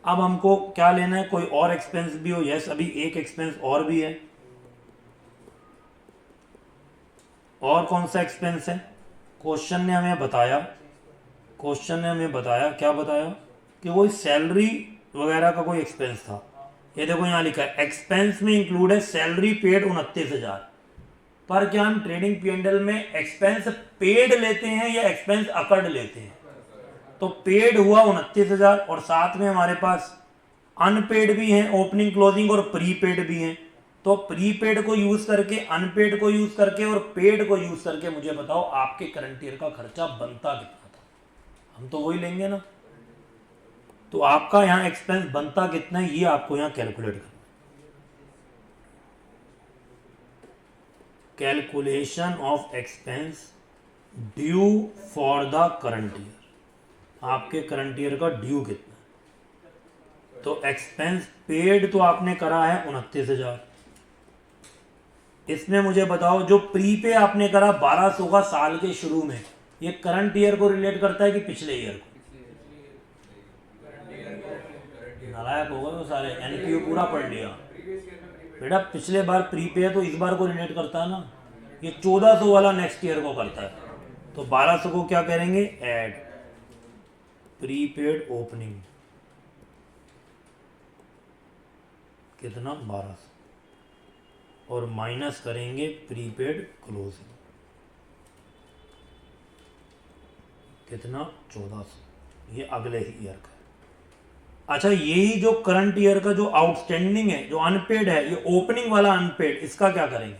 Speaker 1: अब हमको क्या लेना है, कोई और एक्सपेंस भी हो, यस अभी एक एक्सपेंस और भी है। और कौन सा एक्सपेंस है, क्वेश्चन ने हमें बताया, क्या बताया कि कोई सैलरी वगैरह का कोई एक्सपेंस था। ये देखो यहाँ लिखा है एक्सपेंस में इंक्लूड है सैलरी पेड 29,000। पर क्या हम ट्रेडिंग P&L में एक्सपेंस पेड लेते हैं या एक्सपेंस अकर्ड लेते हैं, तो पेड हुआ 29,000 और साथ में हमारे पास अनपेड भी हैं, ओपनिंग क्लोजिंग और प्रीपेड भी हैं। तो प्रीपेड को यूज करके, अनपेड को यूज करके और पेड को यूज करके मुझे बताओ आपके करंट ईयर का खर्चा बनता कितना था, हम तो वही लेंगे ना। तो आपका यहां एक्सपेंस बनता कितना है ये आपको यहां कैलकुलेट करना। Calculation of expense due for the current year, आपके करंट ईयर का ड्यू कितना है। तो एक्सपेंस पेड तो आपने करा है 29,000, इसमें मुझे बताओ जो प्रीपे आपने करा 1200 का साल के शुरू में, ये करंट ईयर को रिलेट करता है कि पिछले ईयर को। नालायक हो गए वो सारे, एनपीओ पूरा पढ़ लिया बेटा, पिछले बार प्रीपे है तो इस बार को रिलेट करता है ना। ये 1400 वाला नेक्स्ट ईयर को करता है, तो 1200 को क्या करेंगे, ऐड प्रीपेड ओपनिंग कितना 1200 और माइनस करेंगे प्रीपेड क्लोजिंग कितना 1400, ये अगले ही ईयर का है। अच्छा यही जो करंट ईयर का जो आउटस्टैंडिंग है, जो अनपेड है, ये ओपनिंग वाला अनपेड, इसका क्या करेंगे,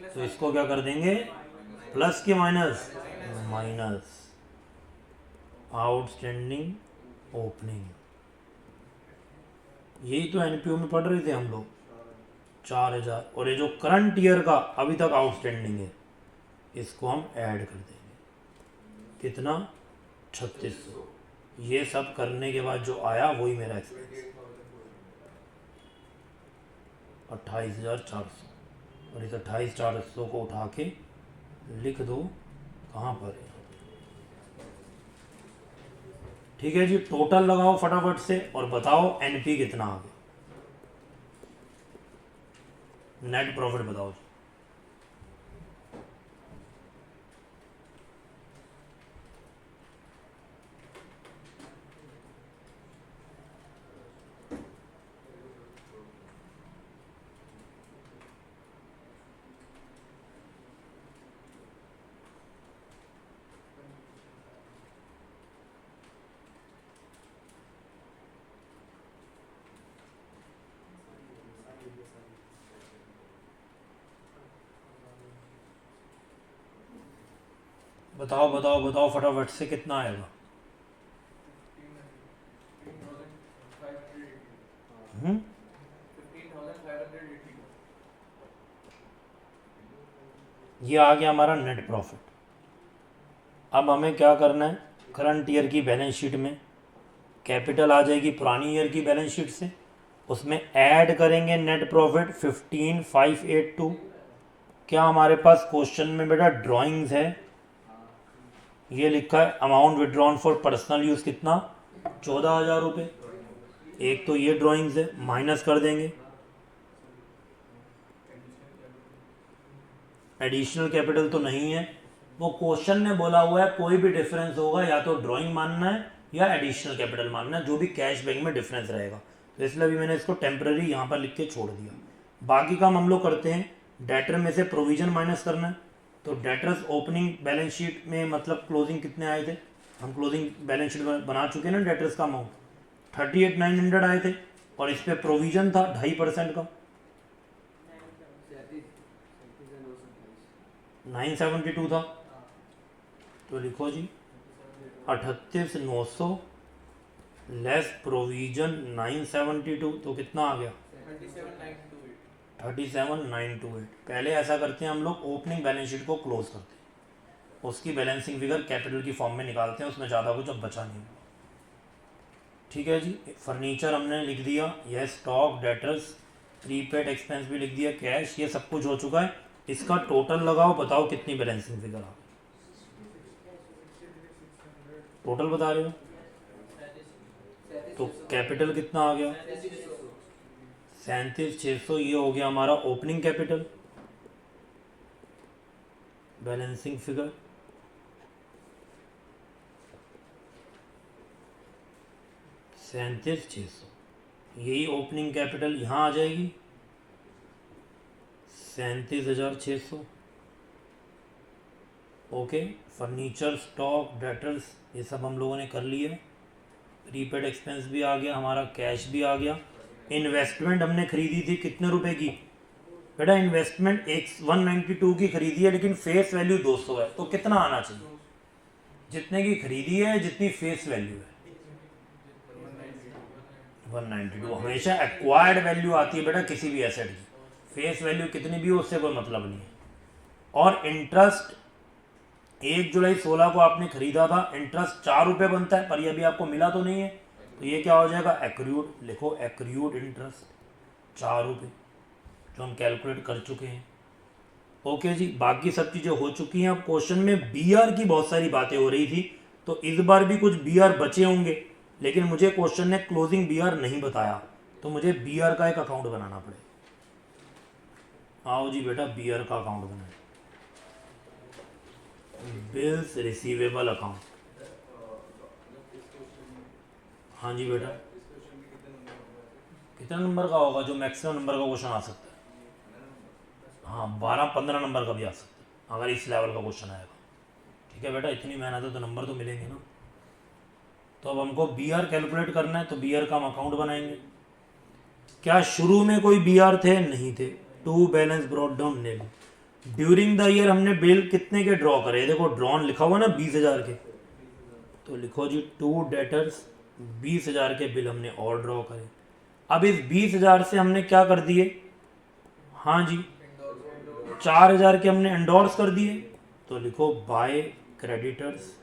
Speaker 1: तो इसको क्या कर देंगे, प्लस के माइनस, माइनस आउटस्टैंडिंग ओपनिंग। यही तो एनपीओ में पढ़ रहे थे हम लोग, 4,000, और ये जो करंट ईयर का अभी तक आउटस्टैंडिंग है इसको हम ऐड कर देंगे, कितना 3600। ये सब करने के बाद जो आया वही मेरा एक्सपेंस 28,400, और इस 28,400 को उठा के लिख दो कहाँ पर है, ठीक है जी। टोटल लगाओ फटाफट से और बताओ एनपी कितना आ गया, नेट प्रॉफिट बताओ जी। बताओ बताओ बताओ फटाफट से कितना आएगा,
Speaker 3: 15,580
Speaker 1: ये आ गया हमारा नेट प्रॉफिट। अब हमें क्या करना है, करंट ईयर की बैलेंस शीट में कैपिटल आ जाएगी पुरानी ईयर की बैलेंस शीट से, उसमें ऐड करेंगे नेट प्रॉफिट 15,582। क्या हमारे पास क्वेश्चन में बेटा ड्राइंग्स है, ये लिखा है amount withdrawn for personal use कितना, 14,000 रुपये। एक तो ये ड्राइंग्स है, माइनस कर देंगे। एडिशनल कैपिटल तो नहीं है, वो क्वेश्चन में बोला हुआ है कोई भी डिफरेंस होगा या तो ड्राइंग मानना है या एडिशनल कैपिटल मानना है, जो भी कैश बैंक में डिफरेंस रहेगा। तो इसलिए अभी मैंने इसको टेम्पररी यहाँ पर लिख के छोड़ दिया। बाकी काम हम लोग करते हैं, डेटर में से प्रोविजन माइनस करना है। तो डेटर्स ओपनिंग बैलेंस शीट में मतलब क्लोजिंग कितने आए थे, हम क्लोजिंग बैलेंस शीट बना चुके हैं ना, डेटर्स का अमाउंट 38,900 आए थे, और इस पर प्रोविजन था 2.5% का 972 था। तो लिखो जी 38,900 लेस प्रोविजन 972, तो कितना आ गया 37,928। पहले ऐसा करते हैं हम लोग, ओपनिंग बैलेंस शीट को क्लोज करते हैं, उसकी बैलेंसिंग फिगर कैपिटल की फॉर्म में निकालते हैं, उसमें ज़्यादा कुछ अब बचा नहीं। ठीक है जी, फर्नीचर हमने लिख दिया, यह स्टॉक, डेटर्स, प्रीपेड एक्सपेंस भी लिख दिया, कैश, ये सब कुछ हो चुका है। इसका टोटल लगाओ, बताओ कितनी बैलेंसिंग फिगर आ गई, टोटल बता रहे हो। तो कैपिटल कितना आ गया 37,600, ये हो गया हमारा ओपनिंग कैपिटल। बैलेंसिंग फिगर 37,600, यही ओपनिंग कैपिटल यहाँ आ जाएगी 37,600। ओके, फर्नीचर, स्टॉक, डेटर्स, ये सब हम लोगों ने कर लिए। प्रीपेड एक्सपेंस भी आ गया हमारा, कैश भी आ गया। इन्वेस्टमेंट हमने खरीदी थी कितने रुपए की बेटा, इन्वेस्टमेंट 192 की खरीदी है, लेकिन फेस वैल्यू 200 है, तो कितना आना चाहिए, जितने की खरीदी है जितनी फेस वैल्यू है 192। हमेशा एक्वायर्ड वैल्यू आती है बेटा किसी भी एसेट की, फेस वैल्यू कितनी भी हो उससे कोई मतलब नहीं है। और इंटरेस्ट 1 जुलाई 16 को आपने खरीदा था, इंटरेस्ट 4 रुपये बनता है, पर ये अभी आपको मिला तो नहीं है, तो ये क्या हो जाएगा एक्रूड, लिखो एक्रूड इंटरेस्ट 4 रुपये, जो हम कैलकुलेट कर चुके हैं। ओके जी, बाकी सब चीज़ें हो चुकी हैं। अब क्वेश्चन में बीआर की बहुत सारी बातें हो रही थी, तो इस बार भी कुछ बीआर बचे होंगे, लेकिन मुझे क्वेश्चन ने क्लोजिंग बीआर नहीं बताया, तो मुझे बीआर का एक अकाउंट बनाना पड़ेगा। आओ जी बेटा, बीआर का अकाउंट बनाए, बिल्स रिसीवेबल अकाउंट। हाँ जी बेटा, कितने नंबर का होगा, जो मैक्सिमम नंबर का क्वेश्चन आ सकता है। हाँ, 12-15 नंबर का भी आ सकता है अगर इस लेवल का क्वेश्चन आएगा। ठीक है बेटा, इतनी मेहनत है तो नंबर तो मिलेंगे ना। तो अब हमको बीआर कैलकुलेट करना है, तो बीआर का हम अकाउंट बनाएंगे। क्या शुरू में कोई बीआर थे, नहीं थे। To balance brought down nil. During the year हमने बिल कितने के ड्रॉ करे, देखो ड्रॉन लिखा हुआ ना 20,000 के, तो लिखो जी टू डेटर्स 20,000 के बिल हमने और ड्रॉ करे। अब इस 20,000 से हमने क्या कर दिए, हाँ जी 4,000 के हमने एंडोर्स कर दिए, तो लिखो बाय क्रेडिटर्स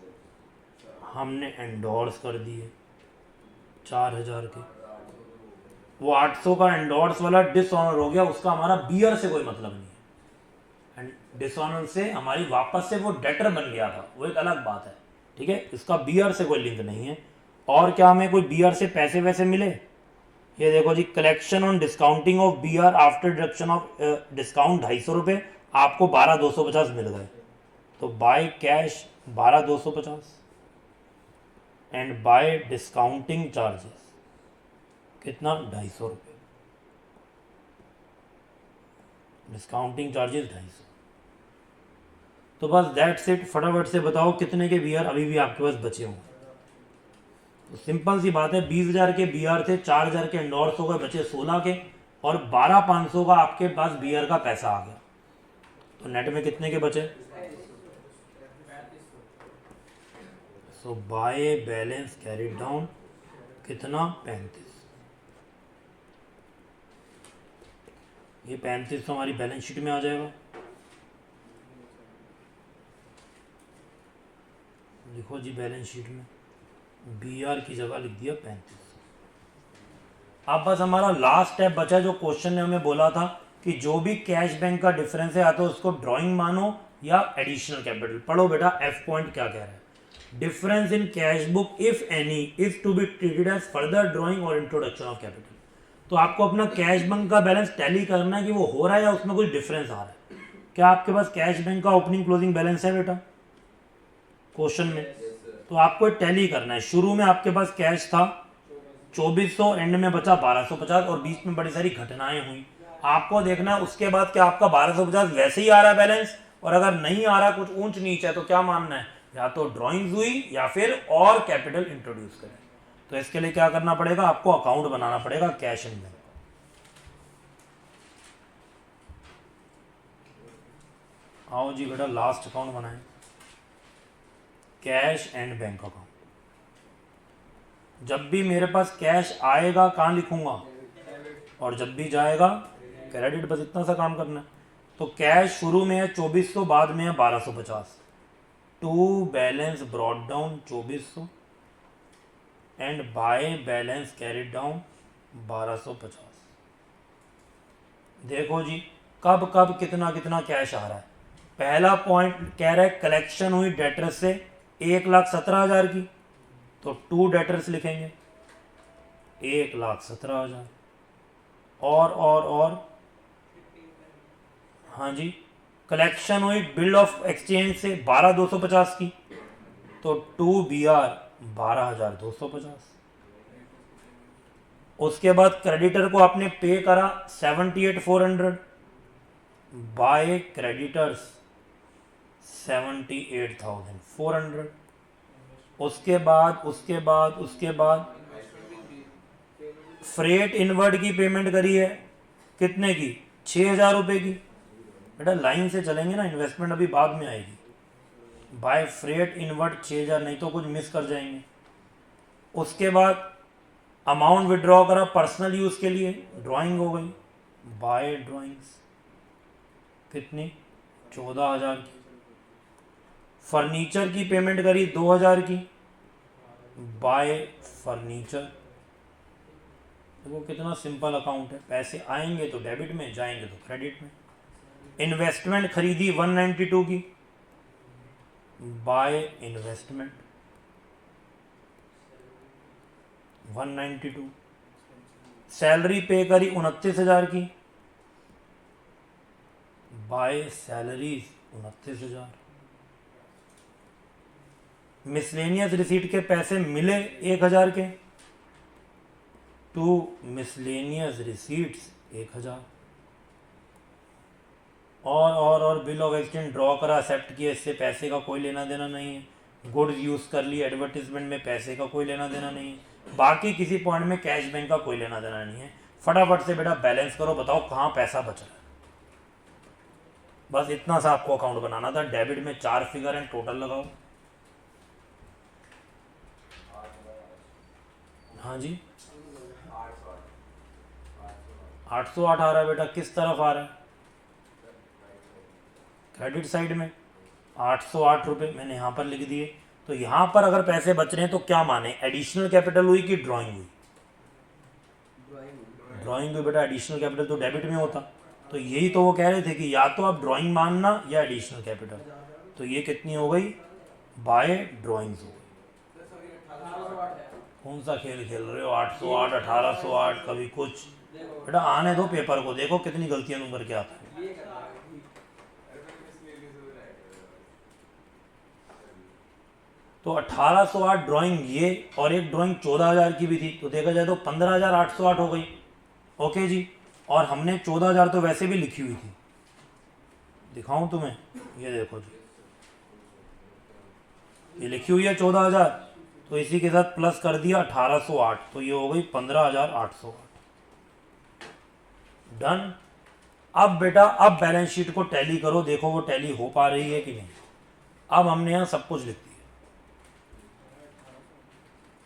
Speaker 1: हमने एंडोर्स कर दिए 4,000 के। वो 800 का एंडोर्स वाला डिसऑनर हो गया, उसका हमारा बीआर से कोई मतलब नहीं है, एंड डिसऑनर से हमारी वापस से वो डेटर बन गया था, वो एक अलग बात है। ठीक है, इसका बीआर से कोई लिंक नहीं है। और क्या हमें कोई बीआर से पैसे वैसे मिले, ये देखो जी, collection on discounting of BR after deduction of discount 250 रुपये, आपको 12,250 मिल गए, तो by cash 12,250 and by discounting charges कितना 250 रुपये, डिस्काउंटिंग चार्जेस 250। तो बस दैट्स इट। फटाफट से बताओ कितने के बीआर अभी भी आपके पास बचे होंगे। तो सिंपल सी बात है, 20,000 के बीआर थे, 4,000 के एंडोर्स हो गए, बचे 16 के, और 12,500 का आपके पास बीआर का पैसा आ गया, तो नेट में कितने के बचे। सो बाय बैलेंस कैरिड डाउन कितना 35, ये 35 तो हमारी बैलेंस शीट में आ जाएगा। लिखो जी बैलेंस शीट में BR की जगह लिख दिया 35। अब बस हमारा लास्ट स्टेप बचा जो क्वेश्चन ने हमें बोला था कि जो भी कैश बैंक का डिफरेंस है या तो उसको ड्राइंग मानो या एडिशनल कैपिटल। पढ़ो बेटा एफ पॉइंट क्या कह रहा है। Difference in cash book if any is to be treated as further drawing और इंट्रोडक्शन ऑफ कैपिटल। तो आपको अपना कैश बैंक का बैलेंस टैली करना है कि वो हो रहा है या उसमें कुछ डिफरेंस आ रहा है। क्या आपके पास कैश बैंक का ओपनिंग क्लोजिंग बैलेंस है बेटा क्वेश्चन में? तो आपको टैली करना है। शुरू में आपके पास कैश था 2400, एंड में बचा 1250 और बीच में बड़ी सारी घटनाएं हुई। आपको देखना है उसके बाद क्या आपका 1250 वैसे ही आ रहा है बैलेंस, और अगर नहीं आ रहा कुछ ऊंच नीच है तो क्या मानना है, या तो ड्राइंग्स हुई या फिर और कैपिटल इंट्रोड्यूस करें। तो इसके लिए क्या करना पड़ेगा, आपको अकाउंट बनाना पड़ेगा कैश एंड बैंक। आओ जी बेटा लास्ट अकाउंट बनाएं, कैश एंड बैंक अकाउंट। जब भी मेरे पास कैश आएगा कहाँ लिखूंगा, और जब भी जाएगा क्रेडिट। बस इतना सा काम करना है। तो कैश शुरू में है 2400, बाद में है 1250। To balance brought down 2400 and by balance carried down 1250। देखो जी कब कब कितना कितना कैश आ रहा है। पहला पॉइंट कह रहा है कलेक्शन हुई डेटर्स से 1,17,000 की, तो टू डेटर्स लिखेंगे 1,17,000। और हाँ जी, कलेक्शन हुई बिल ऑफ एक्सचेंज से 12,250 की, तो टू BR 12,250। उसके बाद क्रेडिटर को आपने पे करा 78,400 बाय क्रेडिटर्स 78,400। उसके बाद फ्रेट इनवर्ड की पेमेंट करी है कितने की, 6,000 रुपये की। बेटा लाइन से चलेंगे ना, इन्वेस्टमेंट अभी बाद में आएगी। बाय फ्रेट इनवर्ड 6,000, नहीं तो कुछ मिस कर जाएंगे। उसके बाद अमाउंट विड्रॉ करा पर्सनल यूज के लिए, ड्राइंग हो गई, बाय ड्राइंग्स कितनी, 14,000 की। फर्नीचर की पेमेंट करी 2,000 की, बाय फर्नीचर। देखो कितना सिंपल अकाउंट है, पैसे आएंगे तो डेबिट में, जाएंगे तो क्रेडिट में। इन्वेस्टमेंट खरीदी 192 की, बाय इन्वेस्टमेंट 192। सैलरी पे करी 29,000 की, बाय सैलरीज 29,000। मिसलेनियस रिसीट के पैसे मिले 1,000 के, टू मिसलेनियस रिसीट्स 1,000। और बिल ऑफ एक्सचेंज ड्रॉ करा, एक्सेप्ट किया, इससे पैसे का कोई लेना देना नहीं है। गुड्स यूज कर ली, एडवर्टीजमेंट में पैसे का कोई लेना देना नहीं है। बाकी किसी पॉइंट में कैश बैंक का कोई लेना देना नहीं है। फटाफट से बेटा बैलेंस करो, बताओ कहाँ पैसा बच रहा है। बस इतना सा आपको अकाउंट बनाना था। डेबिट में 4 फिगर हैं, टोटल लगाओ। हाँ जी 808 आ रहा है बेटा, किस तरफ आ रहा है, क्रेडिट साइड में 808 रुपये मैंने यहाँ पर लिख दिए। तो यहाँ पर अगर पैसे बच रहे हैं तो क्या माने, एडिशनल कैपिटल हुई कि ड्राइंग हुई? ड्राइंग हुई बेटा, एडिशनल कैपिटल तो डेबिट में होता। तो यही तो वो कह रहे थे कि या तो आप ड्राइंग मानना या एडिशनल कैपिटल। तो ये कितनी हो गई, बाय ड्राइंग्स हो गई। कौन सा खेल खेल रहे हो, 808 1808 कभी कुछ। बेटा आने दो पेपर को, देखो कितनी गलतियां नंबर के आता है। तो 1808 ड्राइंग ये, और एक ड्राइंग 14,000 की भी थी, तो देखा जाए तो 15,808 हो गई। ओके जी, और हमने 14,000 तो वैसे भी लिखी हुई थी, दिखाऊं तुम्हें, ये देखो जी, ये लिखी हुई है 14,000, तो इसी के साथ प्लस कर दिया 1808, तो ये हो गई 15,808। डन। अब बेटा अब बैलेंस शीट को टैली करो, देखो वो टैली हो पा रही है कि नहीं। अब हमने यहाँ सब कुछ लिख दिया।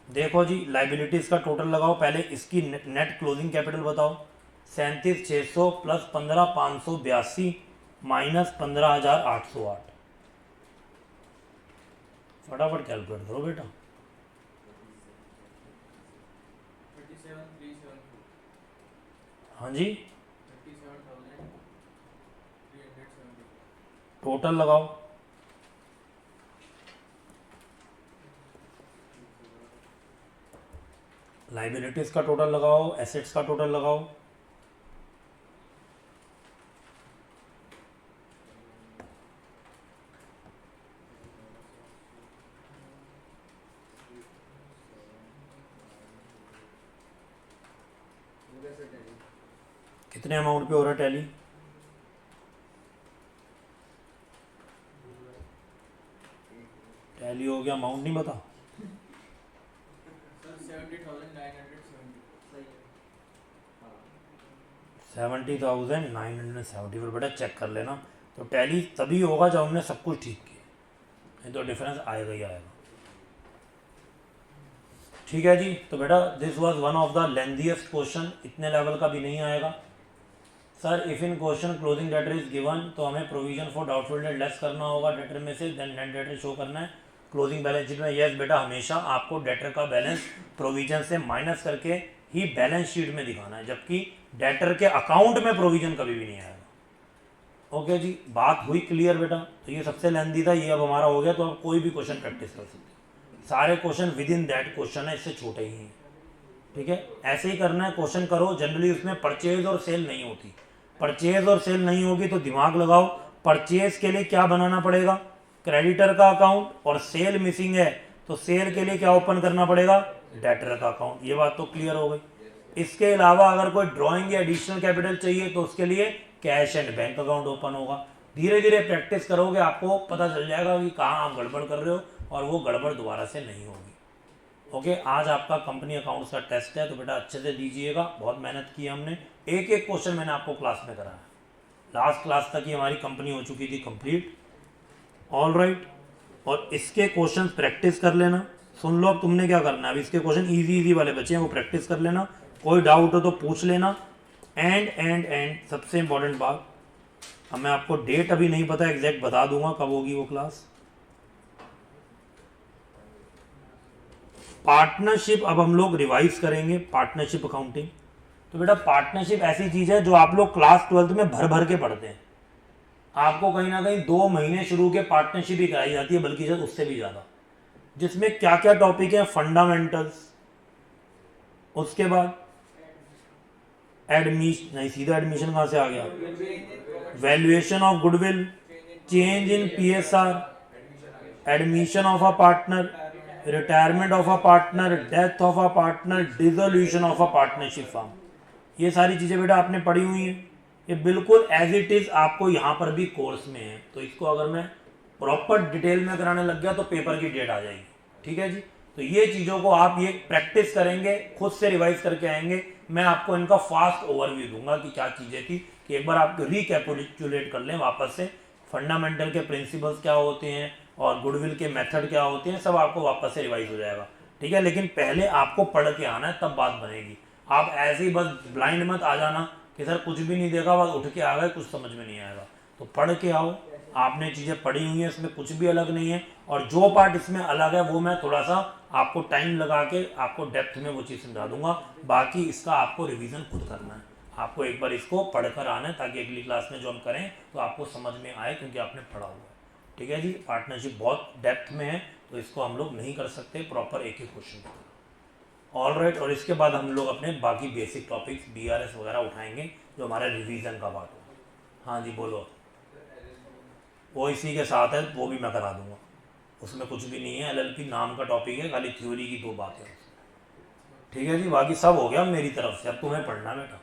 Speaker 1: देखो जी लाइबिलिटीज का टोटल लगाओ, पहले इसकी नेट क्लोजिंग कैपिटल बताओ। 37,600 प्लस 15,582 माइनस 15,808। फटाफट कैलकुलेट करो बेटा।
Speaker 2: 37,374
Speaker 1: हाँ जी,
Speaker 2: 37,370
Speaker 1: टोटल लगाओ। लाइबिलिटीज का टोटल लगाओ, एसेट्स का टोटल लगाओ।
Speaker 3: वो कैसे टैली?
Speaker 1: कितने अमाउंट पे हो रहा है टैली? टैली हो गया, अमाउंट नहीं बता।
Speaker 2: सर 70,970
Speaker 3: सही है। हाँ
Speaker 1: 70,970 पर बेटा चेक कर लेना। तो टैली तभी होगा जब हमने सब कुछ ठीक किया, नहीं तो डिफरेंस आएगा ही आएगा। ठीक है जी, तो बेटा this was one of the lengthiest question, इतने लेवल का भी नहीं आएगा। Sir if in question closing debtor is given, तो हमें provision for doubtful date less करना होगा डेटर में से, देन नेट डेटर शो करना है क्लोजिंग बैलेंस शीट में। यस बेटा, हमेशा आपको डेटर का बैलेंस प्रोविजन से माइनस करके ही बैलेंस शीट में दिखाना है, जबकि डेटर के अकाउंट में प्रोविजन कभी भी नहीं आएगा। ओके जी, बात हुई क्लियर बेटा? तो ये सबसे लेंथी था, ये अब हमारा हो गया। तो अब कोई भी क्वेश्चन प्रैक्टिस कर सकते हैं, सारे question with in that question है, इससे छोटे ही हैं। ठीक है, ऐसे ही करना है, क्वेश्चन करो। जनरली उसमें परचेज और सेल नहीं होती, परचेज और सेल नहीं होगी तो दिमाग लगाओ। परचेज के लिए क्या बनाना पड़ेगा? क्रेडिटर का अकाउंट, और सेल मिसिंग है तो सेल के लिए क्या ओपन करना पड़ेगा? डेटर का अकाउंट। ये बात तो क्लियर हो गई। इसके अलावा अगर कोई ड्राइंग या एडिशनल कैपिटल चाहिए तो उसके लिए cash and bank account open होगा। धीरे धीरे प्रैक्टिस करोगे, आपको पता चल जाएगा कि कहाँ आप गड़बड़ कर रहे हो, और वो गड़बड़ दोबारा से नहीं होगी। ओके, आज आपका कंपनी अकाउंट्स का टेस्ट है, तो बेटा अच्छे से दीजिएगा। बहुत मेहनत की हमने, एक एक क्वेश्चन मैंने आपको क्लास में कराया। लास्ट क्लास तक ही हमारी कंपनी हो चुकी थी कंप्लीट। ऑल राइट, और इसके क्वेश्चन प्रैक्टिस कर लेना। सुन लो अब तुमने क्या करना है, अब इसके क्वेश्चन इजी इजी वाले बचे हैं, वो प्रैक्टिस कर लेना। कोई डाउट हो तो पूछ लेना। एंड सबसे इंपॉर्टेंट बात, अब मैं आपको डेट अभी नहीं पता, एग्जैक्ट बता दूंगा कब होगी वो क्लास। पार्टनरशिप अब हम लोग रिवाइज करेंगे, पार्टनरशिप अकाउंटिंग। तो बेटा पार्टनरशिप ऐसी चीज है जो आप लोग क्लास 12th में भर भर के पढ़ते हैं। आपको कहीं ना कहीं 2 महीने शुरू के पार्टनरशिप ही कराई जाती है, बल्कि शायद उससे भी ज्यादा, जिसमें क्या क्या टॉपिक है? फंडामेंटल्स, उसके बाद एडमिशन, नहीं सीधा एडमिशन कहां से आ गया? Valuation of goodwill, change in PSR, admission of a partner, retirement of a partner, death of a partner, dissolution of a partnership form. ये सारी चीजें बेटा आपने पढ़ी हुई हैं, ये बिल्कुल एज इट इज आपको यहाँ पर भी कोर्स में है। तो इसको अगर मैं प्रॉपर डिटेल में कराने लग गया तो पेपर की डेट आ जाएगी। ठीक है जी, तो ये चीज़ों को आप ये प्रैक्टिस करेंगे, खुद से रिवाइज करके आएंगे। मैं आपको इनका फास्ट ओवरव्यू दूंगा कि क्या चीज़ें थी, कि एक बार आप रिकैपिचुलेट कर लें वापस से। फंडामेंटल के प्रिंसिपल्स क्या होते हैं और गुडविल के मेथड क्या होते हैं, सब आपको वापस से रिवाइज हो जाएगा। ठीक है, लेकिन पहले आपको पढ़ के आना है, तब बात बनेगी। आप ऐसे ही बस ब्लाइंड मत आ जाना कि सर कुछ भी नहीं देखा, बस उठ के आ गए, कुछ समझ में नहीं आएगा। तो पढ़ के आओ, आपने चीज़ें पढ़ी हुई हैं, इसमें कुछ भी अलग नहीं है। और जो पार्ट इसमें अलग है वो मैं थोड़ा सा आपको टाइम लगा के आपको डेप्थ में वो चीज़ समझा दूंगा। बाकी इसका आपको रिवीजन खुद करना है, आपको एक बार इसको पढ़कर आना है, ताकि अगली क्लास में जो हम करें तो आपको समझ में आए, क्योंकि आपने पढ़ा हुआ है। ठीक है जी, पार्टनरशिप बहुत डेप्थ में है, तो इसको हम लोग नहीं कर सकते प्रॉपर एक ही क्वेश्चन। ऑल राइट, और इसके बाद हम लोग अपने बाकी बेसिक टॉपिक्स बीआरएस वगैरह उठाएंगे, जो हमारा रिवीजन का पार्ट होगा। हाँ जी बोलो। वो इसी के साथ है, वो भी मैं करा दूंगा, उसमें कुछ भी नहीं है। एलएलपी नाम का टॉपिक है, खाली थ्योरी की 2 बातें हैं। ठीक है जी, बाकी सब हो गया मेरी तरफ से, अब तुम्हें पढ़ना बेटा।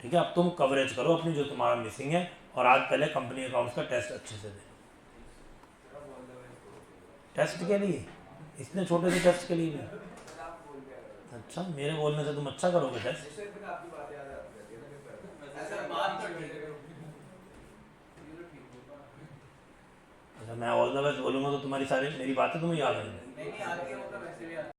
Speaker 1: ठीक है, अब तुम कवरेज करो अपनी जो तुम्हारा मिसिंग है, और आज पहले कंपनी अकाउंट्स का टेस्ट अच्छे से दे। टेस्ट के लिए, इतने छोटे से टेस्ट के लिए नहीं। अच्छा, मेरे बोलने से तुम अच्छा करोगे टेस्ट?
Speaker 3: आपकी बात याद आती है।
Speaker 2: ऐसा बात तो ठीक है।
Speaker 1: अच्छा, मैं ऑल द बेस्ट बोलूँगा तो तुम्हारी सारी मेरी बातें तुम्हें याद आएंगी।
Speaker 2: नहीं आगे मतलब ऐसे भी